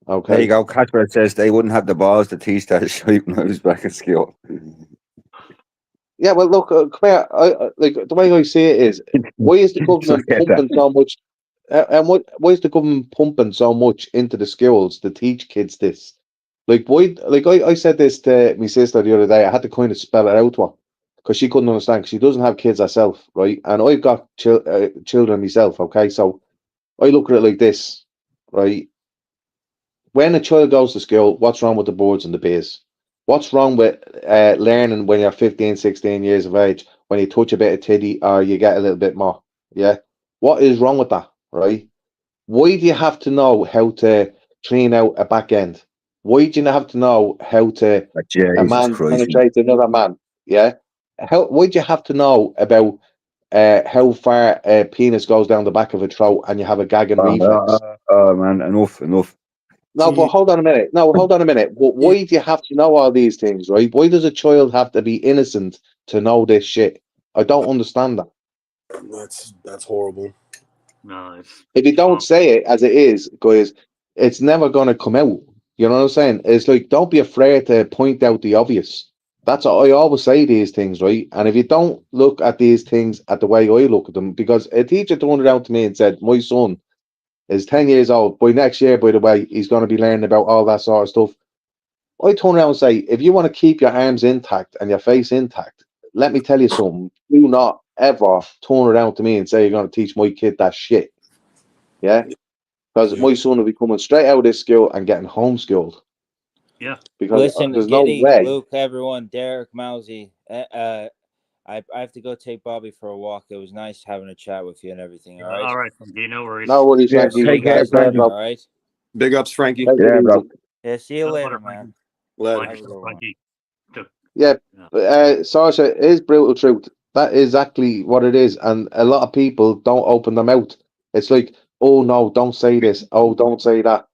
[SPEAKER 2] Okay.
[SPEAKER 1] There you go. Casper says they wouldn't have the balls to teach that shit when I was back in school.
[SPEAKER 2] Yeah, well, look, come here. Like the way I see it is, why is the government
[SPEAKER 1] Forget
[SPEAKER 2] pumping
[SPEAKER 1] that.
[SPEAKER 2] so much? And why is the government pumping so much into the schools to teach kids this? Like, why? Like I said this to my sister the other day. I had to kind of spell it out to her because she couldn't understand. 'Cause she doesn't have kids herself, right? And I've got children myself. Okay, so I look at it like this, right? When a child goes to school, what's wrong with the boards and the beers? What's wrong with learning when you're 15, 16 years of age, when you touch a bit of titty or you get a little bit more? Yeah. What is wrong with that, right? Why do you have to know how to clean out a back end? Why do you have to know how to a
[SPEAKER 1] Jesus
[SPEAKER 2] man
[SPEAKER 1] Christ.
[SPEAKER 2] penetrate another man? Yeah. Why do you have to know about how far a penis goes down the back of a throat and you have a gagging reflex?
[SPEAKER 1] Oh, man, enough.
[SPEAKER 2] No, but hold on a minute. No, hold on a minute. Why do you have to know all these things, right? Why does a child have to be innocent to know this shit? I don't understand that.
[SPEAKER 4] That's horrible.
[SPEAKER 5] No, it's
[SPEAKER 2] If you don't say it as it is, guys, it's never going to come out. You know what I'm saying? It's like, don't be afraid to point out the obvious. That's what I always say these things, right? And if you don't look at these things at the way I look at them, because a teacher turned around to me and said, my son is 10 years old. By next year, by the way, he's going to be learning about all that sort of stuff. I turn around and say, if you want to keep your arms intact and your face intact, let me tell you something. Do not ever turn around to me and say you're going to teach my kid that shit. Yeah? Because my son will be coming straight out of this school and getting homeschooled.
[SPEAKER 5] Yeah.
[SPEAKER 3] Because listen,
[SPEAKER 2] there's
[SPEAKER 3] Giddy,
[SPEAKER 2] no way.
[SPEAKER 3] Luke, everyone, Derek, Mousy, I have to go take Bobby for a walk. It was nice having a chat with you and everything. All right.
[SPEAKER 5] All right, no worries.
[SPEAKER 2] No worries, Frankie.
[SPEAKER 1] Take care, Frankie.
[SPEAKER 3] All right.
[SPEAKER 4] Big ups, Frankie.
[SPEAKER 1] Yeah, bro.
[SPEAKER 3] Yeah, see you later, man.
[SPEAKER 5] Frankie.
[SPEAKER 2] Yeah, Sasha, it is brutal truth. That is exactly what it is. And a lot of people don't open their mouth. It's like, oh no, don't say this. Oh, don't say that.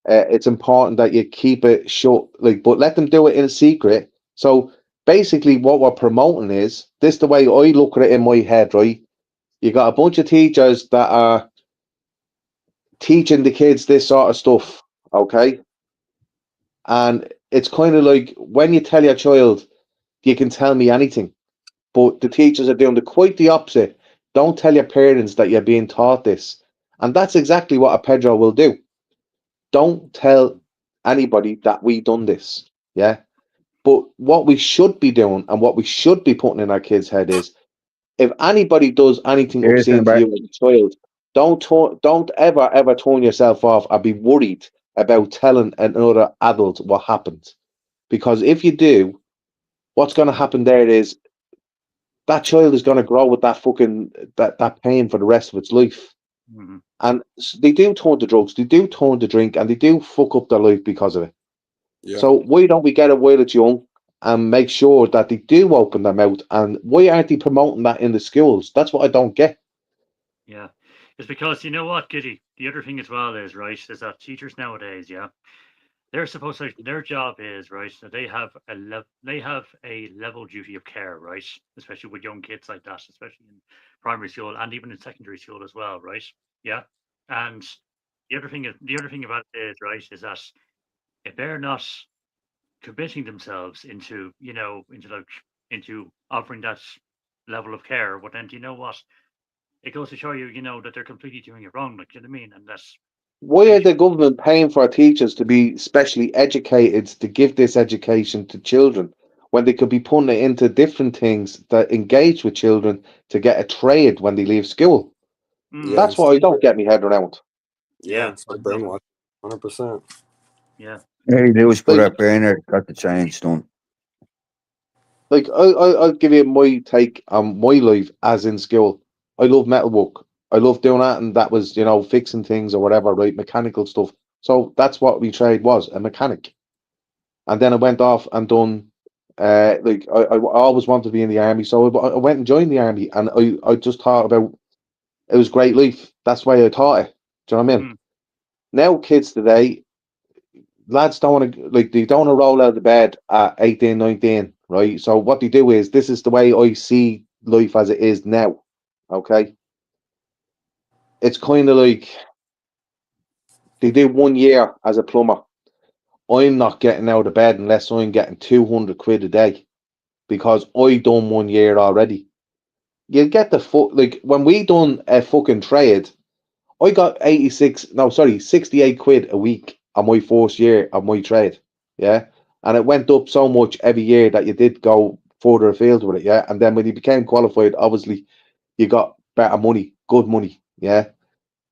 [SPEAKER 2] It's important that you keep it shut, but let them do it in a secret. So basically, what we're promoting is this: the way I look at it in my head, right? You got a bunch of teachers that are teaching the kids this sort of stuff, okay? And it's kind of like when you tell your child, you can tell me anything, but the teachers are doing quite the opposite. Don't tell your parents that you're being taught this. And that's exactly what a Pedro will do. Don't tell anybody that we done this. Yeah. But what we should be doing and what we should be putting in our kids' head is, if anybody does anything
[SPEAKER 1] Here's
[SPEAKER 2] obscene to
[SPEAKER 1] about
[SPEAKER 2] you as a child, don't ever turn yourself off or be worried about telling another adult what happened. Because if you do, what's going to happen there is that child is going to grow with that fucking that pain for the rest of its life.
[SPEAKER 5] Mhm.
[SPEAKER 2] And they do turn to drugs, they do turn to drink, and they do fuck up their life because of it.
[SPEAKER 4] Yeah.
[SPEAKER 2] So why don't we get it while it's young and make sure that they do open their mouth? And why aren't they promoting that in the schools? That's what I don't get.
[SPEAKER 5] Yeah, it's because you know what, Giddy. The other thing as well is right is that teachers nowadays, yeah, they're supposed to their job is right. So they have a level duty of care, right? Especially with young kids like that, especially in primary school and even in secondary school as well, right? Yeah, and the other thing about it is right is that if they're not committing themselves into offering that level of care, well then do you know what? It goes to show you, that they're completely doing it wrong. Like, you know what I mean? And that's
[SPEAKER 2] Why
[SPEAKER 5] they
[SPEAKER 2] are the
[SPEAKER 5] should,
[SPEAKER 2] government paying for teachers to be specially educated to give this education to children when they could be putting it into different things that engage with children to get a trade when they leave school?
[SPEAKER 4] Yeah.
[SPEAKER 2] That's what I don't get my head around.
[SPEAKER 4] Yeah.
[SPEAKER 5] yeah,
[SPEAKER 4] It's like brainwash. 100%.
[SPEAKER 5] yeah,
[SPEAKER 1] Hey, they was put
[SPEAKER 2] Like,
[SPEAKER 1] up brainer, got the change done.
[SPEAKER 2] I'll give you my take on my life as in school. I love metalwork. I love doing that, and that was, fixing things or whatever, right? Mechanical stuff. So that's what my trade was, a mechanic. And then I went off and done, I always wanted to be in the army, so I went and joined the army, and I just thought about it was great life. That's why I taught it. Do you know what I mean?
[SPEAKER 5] mm,
[SPEAKER 2] Now kids today, lads don't want to they don't want to roll out of bed at 18, 19, right? So what they do is, this is the way I see life as it is now. Okay. It's kind of like they do 1 year as a plumber. I'm not getting out of bed unless I'm getting 200 quid a day because I done 1 year already. You get the like when we done a fucking trade, I got 68 quid a week on my first year of my trade. Yeah. And it went up so much every year that you did go further afield with it. Yeah. And then when you became qualified, obviously you got better money, good money. Yeah.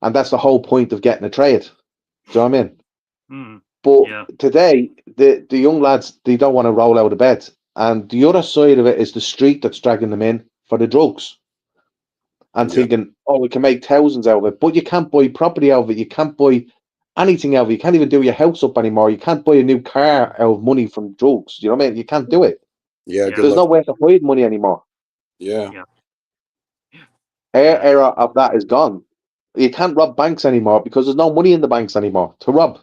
[SPEAKER 2] And that's the whole point of getting a trade. Do you know what I mean?
[SPEAKER 5] mm,
[SPEAKER 2] But
[SPEAKER 5] yeah,
[SPEAKER 2] today, the young lads, they don't want to roll out of bed. And the other side of it is the street that's dragging them in for the drugs and
[SPEAKER 4] Yeah.
[SPEAKER 2] thinking, oh, we can make thousands out of it. But you can't buy property out of it. You can't buy anything out of it. You can't even do your house up anymore. You can't buy a new car out of money from drugs. You know what I mean? You can't do it.
[SPEAKER 4] Yeah.
[SPEAKER 5] yeah,
[SPEAKER 4] Good
[SPEAKER 2] There's
[SPEAKER 4] luck.
[SPEAKER 2] nowhere to hide money anymore.
[SPEAKER 4] Yeah.
[SPEAKER 5] yeah,
[SPEAKER 2] Our
[SPEAKER 5] yeah,
[SPEAKER 2] era of that is gone. You can't rob banks anymore because there's no money in the banks anymore to rob.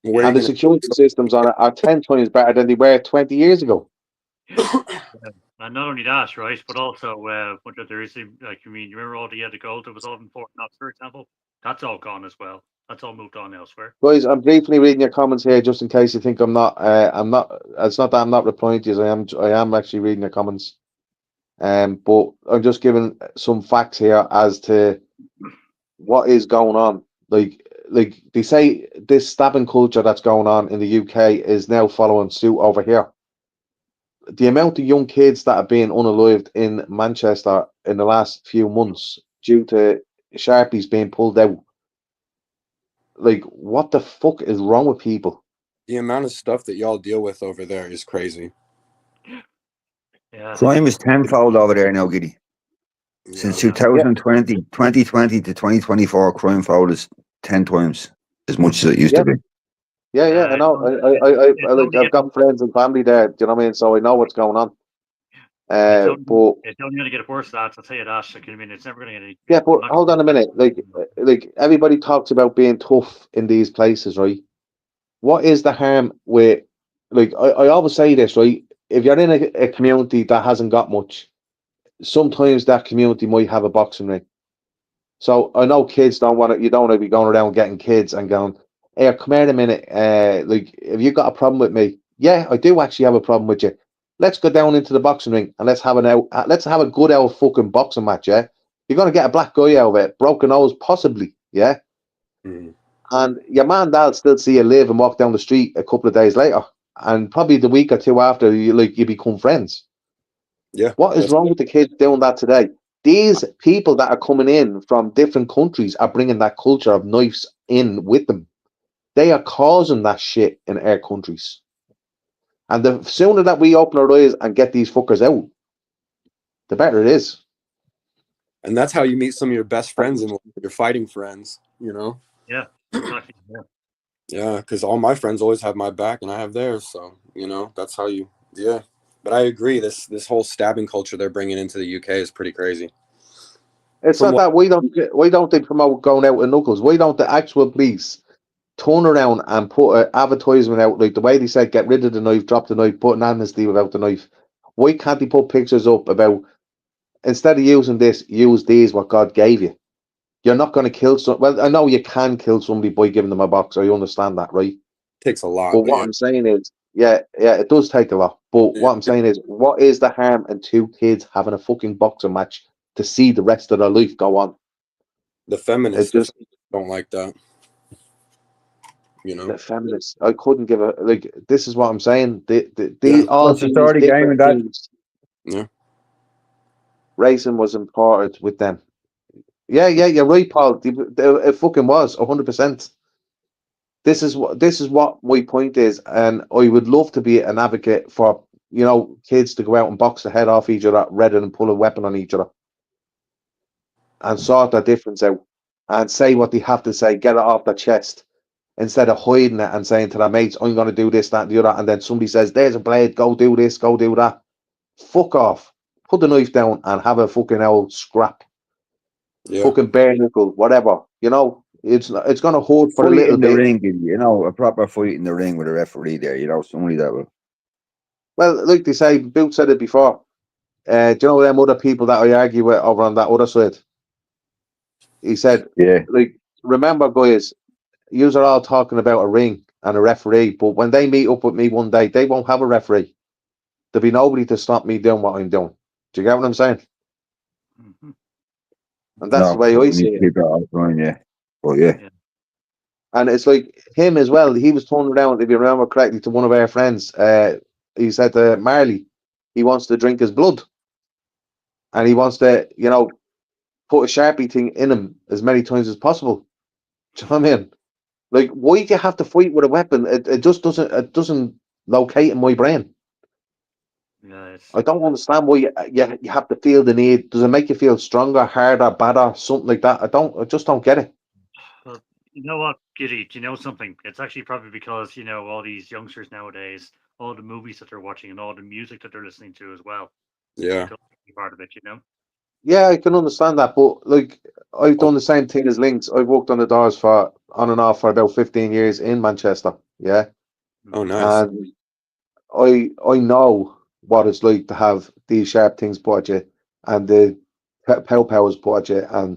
[SPEAKER 4] Where are
[SPEAKER 2] And
[SPEAKER 4] you
[SPEAKER 2] the
[SPEAKER 4] going
[SPEAKER 2] security systems on it are 10 times better than they were 20 years ago.
[SPEAKER 5] yeah. And not only that, right, but also what there is, like, you remember all the gold that was all in Fort Knox, for example? That's all gone as well. That's all moved on elsewhere.
[SPEAKER 2] Guys, I'm briefly reading your comments here just in case you think I'm not, it's not that I'm not replying to you. I am actually reading your comments. But I'm just giving some facts here as to what is going on. Like they say, this stabbing culture that's going on in the UK is now following suit over here. The amount of young kids that have been unalived in Manchester in the last few months due to Sharpies being pulled out. Like, what the fuck is wrong with people?
[SPEAKER 4] The amount of stuff that y'all deal with over there is crazy.
[SPEAKER 5] Yeah,
[SPEAKER 1] Crime is tenfold over there now, Giddy. Since
[SPEAKER 4] Yeah.
[SPEAKER 1] 2020 to 2024, crime fold is 10 times as much as it used to be.
[SPEAKER 2] Yeah, I
[SPEAKER 5] it's
[SPEAKER 2] know. I've got friends and family there. Do you know what I mean? So I know what's going on. But
[SPEAKER 5] it's only going to get worse, lads. I'll tell you that. Like, I mean, it's never going to get any.
[SPEAKER 2] yeah, but hold on a minute. Like everybody talks about being tough in these places, right? What is the harm with? Like I always say this, right? If you're in a community that hasn't got much, sometimes that community might have a boxing ring. So I know kids don't want to. You don't want to be going around getting kids and going, "Hey, come here in a minute. Like, if you got a problem with me, yeah, I do actually have a problem with you. Let's go down into the boxing ring and let's have a good old fucking boxing match, yeah. You're going to get a black guy out of it, broken nose, possibly, yeah?
[SPEAKER 4] Mhm.
[SPEAKER 2] And your man and dad still see you live and walk down the street a couple of days later. And probably the week or two after, you become friends.
[SPEAKER 4] Yeah.
[SPEAKER 2] What is wrong with the kids doing that today? These people that are coming in from different countries are bringing that culture of knives in with them. They are causing that shit in our countries. And the sooner that we open our eyes and get these fuckers out, the better it is.
[SPEAKER 4] And that's how you meet some of your best friends and your fighting friends, you know?
[SPEAKER 5] Yeah, exactly. Yeah.
[SPEAKER 4] Yeah, because all my friends always have my back and I have theirs. So, you know, that's how you, yeah. But I agree, this whole stabbing culture they're bringing into the UK is pretty crazy.
[SPEAKER 2] It's
[SPEAKER 4] From
[SPEAKER 2] not that why don't they promote going out with knuckles? Why don't the actual police turn around and put an advertisement out like the way they said, get rid of the knife, drop the knife, put an amnesty without the knife? Why can't they put pictures up about, instead of using this, use these what God gave you? You're not going to kill some. Well, I know you can kill somebody by giving them a box. I understand that, right?
[SPEAKER 4] takes a lot,
[SPEAKER 2] But
[SPEAKER 4] but
[SPEAKER 2] what
[SPEAKER 4] yeah.
[SPEAKER 2] I'm saying is, yeah, it does take a lot. But
[SPEAKER 4] Yeah.
[SPEAKER 2] what I'm saying is, what is the harm in two kids having a fucking boxing match to see the rest of their life go on?
[SPEAKER 4] The feminists
[SPEAKER 2] It just
[SPEAKER 4] don't like that. You know?
[SPEAKER 2] the feminists. I couldn't give a like. This is what I'm saying.
[SPEAKER 4] Yeah.
[SPEAKER 2] All
[SPEAKER 1] What's the
[SPEAKER 2] these
[SPEAKER 1] story game
[SPEAKER 2] different
[SPEAKER 1] with that?
[SPEAKER 2] things.
[SPEAKER 4] Yeah.
[SPEAKER 2] Racing was important with them. Yeah, you're right, Paul. It fucking was 100%. This is what my point is, and I would love to be an advocate for kids to go out and box the head off each other rather than pull a weapon on each other, and sort that difference out, and say what they have to say, get it off their chest, instead of hiding it and saying to their mates, "I'm going to do this, that, and the other," and then somebody says, "There's a blade, go do this, go do that." Fuck off. Put the knife down and have a fucking old scrap.
[SPEAKER 4] Yeah.
[SPEAKER 2] Fucking bare knuckle, whatever. It's going to hurt for a
[SPEAKER 1] Fight
[SPEAKER 2] little
[SPEAKER 1] in the
[SPEAKER 2] bit.
[SPEAKER 1] ring, a proper fight in the ring with a referee there, somebody that will.
[SPEAKER 2] Well, like they say, Bill said it before. Do you know them other people that I argue with over on that other side? He said,
[SPEAKER 1] Yeah.
[SPEAKER 2] like, remember, guys, yous are all talking about a ring and a referee, but when they meet up with me one day, they won't have a referee. There'll be nobody to stop me doing what I'm doing. Do you get what I'm saying?
[SPEAKER 5] Mhm.
[SPEAKER 2] And that's the way
[SPEAKER 1] we
[SPEAKER 2] I
[SPEAKER 1] need
[SPEAKER 2] see
[SPEAKER 1] to
[SPEAKER 2] it.
[SPEAKER 1] keep that offline, yeah. But yeah.
[SPEAKER 2] And it's like him as well. He was turning around, if you remember correctly, to one of our friends. He said to Marley, he wants to drink his blood. And he wants to, put a Sharpie thing in him as many times as possible. Do you know what I mean? Like, why do you have to fight with a weapon? It just doesn't locate in my brain.
[SPEAKER 5] Yeah, it's,
[SPEAKER 2] I don't understand why you have to feel the need. Does it make you feel stronger, harder, better, something like that? I just don't get it.
[SPEAKER 5] well, you know what, Giddy, do you know something? It's actually probably because, all these youngsters nowadays, all the movies that they're watching and all the music that they're listening to as well.
[SPEAKER 4] Yeah.
[SPEAKER 5] Could be part of it,
[SPEAKER 2] Yeah, I can understand that, but like I've done the same thing as Lynx. I've worked on the doors for on and off for about 15 years in Manchester. Yeah.
[SPEAKER 4] Oh, nice.
[SPEAKER 2] And I know what it's like to have these sharp things put at you and the pow powers put at you and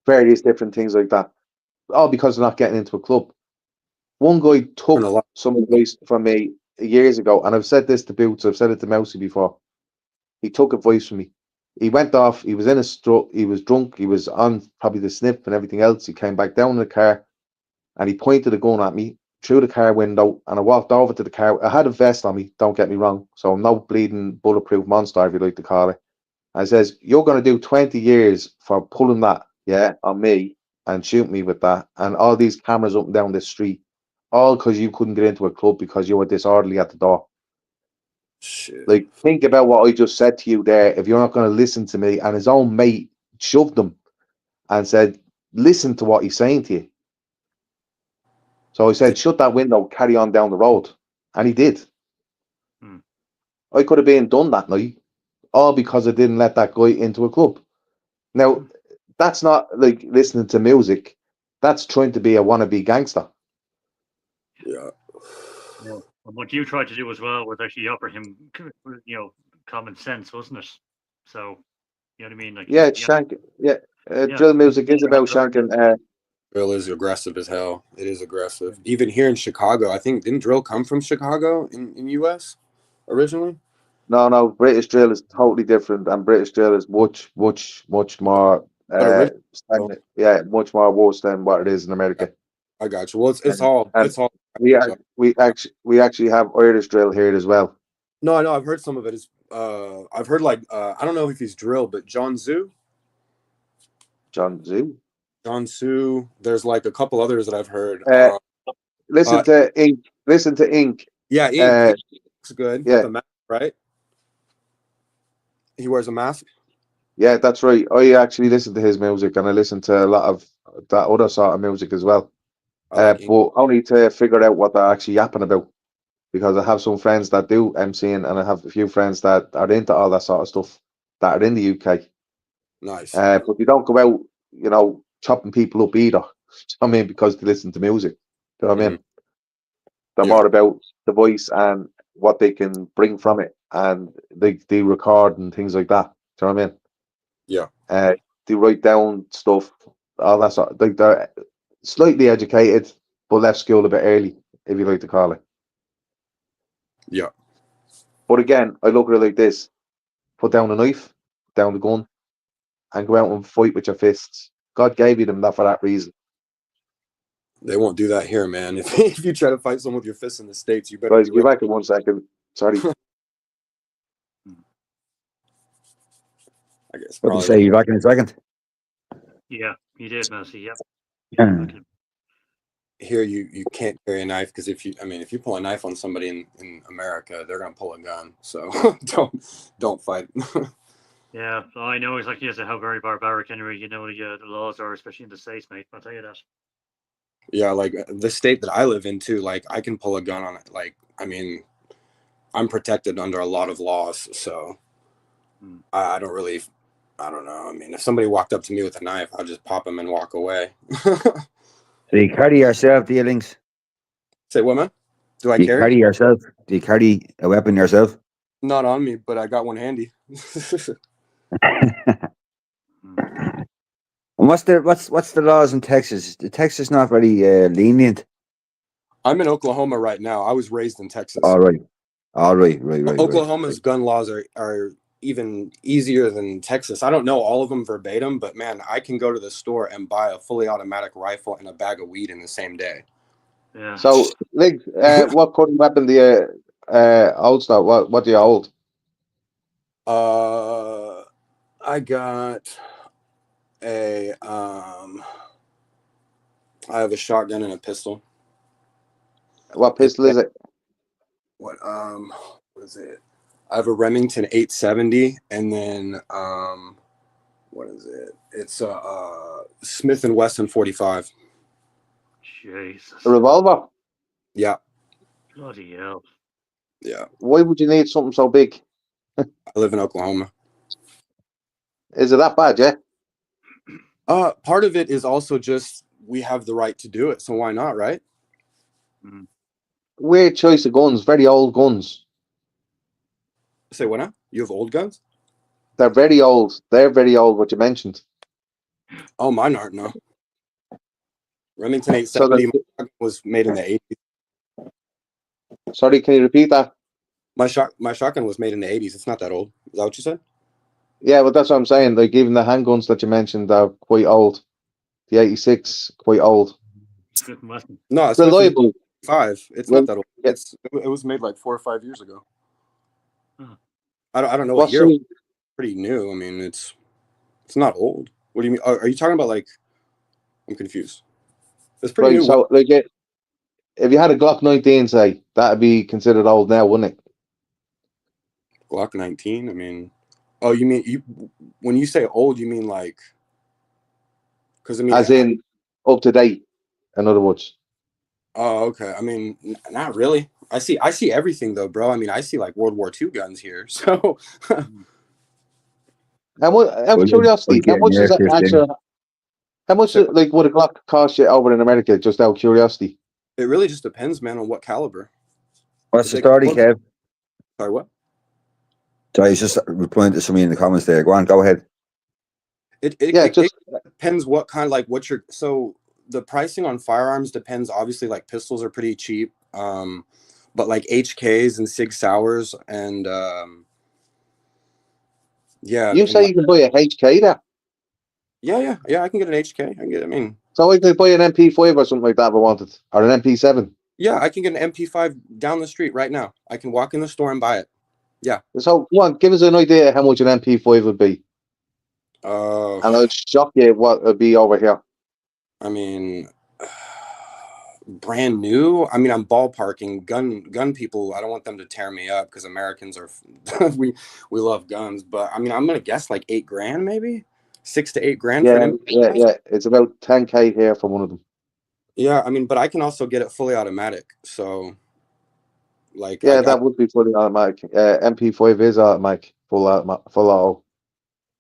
[SPEAKER 2] various different things like that. All because they're not getting into a club. One guy
[SPEAKER 4] Learn a
[SPEAKER 2] took
[SPEAKER 4] lot.
[SPEAKER 2] some advice from me years ago, and I've said this to Boots, I've said it to Mousy before. He took advice from me. He went off, he was in a strut, he was drunk, he was on probably the snip and everything else. He came back down in the car and he pointed a gun at me through the car window, and I walked over to the car. I had a vest on me, don't get me wrong, so I'm no bleeding bulletproof monster, if you like to call it. And he says, "You're going to do 20 years for pulling that, yeah, on me and shoot me with that, and all these cameras up and down the street, all because you couldn't get into a club because you were disorderly at the door."
[SPEAKER 4] Shit.
[SPEAKER 2] Like, think about what I just said to you there. If you're not going to listen to me, and his own mate shoved him and said, "Listen to what he's saying to you." So I said, "Shut that window, carry on down the road," and he did.
[SPEAKER 5] Hmm.
[SPEAKER 2] I could have been done that night, all because I didn't let that guy into a club. Now, that's not like listening to music. That's trying to be a wannabe gangster.
[SPEAKER 4] Yeah.
[SPEAKER 5] And what you tried to do as well was actually offer him, common sense, wasn't it? So, you know what I mean? Like,
[SPEAKER 2] Yeah, it's shank. Yeah,
[SPEAKER 5] yeah,
[SPEAKER 2] drill music is about shanking.
[SPEAKER 4] Drill is aggressive as hell. It is aggressive. Even here in Chicago, I think, didn't drill come from Chicago in US originally?
[SPEAKER 2] No. British drill is totally different, and British drill is much more.
[SPEAKER 4] But original,
[SPEAKER 2] Much more worse than what it is in America.
[SPEAKER 4] I got you. Well, it's
[SPEAKER 2] And,
[SPEAKER 4] all
[SPEAKER 2] and
[SPEAKER 4] it's all.
[SPEAKER 2] we actually have Irish drill here as well.
[SPEAKER 4] No, I know. I've heard some of it. Is I've heard like I don't know if he's drill, but John Zoo.
[SPEAKER 2] John Zoo.
[SPEAKER 4] John Sue. There's like a couple others that I've heard.
[SPEAKER 2] Listen to Ink. Listen to Ink.
[SPEAKER 4] Yeah, Ink looks good.
[SPEAKER 2] yeah.
[SPEAKER 4] With a mask, right? He wears a mask.
[SPEAKER 2] Yeah, that's right. I actually listen to his music, and I listen to a lot of that other sort of music as well.
[SPEAKER 4] I like Ink.
[SPEAKER 2] But only to figure out what they're actually yapping about, because I have some friends that do MCing, and I have a few friends that are into all that sort of stuff that are in the UK.
[SPEAKER 4] Nice.
[SPEAKER 2] But they don't go out, chopping people up either. I mean, because they listen to music. Do you know what I mean? They're more about the voice and what they can bring from it, and they record and things like that. Do you know what I mean?
[SPEAKER 4] Yeah.
[SPEAKER 2] They write down stuff, all that sort. Like they're slightly educated, but left school a bit early, if you like to call it.
[SPEAKER 4] Yeah.
[SPEAKER 2] But again, I look at it like this: put down a knife, down the gun, and go out and fight with your fists. God gave you them that for that reason.
[SPEAKER 4] They won't do that here, man. If you try to fight someone with your fists in the States, you better
[SPEAKER 2] Guys,
[SPEAKER 4] be
[SPEAKER 2] give
[SPEAKER 4] ready.
[SPEAKER 2] back in 1 second. Sorry.
[SPEAKER 4] I guess.
[SPEAKER 1] What do you
[SPEAKER 4] Probably.
[SPEAKER 1] say? You back in a second?
[SPEAKER 5] Yeah, he did, Massey. Yep.
[SPEAKER 1] Yeah.
[SPEAKER 4] Here you can't carry a knife because if you pull a knife on somebody in America, they're gonna pull a gun. So don't fight.
[SPEAKER 5] Yeah, all I know is like yes, how very barbaric anyway. You know the laws are, especially in the States, mate. I'll tell you that.
[SPEAKER 4] Yeah, like the state that I live in too, like I can pull a gun on it. Like, I mean, I'm protected under a lot of laws, so I don't know. I mean, if somebody walked up to me with a knife, I'll just pop them and walk away.
[SPEAKER 1] Do you carry yourself, dealings?
[SPEAKER 4] Say what, man? Do I
[SPEAKER 1] Do you
[SPEAKER 4] carry?
[SPEAKER 1] carry yourself? Do you carry a weapon yourself?
[SPEAKER 4] Not on me, but I got one handy.
[SPEAKER 1] And what's the laws in Texas? The Texas not very lenient.
[SPEAKER 4] I'm in Oklahoma right now. I was raised in Texas.
[SPEAKER 1] All right, right.
[SPEAKER 4] Oklahoma's gun laws are even easier than Texas. I don't know all of them verbatim, but man, I can go to the store and buy a fully automatic rifle and a bag of weed in the same day.
[SPEAKER 5] Yeah.
[SPEAKER 2] So, Lig, what current weapon do you hold? Stuff? What do you hold?
[SPEAKER 4] I got a I have a shotgun and a pistol.
[SPEAKER 2] What pistol is it?
[SPEAKER 4] What is it? I have a Remington 870, and then what is it? It's a Smith & Wesson 45.
[SPEAKER 5] Jesus.
[SPEAKER 2] A revolver?
[SPEAKER 4] Yeah.
[SPEAKER 5] Bloody hell.
[SPEAKER 4] Yeah.
[SPEAKER 2] Why would you need something so big?
[SPEAKER 4] I live in Oklahoma.
[SPEAKER 2] Is it that bad, yeah?
[SPEAKER 4] Part of it is also just we have the right to do it, so why not, right?
[SPEAKER 2] Weird choice of guns, very old guns.
[SPEAKER 4] Say what now? You have old guns?
[SPEAKER 2] They're very old. They're very old, what you mentioned.
[SPEAKER 4] Oh, mine aren't, no. Remington 870 was made in the 80s.
[SPEAKER 2] Sorry, can you repeat that?
[SPEAKER 4] My shotgun was made in the 80s. It's not that old. Is that what you said?
[SPEAKER 2] Yeah, but that's what I'm saying. Like, even the handguns that you mentioned are quite old. The 86, quite old.
[SPEAKER 4] No, it's
[SPEAKER 2] reliable.
[SPEAKER 4] 5. It's not that old. It was made like 4 or 5 years ago. I don't know what year. Pretty new. I mean, it's not old. What do you mean? Are you talking about like? I'm confused. It's pretty new.
[SPEAKER 2] So, like, if you had a Glock 19, say, that'd be considered old now, wouldn't it?
[SPEAKER 4] Glock 19. I mean, oh, you mean when you say old, you mean like? Because I mean,
[SPEAKER 2] as in up to date. In other words.
[SPEAKER 4] Oh, okay. I mean, not really. I see everything though, bro. I mean, I see like World War II guns here. So, out of curiosity, how much is that actually?
[SPEAKER 2] How much like would a Glock cost you over in America? Just out of curiosity.
[SPEAKER 4] It really just depends, man, on what caliber.
[SPEAKER 1] What's the story, Kev?
[SPEAKER 4] Sorry, what?
[SPEAKER 1] So I was just replying to somebody in the comments there. Go on, go ahead.
[SPEAKER 4] It depends what kind, like what you're. So the pricing on firearms depends. Obviously, like pistols are pretty cheap, but like HKs and Sig Sauers and Yeah.
[SPEAKER 2] You
[SPEAKER 4] and
[SPEAKER 2] say you can buy a HK there.
[SPEAKER 4] yeah. I can get an HK. I mean,
[SPEAKER 2] So I could buy an MP5 or something like that if I wanted. Or an MP7.
[SPEAKER 4] yeah, I can get an MP5 down the street right now. I can walk in the store and buy it.
[SPEAKER 2] So come on, give us an idea of how much an MP5 would be. And I'll shock you what it'd be over here.
[SPEAKER 4] I mean, brand new. I mean, I'm ballparking gun people. I don't want them to tear me up because Americans are we love guns. But I mean, I'm gonna guess like $8,000, maybe $6 to $8,000 for an MP5.
[SPEAKER 2] Yeah. It's about 10K here for one of them.
[SPEAKER 4] Yeah, I mean, but I can also get it fully automatic. So, like,
[SPEAKER 2] Yeah, that would be fully automatic. MP5 is automatic, full auto.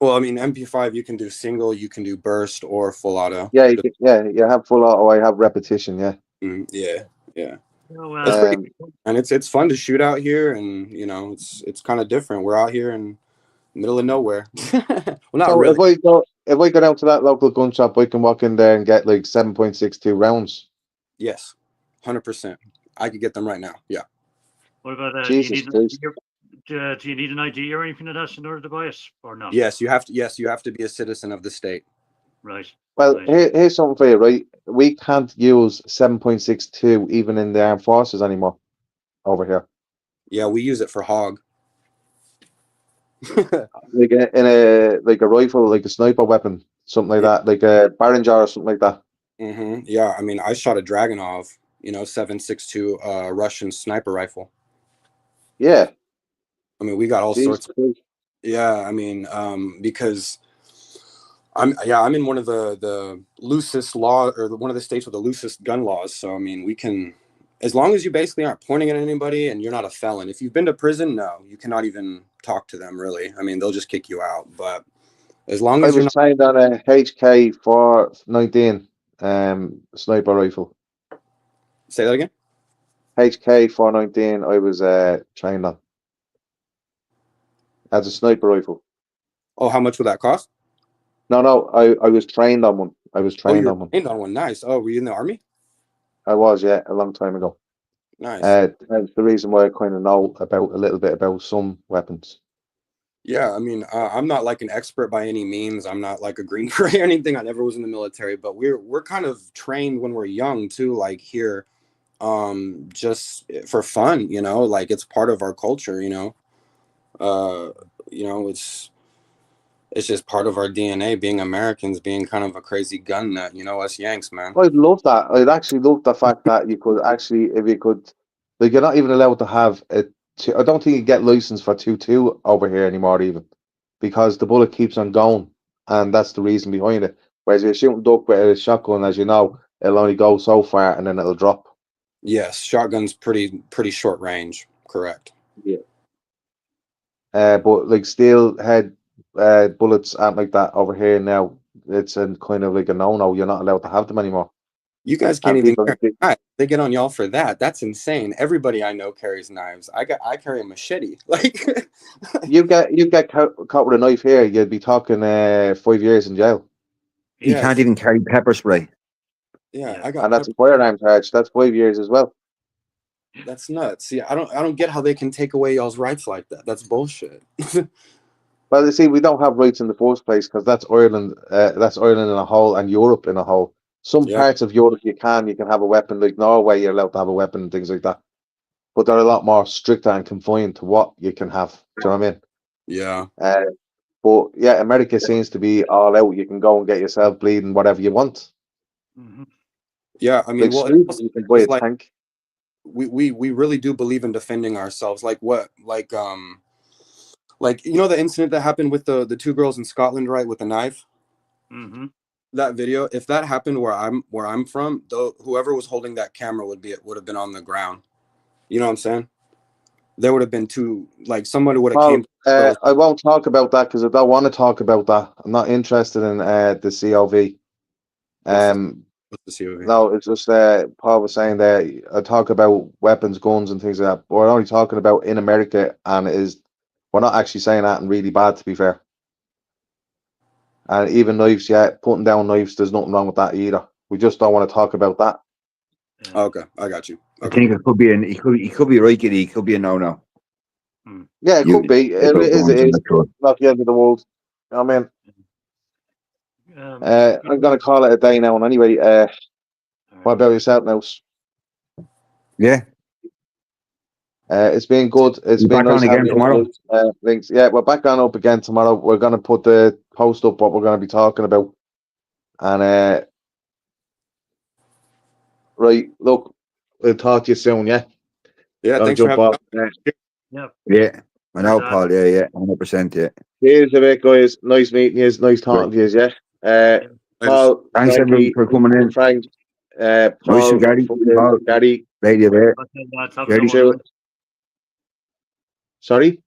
[SPEAKER 4] well, I mean, MP5 you can do single, you can do burst or full auto.
[SPEAKER 2] Yeah, you have full auto. I have repetition. Yeah.
[SPEAKER 4] Yeah.
[SPEAKER 5] So,
[SPEAKER 4] It's pretty, and it's fun to shoot out here, and you know, it's kind of different. We're out here in the middle of nowhere. Well, not
[SPEAKER 2] So
[SPEAKER 4] really.
[SPEAKER 2] if I go down to that local gun shop, I can walk in there and get like 7.62 rounds.
[SPEAKER 4] Yes, 100%. I could get them right now. Yeah.
[SPEAKER 5] what about
[SPEAKER 2] Jesus Christ.
[SPEAKER 5] do you need an ID or anything of that in order to buy it, or not?
[SPEAKER 4] Yes, you have to. Yes, you have to be a citizen of the state.
[SPEAKER 5] Right.
[SPEAKER 2] Well,
[SPEAKER 5] Right.
[SPEAKER 2] here's something for you, right? We can't use 7.62 even in the armed forces anymore over here.
[SPEAKER 4] Yeah, we use it for hog.
[SPEAKER 2] Like a rifle, like a sniper weapon, something like that, like a Behringer or something like that.
[SPEAKER 4] Yeah, I mean, I shot a Dragunov, 7.62 Russian sniper rifle.
[SPEAKER 2] Yeah.
[SPEAKER 4] I mean, we got all
[SPEAKER 2] Jesus
[SPEAKER 4] sorts of.
[SPEAKER 2] Christ.
[SPEAKER 4] Yeah, I mean, because I'm in one of the loosest law, or one of the states with the loosest gun laws. So I mean, we can, as long as you basically aren't pointing at anybody and you're not a felon. If you've been to prison, no, you cannot even talk to them. Really, I mean, they'll just kick you out. But as long
[SPEAKER 2] I
[SPEAKER 4] as you're
[SPEAKER 2] was
[SPEAKER 4] not,
[SPEAKER 2] trained on a HK 419 sniper rifle.
[SPEAKER 4] say that again.
[SPEAKER 2] HK 419 I was trained on as a sniper rifle.
[SPEAKER 4] Oh, how much would that cost?
[SPEAKER 2] No, I was trained on one. I was
[SPEAKER 4] Oh,
[SPEAKER 2] trained
[SPEAKER 4] you're
[SPEAKER 2] on one.
[SPEAKER 4] trained on one. Nice. Oh, were you in the army?
[SPEAKER 2] I was, yeah, a long time ago.
[SPEAKER 4] Nice.
[SPEAKER 2] That's the reason why I kind of know about a little bit about some weapons.
[SPEAKER 4] Yeah, I mean, I'm not like an expert by any means. I'm not like a Green Beret or anything. I never was in the military, but we're kind of trained when we're young too, like here, just for fun, like it's part of our culture, it's just part of our DNA, being Americans, being kind of a crazy gun nut, us Yanks, man.
[SPEAKER 2] I'd love that. I'd actually love the fact that you could actually, if you could, like, you're not even allowed to have a. I don't think you get license for 2.2 over here anymore, even because the bullet keeps on going, and that's the reason behind it. Whereas you're shooting duck with a shotgun, as you know, it'll only go so far and then it'll drop.
[SPEAKER 4] Yes, shotgun's pretty short range, correct.
[SPEAKER 2] Yeah. But like steel head bullets aren't like that over here now. It's a kind of like a no-no. You're not allowed to have them anymore.
[SPEAKER 4] You guys can't
[SPEAKER 2] And
[SPEAKER 4] even
[SPEAKER 2] people-
[SPEAKER 4] carry knives. They get on y'all for that. That's insane. Everybody I know carries knives. I carry a machete. Like
[SPEAKER 2] you get caught with a knife here, you'd be talking 5 years in jail.
[SPEAKER 1] You can't even carry pepper spray.
[SPEAKER 4] Yeah,
[SPEAKER 2] And that's a firearm charge. That's 5 years as well.
[SPEAKER 4] That's nuts. See, I don't get how they can take away y'all's rights like that. That's bullshit.
[SPEAKER 2] Well, you see, we don't have rights in the first place because that's Ireland. That's Ireland in a whole and Europe in a whole. Some parts of Europe you can have a weapon, like Norway, you're allowed to have a weapon and things like that. But they're a lot more stricter and confined to what you can have. Do you know what I mean?
[SPEAKER 4] Yeah.
[SPEAKER 2] But yeah, America seems to be all out. You can go and get yourself bleeding whatever you want.
[SPEAKER 5] Mhm.
[SPEAKER 4] Yeah, I mean,
[SPEAKER 2] Like Sweden, you can buy a tank.
[SPEAKER 4] We really do believe in defending ourselves. Like what? Like the incident that happened with the two girls in Scotland, right, with the knife.
[SPEAKER 5] Mm-hmm.
[SPEAKER 4] That video, if that happened where I'm from, though, whoever was holding that camera would have been on the ground. You know what I'm saying? There would have been somebody would have came.
[SPEAKER 2] I won't talk about that because I don't want to talk about that. I'm not interested in the COV.
[SPEAKER 4] What's the COV?
[SPEAKER 2] No, it's just Paul was saying that I talk about weapons, guns, and things like that. But we're only talking about in America, and we're not actually saying that and really bad, to be fair. And even knives, putting down knives, there's nothing wrong with that either. We just don't want to talk about that.
[SPEAKER 4] Okay, I got you.
[SPEAKER 1] I think it could be he could be right, Giddy. It could be a no-no.
[SPEAKER 2] Yeah, it could be. It is. It is not the end of the world. You know what I mean? I'm gonna call it a day now. And anyway, what about yourself, Mouse?
[SPEAKER 1] Yeah.
[SPEAKER 2] It's been good. It's
[SPEAKER 1] You
[SPEAKER 2] been
[SPEAKER 1] back
[SPEAKER 2] nice
[SPEAKER 1] on again
[SPEAKER 2] having you.
[SPEAKER 1] tomorrow?
[SPEAKER 2] Thanks. Yeah, we're back on up again tomorrow. We're gonna put the post up what we're gonna be talking about. And right, look, we'll talk to you soon. Yeah.
[SPEAKER 4] Yeah,
[SPEAKER 2] Gotta
[SPEAKER 4] thanks for
[SPEAKER 2] jump
[SPEAKER 4] having
[SPEAKER 2] off.
[SPEAKER 5] Yeah.
[SPEAKER 1] Yeah. I know,
[SPEAKER 5] Right,
[SPEAKER 1] Paul. Yeah. 100%. Yeah.
[SPEAKER 2] Cheers a bit, guys. Nice meeting you. Nice talking to you. Yeah. Paul,
[SPEAKER 1] Thanks everyone
[SPEAKER 2] Frankie,
[SPEAKER 1] for coming in.
[SPEAKER 2] Frank,
[SPEAKER 1] Nice
[SPEAKER 2] Paul,
[SPEAKER 1] to Gary. Paul,
[SPEAKER 2] Gary.
[SPEAKER 1] lady there.
[SPEAKER 5] Okay, lads, have a
[SPEAKER 1] Gary,
[SPEAKER 5] good one.
[SPEAKER 2] Sorry.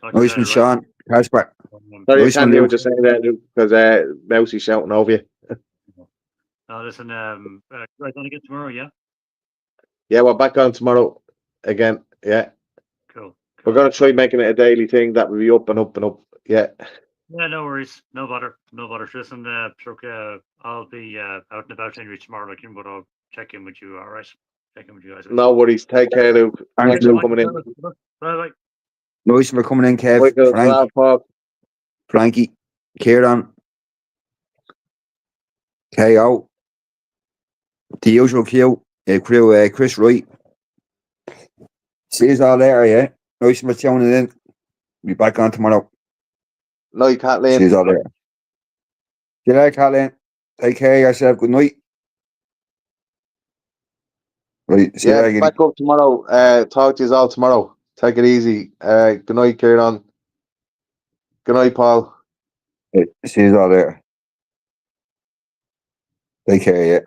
[SPEAKER 5] Talk to you
[SPEAKER 1] Nice one,
[SPEAKER 5] later, right?
[SPEAKER 1] Sean. Casper.
[SPEAKER 2] Sorry,
[SPEAKER 1] Nice
[SPEAKER 2] I
[SPEAKER 1] one,
[SPEAKER 2] can't hear
[SPEAKER 1] Luke.
[SPEAKER 2] what you're saying there, because Mousy shouting over you.
[SPEAKER 5] No, listen, right on again tomorrow, yeah?
[SPEAKER 2] Yeah, we're back on tomorrow again. Yeah.
[SPEAKER 5] Cool.
[SPEAKER 2] We're gonna try making it a daily thing that will be up and up and up. Yeah.
[SPEAKER 5] Yeah, no worries. No bother. No bother. Listen, I'll be out and about anyway tomorrow, but I'll check in with you, all right? Check in with you guys.
[SPEAKER 2] No worries. Take care, Luke.
[SPEAKER 1] Thanks,
[SPEAKER 2] Thanks for
[SPEAKER 1] Luke.
[SPEAKER 2] coming in.
[SPEAKER 5] Bye-bye.
[SPEAKER 1] Nice for coming in, Kev.
[SPEAKER 2] Michael,
[SPEAKER 1] Frank,
[SPEAKER 2] Ralph, Paul.
[SPEAKER 1] Frankie, Kieran, KO, the usual crew, Chris Wright. See you all later, yeah? Nice for tuning in. Be back on tomorrow.
[SPEAKER 2] Night, Kathleen.
[SPEAKER 1] See you all later. See you later, Kathleen. Take care of yourself. Good night. Right, see you
[SPEAKER 2] Yeah,
[SPEAKER 1] later.
[SPEAKER 2] back up tomorrow. Talk to you all tomorrow. Take it easy. Good night, Kieran. Good night, Paul.
[SPEAKER 1] See you all later. Take care, yeah.